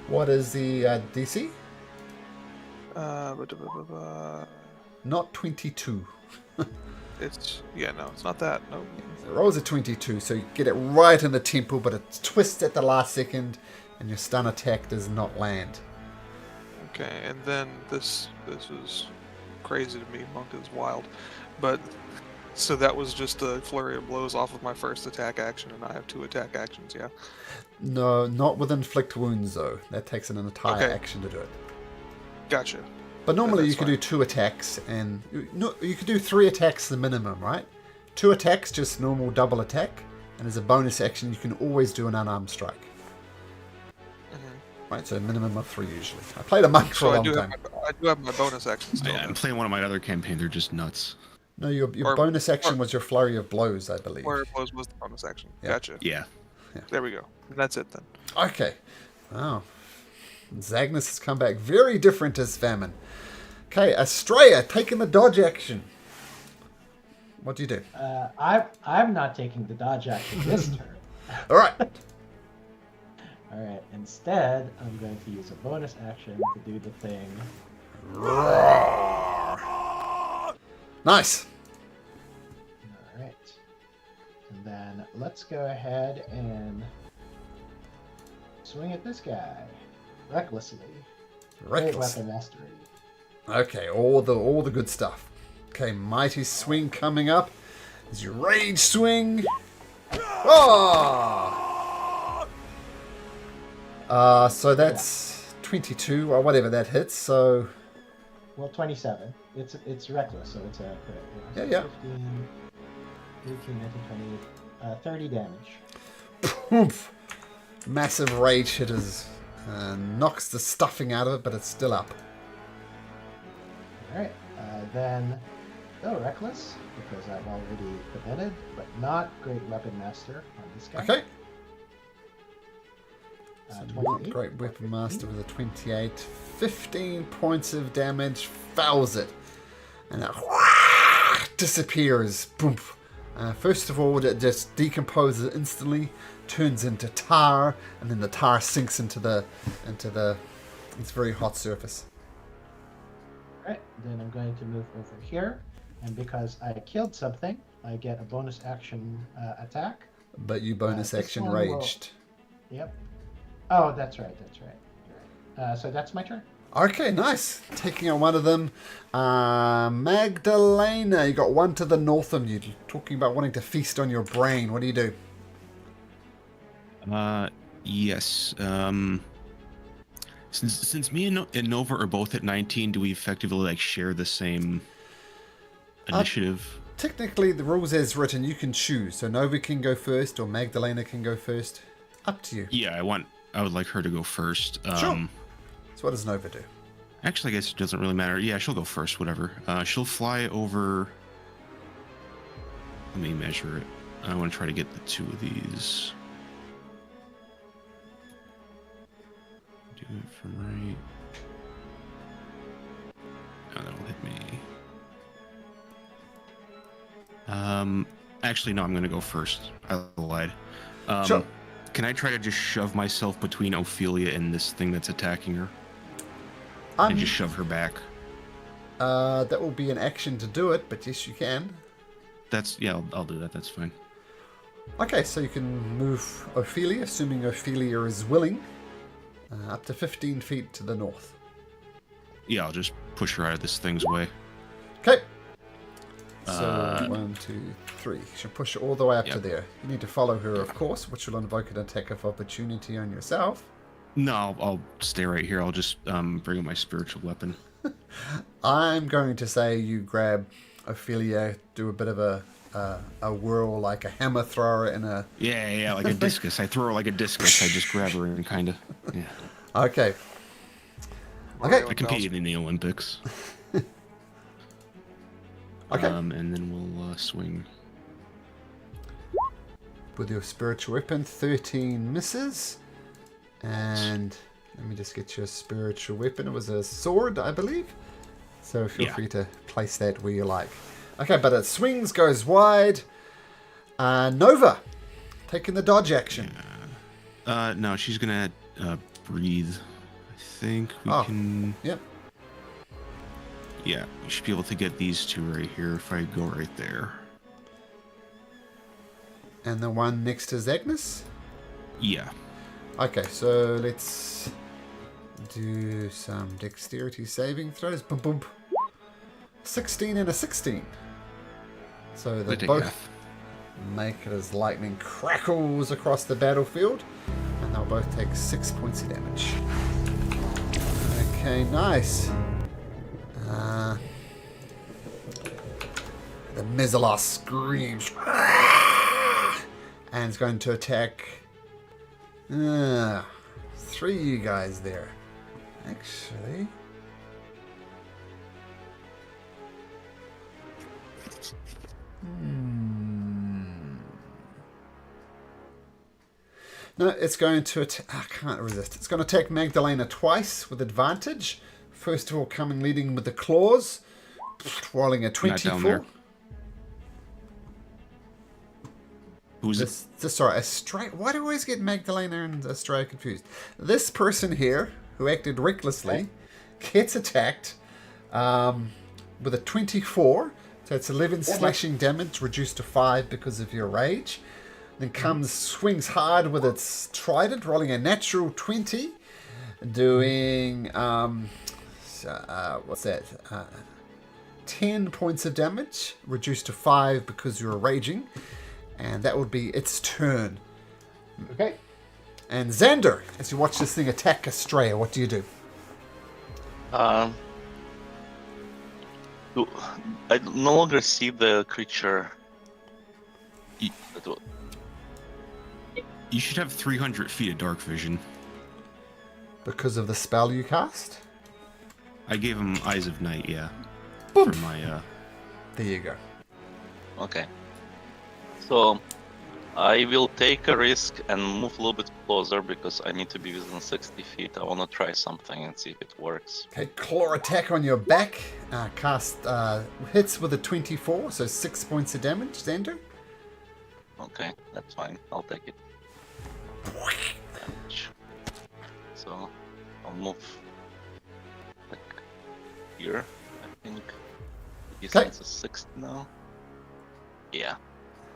What is the DC? Not 22. It's it's not that. No. The roll's a 22, so you get it right in the temple, but it twists at the last second, and your stun attack does not land. Okay, and then this is crazy to me. Monk is wild, but so that was just a flurry of blows off of my first attack action, and I have 2 attack actions. Yeah. No, not with inflict wounds though. That takes an entire Okay. action to do it. Gotcha. But normally you that's can do 2 attacks, and you could do 3 attacks the minimum, right? 2 attacks, just normal double attack, and as a bonus action, you can always do an unarmed strike. Mm-hmm. Right, so a minimum of 3 usually. I played a monk for So a I long do time. have my bonus action still. I'm playing one of my other campaigns. They're just nuts. No, your Or- bonus action was your flurry of blows, I believe. Flurry of blows was the bonus action. Yeah. Gotcha. Yeah. There we go. That's it then. Okay. Wow. Zagnus has come back very different as famine. Okay, Estrella taking the dodge action. What do you do? I'm not taking the dodge action this turn. All right. All right. Instead, I'm going to use a bonus action to do the thing. Nice. All right. And then let's go ahead and swing at this guy recklessly. Great Reckless. weapon mastery. Okay, all the good stuff. Okay, mighty swing coming up. Is your rage swing. Oh! So that's 22 or whatever that hits. So Well, 27. It's reckless, so it's a crit. Yeah, yeah. 15, 18, 19, 20, 30 damage. poof, massive rage hitters knocks the stuffing out of it, but it's still up. All right. Then, reckless because I've already committed, but not great weapon master on this guy. Okay. 28. Great weapon master with a 28. 15 points of damage. Fouls it. And it disappears. Boom. First of all, it just decomposes instantly, turns into tar, and then the tar sinks into its very hot surface. Alright, then I'm going to move over here, and because I killed something, I get a bonus action attack. But you bonus This action one will- raged. Yep. Oh, that's right. You're right. So that's my turn. Okay, nice. Taking on one of them. Magdalena, you got one to the north of you. Talking about wanting to feast on your brain. What do you do? Yes. Since me and Nova are both at 19, do we effectively share the same initiative? Technically, the rules as written, you can choose. So Nova can go first, or Magdalena can go first. Up to you. Yeah, I would like her to go first. Sure. So what does Nova do? Actually, I guess it doesn't really matter. Yeah, she'll go first, whatever. She'll fly over... Let me measure it. I want to try to get the two of these. Do it from right. that'll hit me. Actually, no, I'm gonna go first. I lied. Sure. Can I try to just shove myself between Ophelia and this thing that's attacking her? And just shove her back? That will be an action to do it, but yes, you can. I'll do that. That's fine. Okay, so you can move Ophelia, assuming Ophelia is willing, up to 15 feet to the north. Yeah, I'll just push her out of this thing's way. Okay. So 1, 2, 3. You should push her all the way up to there. You need to follow her, of course, which will invoke an attack of opportunity on yourself. No, I'll stay right here. I'll just bring up my spiritual weapon. I'm going to say you grab Ophelia, do a bit of a whirl like a hammer thrower in a... Yeah, like a discus. I throw her like a discus. I just grab her and kind of... Yeah. Okay. Mario I competed in the Olympics. Okay. And then we'll swing. With your spiritual weapon, 13 misses. And let me just get your spiritual weapon. It was a sword, I believe. So feel free to place that where you like. Okay, but it swings, goes wide. Nova, taking the dodge action. No, she's gonna breathe. I think we can. Yep. Yeah, we should be able to get these two right here if I go right there. And the one next to Agnes? Yeah. Okay, so let's do some dexterity saving throws. Boom, boom. 16 and a 16. So they both make it as lightning crackles across the battlefield. And they'll both take 6 points of damage. Okay, nice. The Mizalos screams. And is going to attack 3 of you guys there. Actually. No, it's going to attack... I can't resist. It's going to attack Magdalena twice with advantage. First of all, coming leading with the claws. Rolling a 24. Who's it? Sorry, Australia. Why do I always get Magdalena and Australia confused? This person here, who acted recklessly, gets attacked with a 24. So it's 11 slashing damage, reduced to 5 because of your rage. Then swings hard with its trident, rolling a natural 20. Doing, what's that? 10 points of damage, reduced to 5 because you're raging. And that would be its turn. Okay. And Xander, as you watch this thing attack Estrella, what do you do? I no longer see the creature. You should have 300 feet of dark vision. Because of the spell you cast? I gave him Eyes of Night, yeah. Boom. For my, There you go. Okay. So, I will take a risk and move a little bit closer because I need to be within 60 feet. I want to try something and see if it works. Okay, claw attack on your back. Hits with a 24, so 6 points of damage, Xander. Okay, that's fine. I'll take it. Damage. So, I'll move like here, I think. The distance is 60 now. Yeah.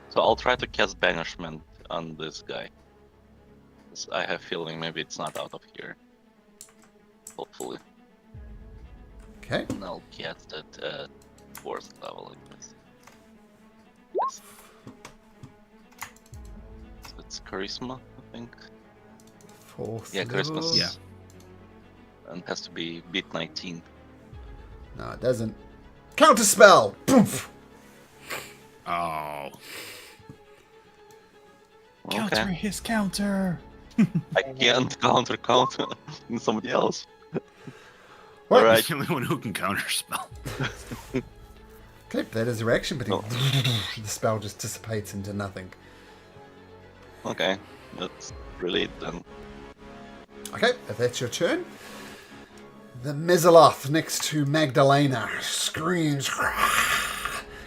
So I'll try to cast Banishment on this guy. I have a feeling maybe it's not out of here. Hopefully. Okay. And I'll cast it at 4th level, I guess. Yes. So it's Charisma, I think. 4th Yeah, level. Charisma. Yeah. And it has to be beat 19. No, it doesn't. Counterspell! Poof! Oh. Counter his counter. I can't counter somebody else. What? Alright. He's the only one who can counter spell. Okay, that is your action, but Oh. the spell just dissipates into nothing. Okay, that's really it then. Okay, if that's your turn, The Mezoloth next to Magdalena screams.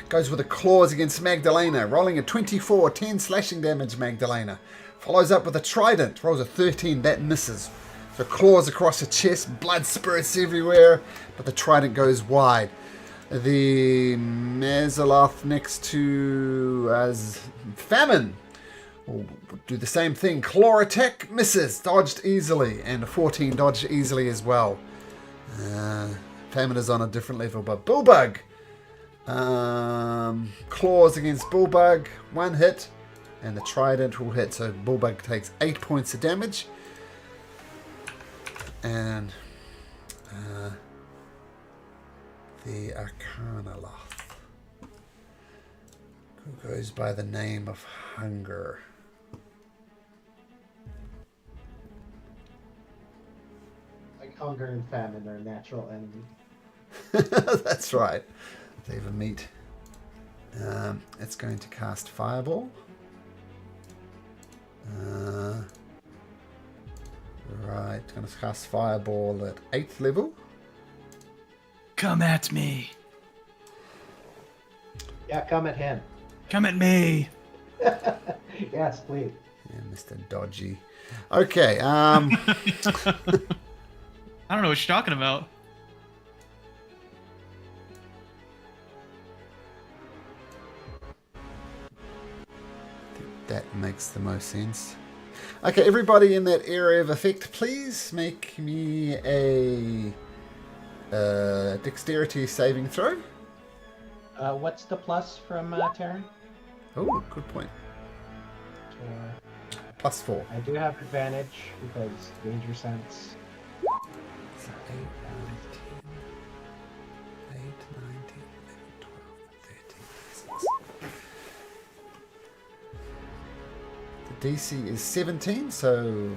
Goes with the claws against Magdalena, rolling a 24, 10 slashing damage, Magdalena. Follows up with a trident, rolls a 13, that misses. So claws across her chest, blood spurts everywhere, but the trident goes wide. The Mezoloth next to Famine will do the same thing. Claw attack, misses, dodged easily, and a 14 dodged easily as well. Famine is on a different level, but Bullbug. Claws against Bullbug, 1 hit, and the trident will hit. So Bullbug takes 8 points of damage. And the Arcanoloth, who goes by the name of Hunger. Like hunger and famine are natural enemies. That's right. They even meet. It's going to cast Fireball. Right, going to cast Fireball at 8th level. Come at me. Yeah, come at him. Come at me. Yes, please. Yeah, Mr. Dodgy. Okay, I don't know what you're talking about. that makes the most sense. Okay, everybody in that area of effect, please make me a dexterity saving throw. What's the plus from Terran? Oh, good point. +4. I do have advantage because danger sense. So 8, 9, 10, 8, 9, 10, 11, 12, 13. The DC is 17, so...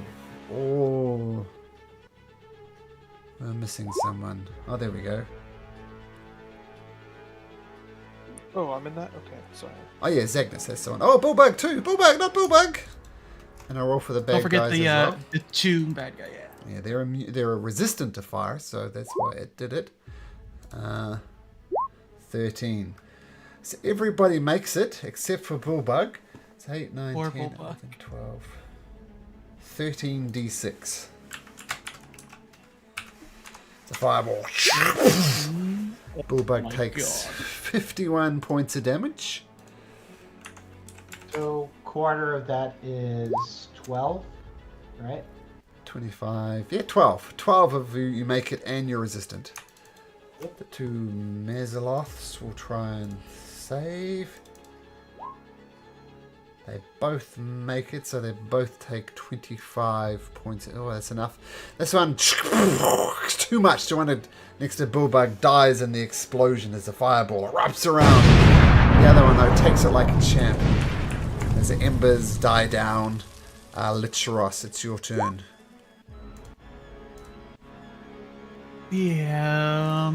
Oh... We're missing someone. Oh, there we go. Oh, I'm in that? Okay, sorry. Oh yeah, Zagnus has someone. Oh, Bullbug too! Bullbug, not Bullbug! And I roll for the bad Don't forget guys the as well. the two bad guy. Yeah. Yeah, they're resistant to fire, so that's why it did it. 13. So everybody makes it, except for Bullbug. It's 8, 9, Poor 10, Bullbug. 11, 12. 13d6. It's a fireball. Bullbug my takes God. 51 points of damage. So quarter of that is 12, right? 25. Yeah, 12. 12 of you make it and you're resistant. Yep. The two Mezoloths will try and save. They both make it, so they both take 25 points. Oh, that's enough. This one, too much. The one next to Bullbug dies in the explosion as the fireball erupts around. The other one, though, takes it like a champ. As the embers die down, Licheros, it's your turn. Yeah.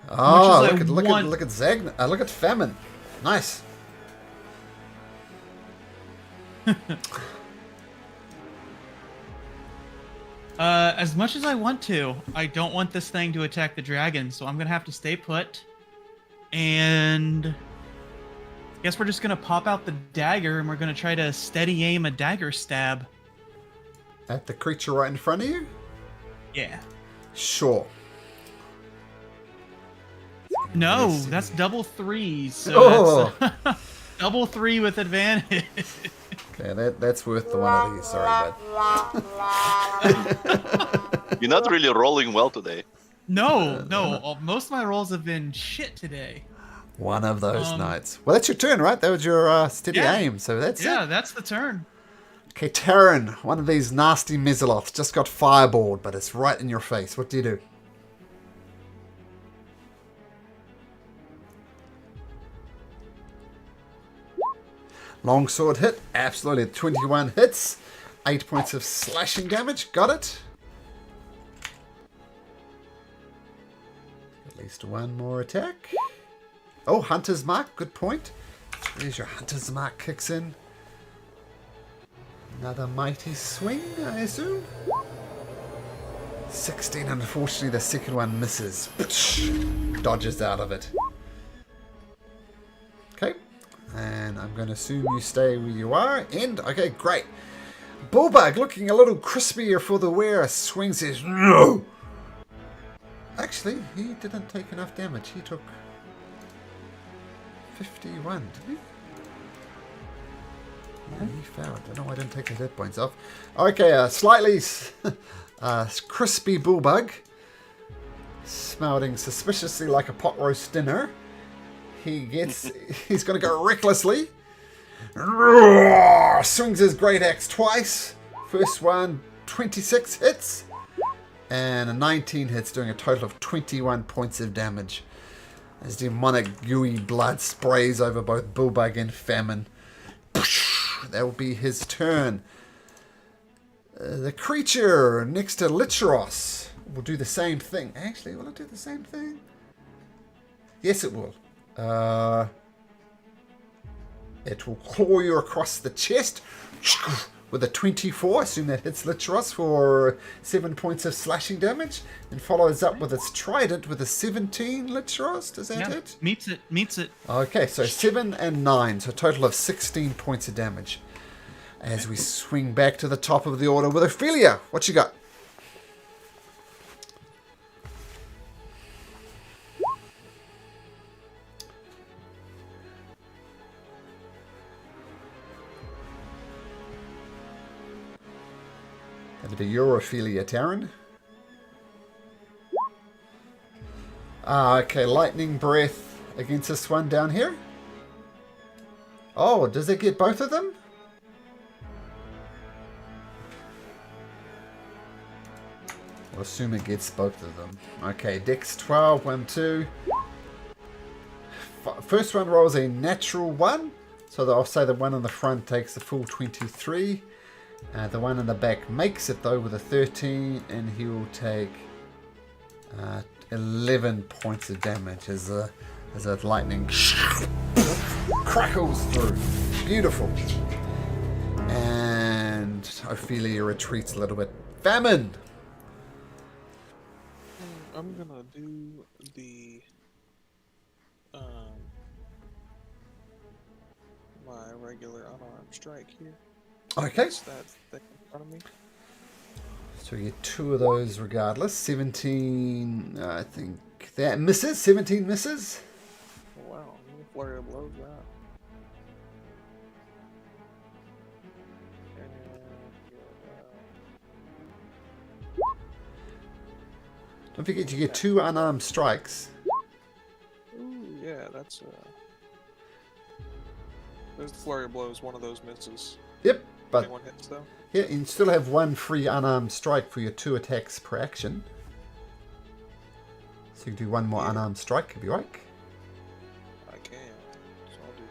Oh, much as I look want- at Zagna. Look at Famine. Nice. As much as I want to, I don't want this thing to attack the dragon, so I'm gonna have to stay put. And I guess we're just gonna pop out the dagger and we're gonna try to steady aim a dagger stab. At the creature right in front of you? Yeah. Sure. No, Yes. that's double 3s. So Oh. that's double 3 with advantage. Okay, that's worth the one of these. Sorry, bud. You're not really rolling well today. No, most of my rolls have been shit today. One of those nights. Well, that's your turn, right? That was your steady Yeah. aim, so that's Yeah, it. that's the turn. Okay, Terran, one of these nasty Mezoloths just got fireballed, but it's right in your face. What do you do? Longsword hit, absolutely. 21 hits, 8 points of slashing damage. Got it. At least one more attack. Oh, Hunter's Mark, good point. There's your Hunter's Mark kicks in. Another mighty swing, I assume. 16. Unfortunately, the second one misses. Dodges out of it. Okay. And I'm going to assume you stay where you are. And, okay, great. Bullbug, looking a little crispier for the wearer, swings his... No! Actually, he didn't take enough damage. He took 51, did he? Yeah, he failed. I don't know why I didn't take his hit points off. Okay, a slightly crispy bullbug, smelling suspiciously like a pot roast dinner. He's going to go recklessly. Swings his great axe twice. First one, 26 hits. And a 19 hits, doing a total of 21 points of damage. As demonic gooey blood sprays over both Bullbug and Famine. That will be his turn. The creature next to Licheros will do the same thing. Actually, will it do the same thing? Yes, it will. It will claw you across the chest with a 24. Assume that hits Licheros for 7 points of slashing damage. And follows up with its trident with a 17, Licheros. Does that hit? Meets it. Okay, so 7 and 9. So a total of 16 points of damage. As we swing back to the top of the order with Ophelia. What you got? That'll be your Ophelia, Taryn. Okay, lightning breath against this one down here. Oh, does it get both of them? I'll assume it gets both of them. Okay, Dex 12, 1, 2. First one rolls a natural 1. So I'll say the one on the front takes the full 23. The one in the back makes it though with a 13. And he will take 11 points of damage as a lightning crackles through. Beautiful. And Ophelia retreats a little bit. Famine! I'm gonna do the my regular unarmed strike here. Okay. It's that thing in front of me. So we get 2 of those regardless. 17, I think that misses. 17 misses. Oh, wow, flurry of blows that. Don't forget you get 2 unarmed strikes. Ooh, yeah, that's there's the flurry of blows. One of those misses. Yep, but 21 hits though. yeah, you still have 1 free unarmed strike for your 2 attacks per action. So you can do 1 more unarmed strike if you like. I can, so I'll do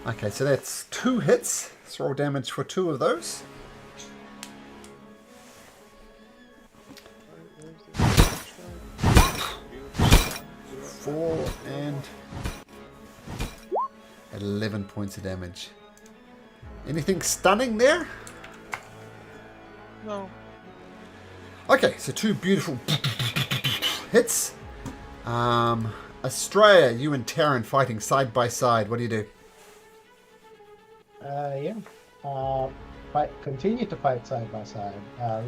that. Okay, so that's 2 hits. Let's roll damage for 2 of those. Alright, there's the 4 and 11 points of damage. Anything stunning there? No. Okay, so 2 beautiful hits. Australia, you and Taryn fighting side by side. What do you do? Continue to fight side by side.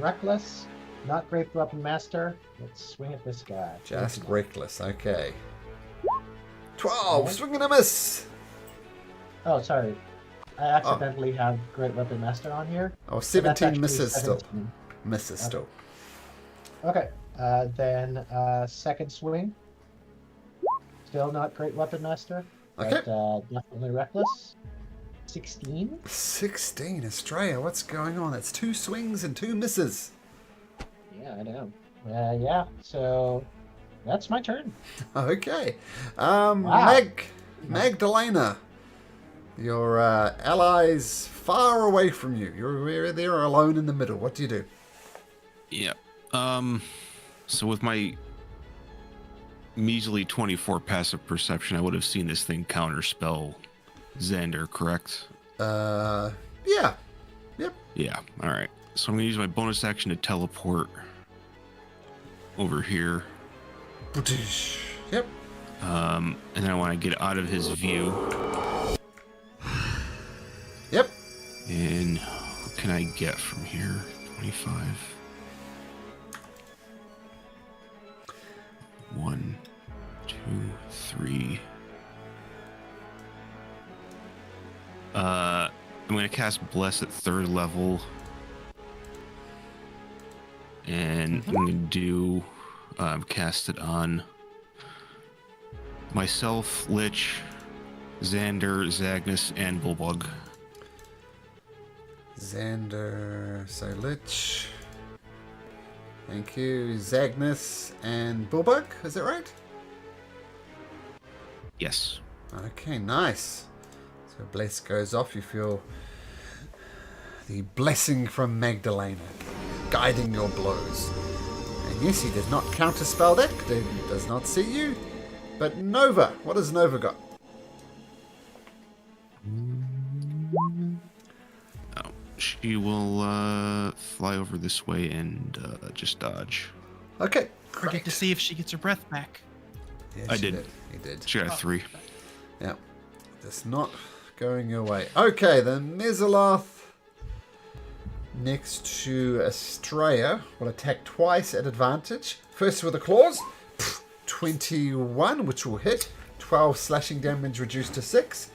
Reckless, not great weapon master. Let's swing at this guy. Just reckless, okay. 12, swing and a miss. Oh, sorry. I accidentally have great weapon master on here. Oh, So that's 17 actually misses still. 17. Misses Okay. still. Okay. Then second swing. Still not great weapon master. Okay. But, definitely reckless. 16. 16, Australia, what's going on? That's 2 swings and 2 misses. Yeah, I know. Yeah. So that's my turn. Okay. Wow. Magdalena. Your allies far away from you. You're there alone in the middle. What do you do? Yeah. So with my measly 24 passive perception, I would have seen this thing counterspell Xander, correct? Yeah. Yep. Yeah. All right. So I'm gonna use my bonus action to teleport over here. Yep. And then I want to get out of his view. Yep. And what can I get from here? 25. 1, 2, 3. I'm gonna cast Bless at 3rd level. And I'm gonna do cast it on myself, Lich, Xander, Zagnus, and Bulbug. Xander, so Lich. Thank you. Zagnus and Bulbug, is that right? Yes. Okay, nice. So Bless goes off. You feel the blessing from Magdalena guiding your blows. And yes, he does not counterspell that. He does not see you. But Nova, what has Nova got? Oh, she will fly over this way and just dodge. Okay, Forget great. to see if she gets her breath back. Yes, I she did. He did. She got a 3. Yeah. That's not going your way. Okay, the Mizoloth next to Estrella will attack twice at advantage. First with the claws. 21, which will hit. 12 slashing damage reduced to 6.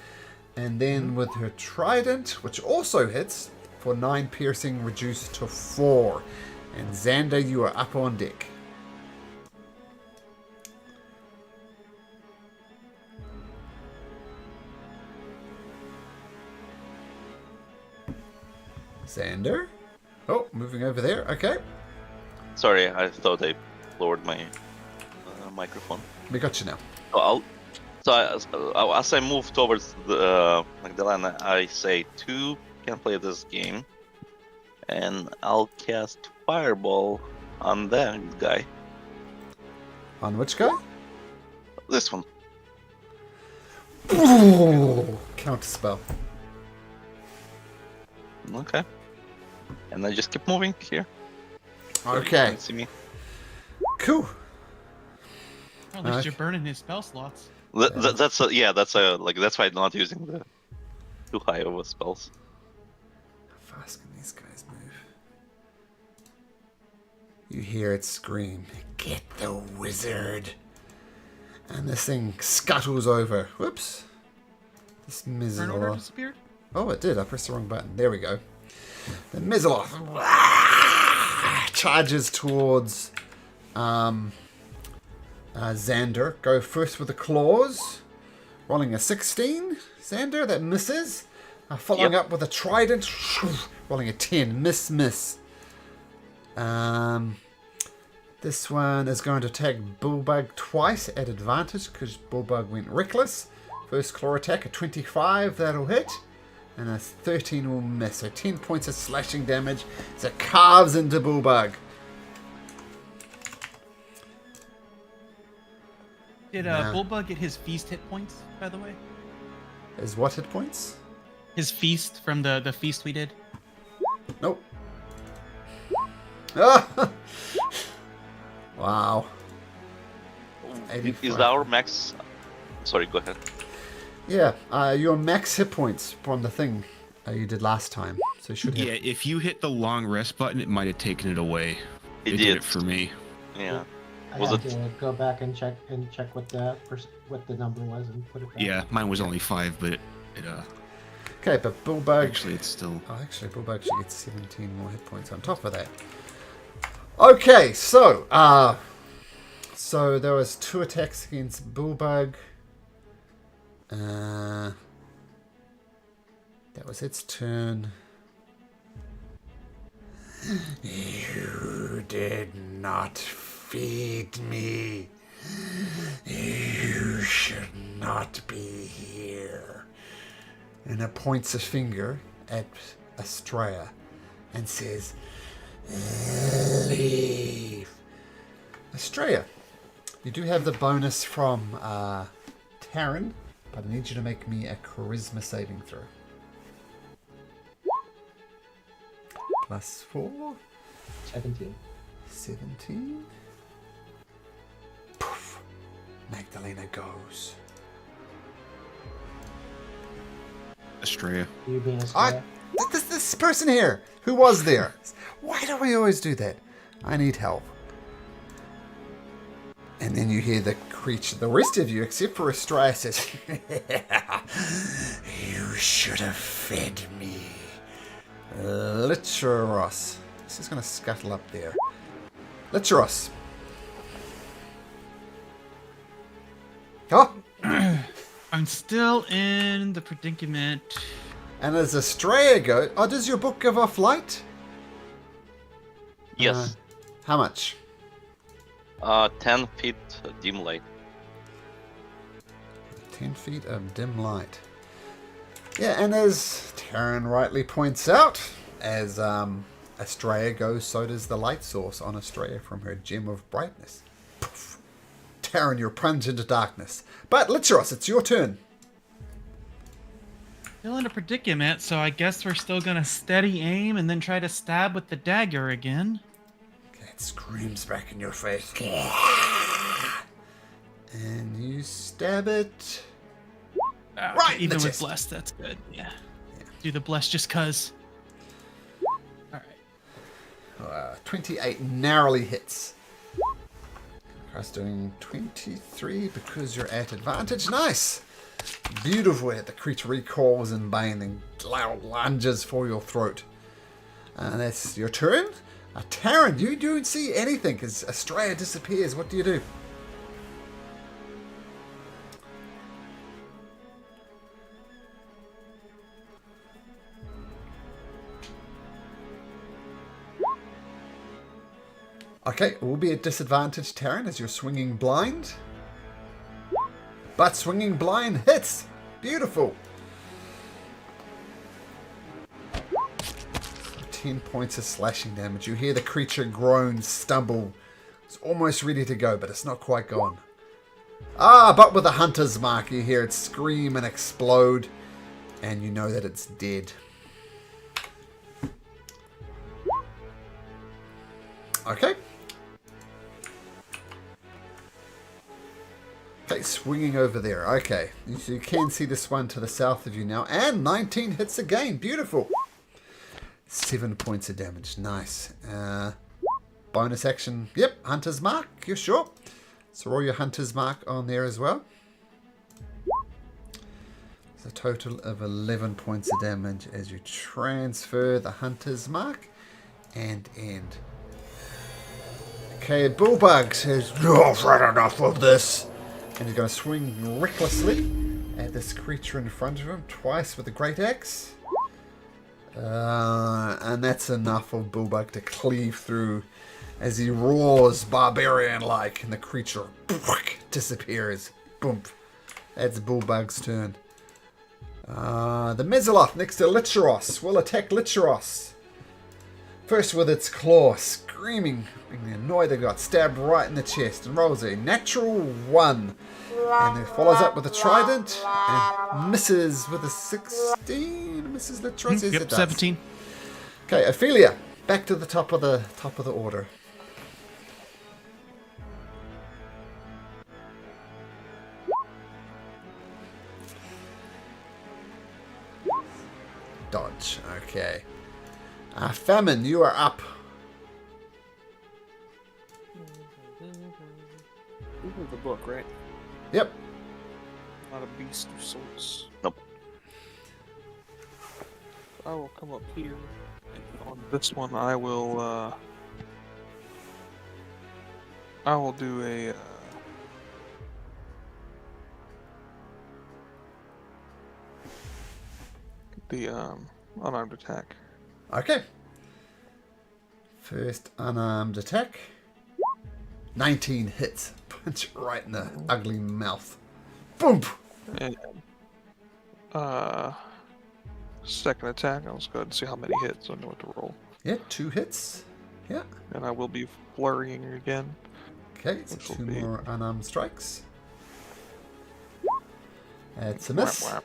And then with her trident, which also hits, for 9 piercing reduced to 4. And Xander, you are up on deck. Xander? Oh, moving over there. Okay. Sorry, I thought I lowered my microphone. We got you now. As I move towards the Magdalena, I say 2 can play this game, and I'll cast Fireball on that guy. On which guy? This one. Ooh, counterspell. Okay. And I just keep moving here. Okay. Can't see me. Cool. Well, at least you're burning his spell slots. That's why I'm not using the too high over spells. How fast can these guys move? You hear it scream, "Get the wizard!" And this thing scuttles over. Whoops. This Burn order Mizoloth. disappeared? Oh, it did. I pressed the wrong button. There we go. The Mizoloth charges towards Xander. Go first with the claws. Rolling a 16. Xander, that misses. Following up with a trident. Rolling a 10. Miss. This one is going to attack Bulbug twice at advantage because Bulbug went reckless. First claw attack, a 25. That'll hit. And a 13 will miss. So 10 points of slashing damage as it carves into Bulbug. Did Nah. Bulbug get his feast hit points, by the way? Is what hit points? His feast from the feast we did? Nope. Ah! Wow. Is 85. our max? Sorry, go ahead. Yeah, your max hit points from the thing you did last time. So you should hit. Yeah, if you hit the long rest button, it might have taken it away. It did did. it for me. Yeah. I Was had it- to go back and check what the number was and put it back. Yeah, mine was only 5, but it Okay, but Bulbug. actually it's still. Oh, actually, Bulbug actually gets 17 more hit points on top of that. Okay, so there was 2 attacks against Bulbug. That was its turn. You did not feed me. You should not be here. And it points a finger at Estrella and says, "Leave." Estrella, you do have the bonus from Taryn, but I need you to make me a charisma saving throw. plus 4. 17. 17. Poof. Magdalena goes. Estrella. You being a square. This person here. Who was there? Why do I always do that? I need help. And then you hear the creature, the rest of you, except for Estrella, says, you should have fed me. Licheros. This is going to scuttle up there. Licheros. Oh! I'm still in the predicament. And as Estrella goes... Oh, does your book give off light? Yes. How much? 10 feet dim light. 10 feet of dim light. Yeah, and as Taryn rightly points out, as Estrella goes, so does the light source on Estrella from her gem of brightness. Poof. Taryn, you're plunged into darkness. But Licheros, it's your turn. Still in a predicament, so I guess we're still gonna steady aim and then try to stab with the dagger again. It screams back in your face. And you stab it. Right in the Even with chest. bless, that's good. Yeah. Do the bless just cause. Alright. 28 narrowly hits. Christ doing 23 because you're at advantage. Nice. Beautiful hit. The creature recoils in pain and lunges for your throat. That's your turn. Taryn, you don't see anything because Estrella disappears. What do you do? Okay, it will be at disadvantage, Taryn, as you're swinging blind. But swinging blind hits. Beautiful. 10 points of slashing damage. You hear the creature groan, stumble. It's almost ready to go, but it's not quite gone. But with a hunter's mark, you hear it scream and explode, and you know that it's dead. Okay. Okay, swinging over there. Okay, you can see this one to the south of you now, and 19 hits again. Beautiful. 7 points of damage. Nice. Bonus action. Yep, Hunter's Mark. You're sure? So roll your Hunter's Mark on there as well. It's a total of 11 points of damage as you transfer the Hunter's Mark and end. Okay, Bullbug says, "You've had enough of this." And he's going to swing recklessly at this creature in front of him twice with a great axe. And that's enough of Bullbug to cleave through as he roars barbarian-like, and the creature disappears. Boom. That's Bullbug's turn. The Mezzoloth next to Licheros will attack Licheros. First with its claw, screaming, being annoyed they got stabbed right in the chest, and rolls a natural 1. And then follows up with a trident and misses with a 16. Misses Licheros. Yes, it Yep, does. 17. Okay, Ophelia, back to the top of the order. Dodge. Okay. Famine, you are up. This is the book, right? Yep. Not a beast of sorts. Nope. I will come up here, and on this one I will do a the unarmed attack. Okay. First unarmed attack. 19 hits. Punch right in the ugly mouth. Boom! And second attack, I'll just go ahead and see how many hits so I know what to roll. Yeah, 2 hits. Yeah. And I will be flurrying again. Okay, so Which will 2 be- more unarmed strikes. That's a miss. Whap, whap.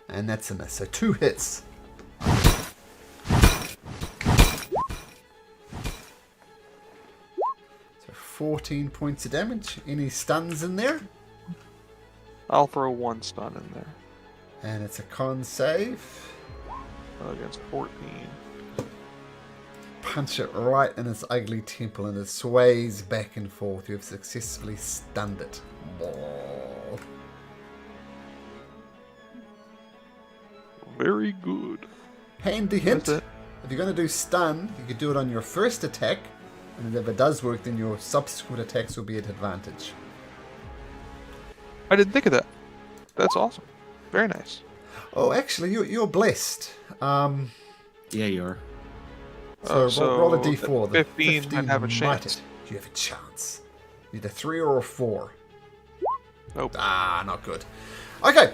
And that's a miss. So 2 hits. 14 points of damage. Any stuns in there? I'll throw 1 stun in there. And it's a con save. Against 14. Punch it right in its ugly temple and it sways back and forth. You have successfully stunned it. Oh. Very good. Handy hint. That's it. If you're going to do stun, you could do it on your first attack. And if it does work, then your subsequent attacks will be at advantage. I didn't think of that. That's awesome. Very nice. Oh, actually, you're blessed. Yeah, you are. So roll a d4. The 15 might have a chance. You have a chance. Either 3 or a 4. Nope. Ah, not good. Okay.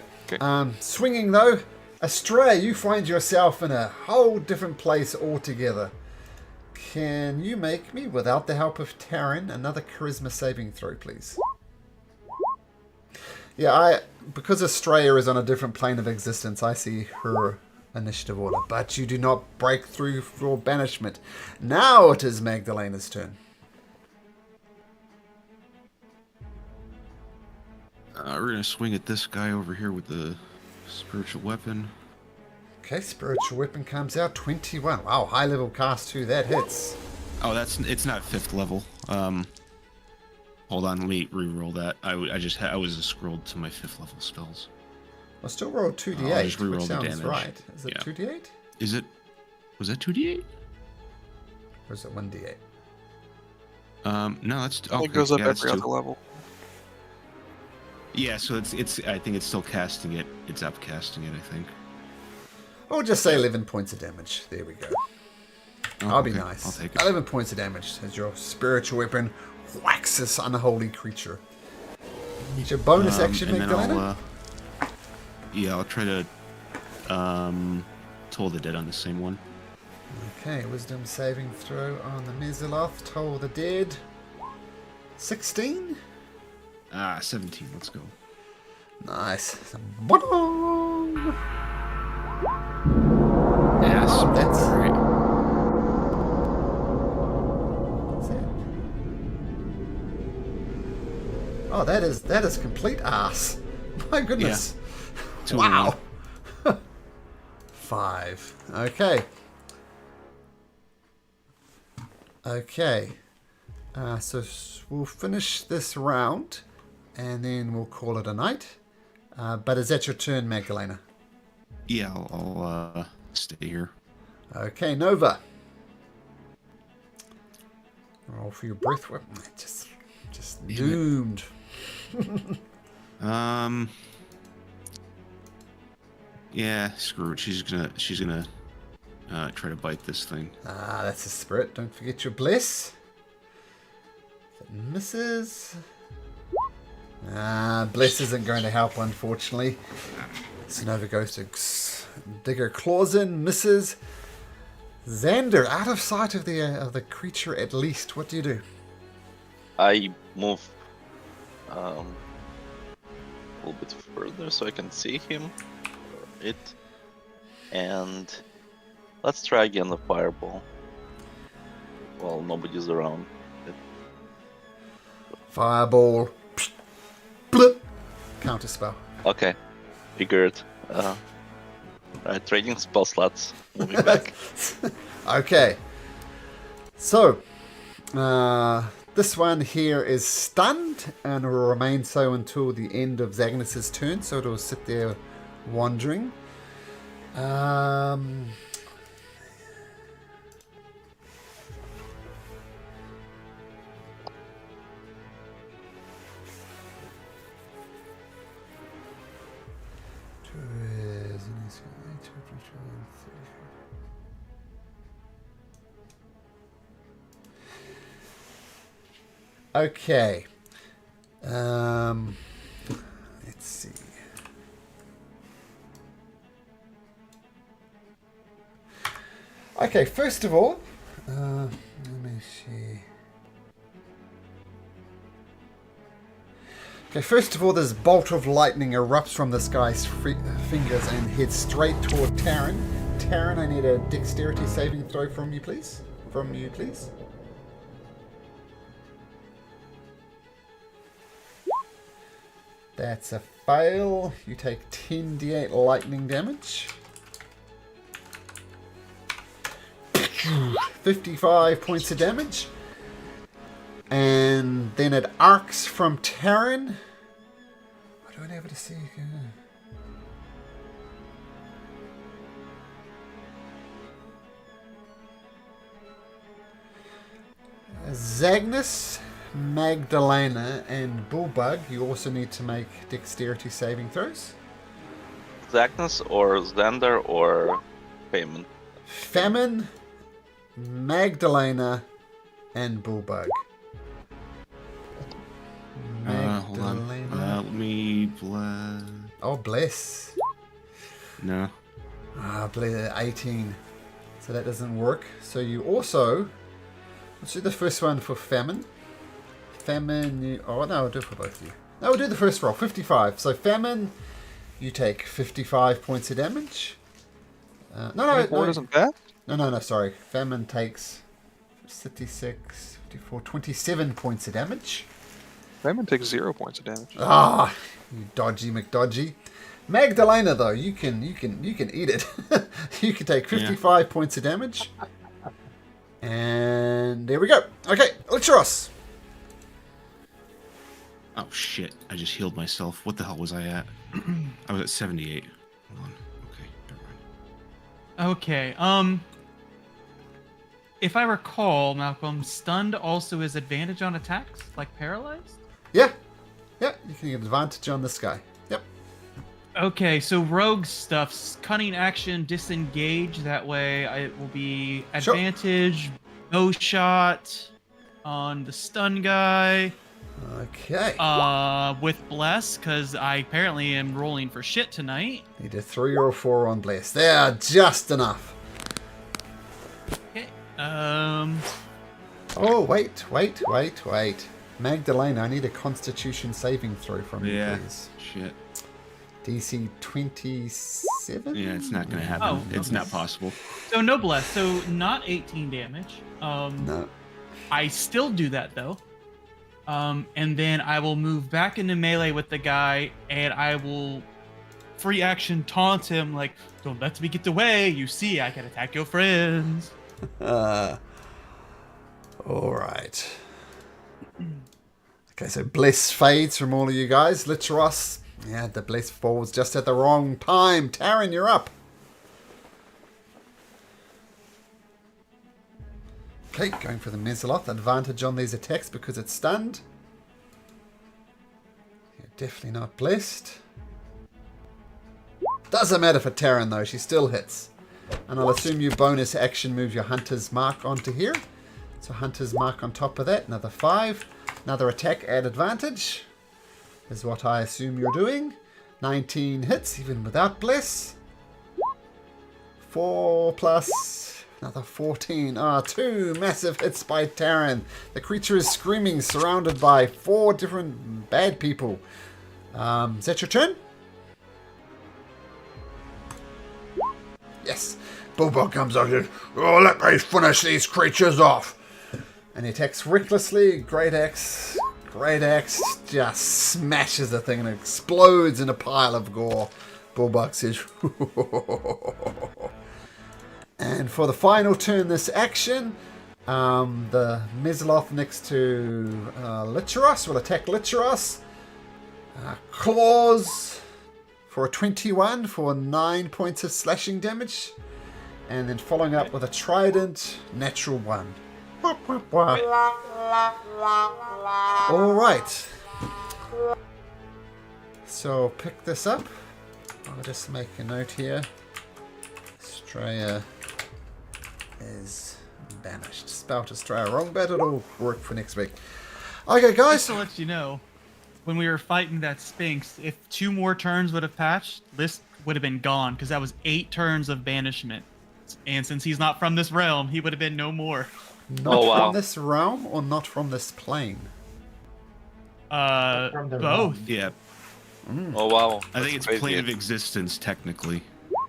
Swinging though, Astray, you find yourself in a whole different place altogether. Can you make me, without the help of Taryn, another charisma saving throw, please? Yeah, because Estrella is on a different plane of existence, I see her initiative order. But you do not break through your banishment. Now it is Magdalena's turn. We're going to swing at this guy over here with the spiritual weapon. Okay, spiritual weapon comes out. 21. Wow, high level cast too. That hits. Oh, it's not 5th level. Hold on, let me re-roll that. I was scrolled to my 5th level spells. I still rolled 2d8, I'll just re-roll which the sounds damage. right. Is it Yeah. 2d8? Was that 2d8? Or is it 1d8? No, that's I think okay. it goes up Yeah, that's every other 2. level. Yeah, so it's. I think it's still casting it. It's upcasting it, I think. Or just say 11 points of damage. There we go. Oh, I'll be okay. nice. I'll take it. 11 points of damage as your spiritual weapon whacks this unholy creature. It's your bonus action, and then Magdalena? I'll try to toll the dead on the same one. Okay, wisdom saving throw on the Mezoloth. Toll the dead. 16? 17. Let's go. Nice. Yes. That's great. Oh, that is complete ass. My goodness. Two Wow. 5. Okay. Okay. So we'll finish this round, and then we'll call it a night. But is that your turn, Magdalena? Yeah, I'll stay here. Okay, Nova. Roll for your breath weapon. Just Damn doomed. Yeah, screw it. She's gonna try to bite this thing. Ah, that's a spirit. Don't forget your bless. If it misses. Bless isn't going to help, unfortunately. So Nova goes to dig her claws in, misses. Xander, out of sight of the creature at least. What do you do? I move a little bit further so I can see him or it. And let's try again the fireball. Well, nobody's around. Fireball. Blip. Counter spell. Okay, figured. Trading spell slots. Moving back. Okay. So, this one here is stunned and will remain so until the end of Zagnus' turn, so it'll sit there wandering. Okay. Let's see. Okay, first of all, let me see. Okay, first of all, this bolt of lightning erupts from this guy's fingers and heads straight toward Taryn. Taryn, I need a dexterity saving throw from you, please. That's a fail. You take 10d8 lightning damage. 55 points of damage. And then it arcs from Terran. I don't have to see. Zagnus, Magdalena, and Bullbug, you also need to make dexterity saving throws. Zagnus or Xander or Payment? Famine, Magdalena, and Bullbug. Hold on. Let me bless. Oh, bless. No. Bless 18. So that doesn't work. So you also... Let's do the first one for Famine. Famine... Oh, no, I'll do it for both of you. No, we'll do the first roll. 55. So Famine, you take 55 points of damage. No, doesn't pass? No, sorry. Famine takes 56, 54, 27 points of damage. Raymond takes 0 points of damage. Ah, you dodgy McDodgy. Magdalena, though, you can eat it. You can take 55 points of damage. And there we go. Okay, Litros. Oh shit! I just healed myself. What the hell was I at? I was at 78. Hold on. Okay, never mind. Okay. If I recall, Malcolm, stunned also is advantage on attacks, like paralyzed. Yeah, you can get advantage on this guy. Yep. Okay, so rogue stuff's cunning action, disengage. That way, it will be advantage, bow shot on the stun guy. Okay. With bless, because I apparently am rolling for shit tonight. Need a 3 or a 4 on bless. There, just enough. Okay. Oh, wait. Magdalena, I need a Constitution saving throw from you, please. Shit. DC 27? Yeah, it's not gonna happen. Oh, it's okay. not possible. So no bless. So not 18 damage. No. I still do that though. And then I will move back into melee with the guy, and I will free action taunt him like, "Don't let me get away. You see, I can attack your friends." All right. Okay, so bless fades from all of you guys. Litros, yeah, the bless falls just at the wrong time. Taryn, you're up. Okay, going for the Mezzaloth. Advantage on these attacks because it's stunned. You're definitely not blessed. Doesn't matter for Taryn though, she still hits. And I'll assume you bonus action move your Hunter's Mark onto here. So Hunter's Mark on top of that, another 5. Another attack at advantage is what I assume you're doing. 19 hits, even without bless. 4 plus another 14. 2 massive hits by Taryn. The creature is screaming, surrounded by 4 different bad people. Is that your turn? Yes. Bulbog comes out here. Oh, let me finish these creatures off. And he attacks recklessly. Great axe just smashes the thing and explodes in a pile of gore. Bulbog says, and for the final turn this action, the Mezzaloth next to Litros will attack Litros. Claws for a 21 for 9 points of slashing damage. And then following up with a trident, natural 1. Alright. So pick this up. I'll just make a note here. Estrella is banished. Spout Estrella wrong, but it'll work for next week. Okay, guys. Just to let you know, when we were fighting that Sphinx, if 2 more turns would have patched, this would have been gone, because that was 8 turns of banishment. And since he's not from this realm, he would have been no more. Not from this realm or not from this plane? From the Both. realm. Yeah. Oh wow. I think it's crazy. plane of existence, technically.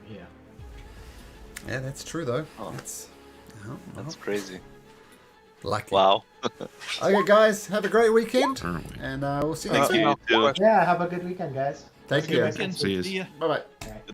Yeah. Yeah, that's true though. Oh. That's That's crazy. Lucky. Wow. Okay, guys, have a great weekend, Aren't we? and we'll see you next Thank week. you. You too. Yeah, have a good weekend, guys. Take See you care. guys next See week. you. See ya. Bye bye.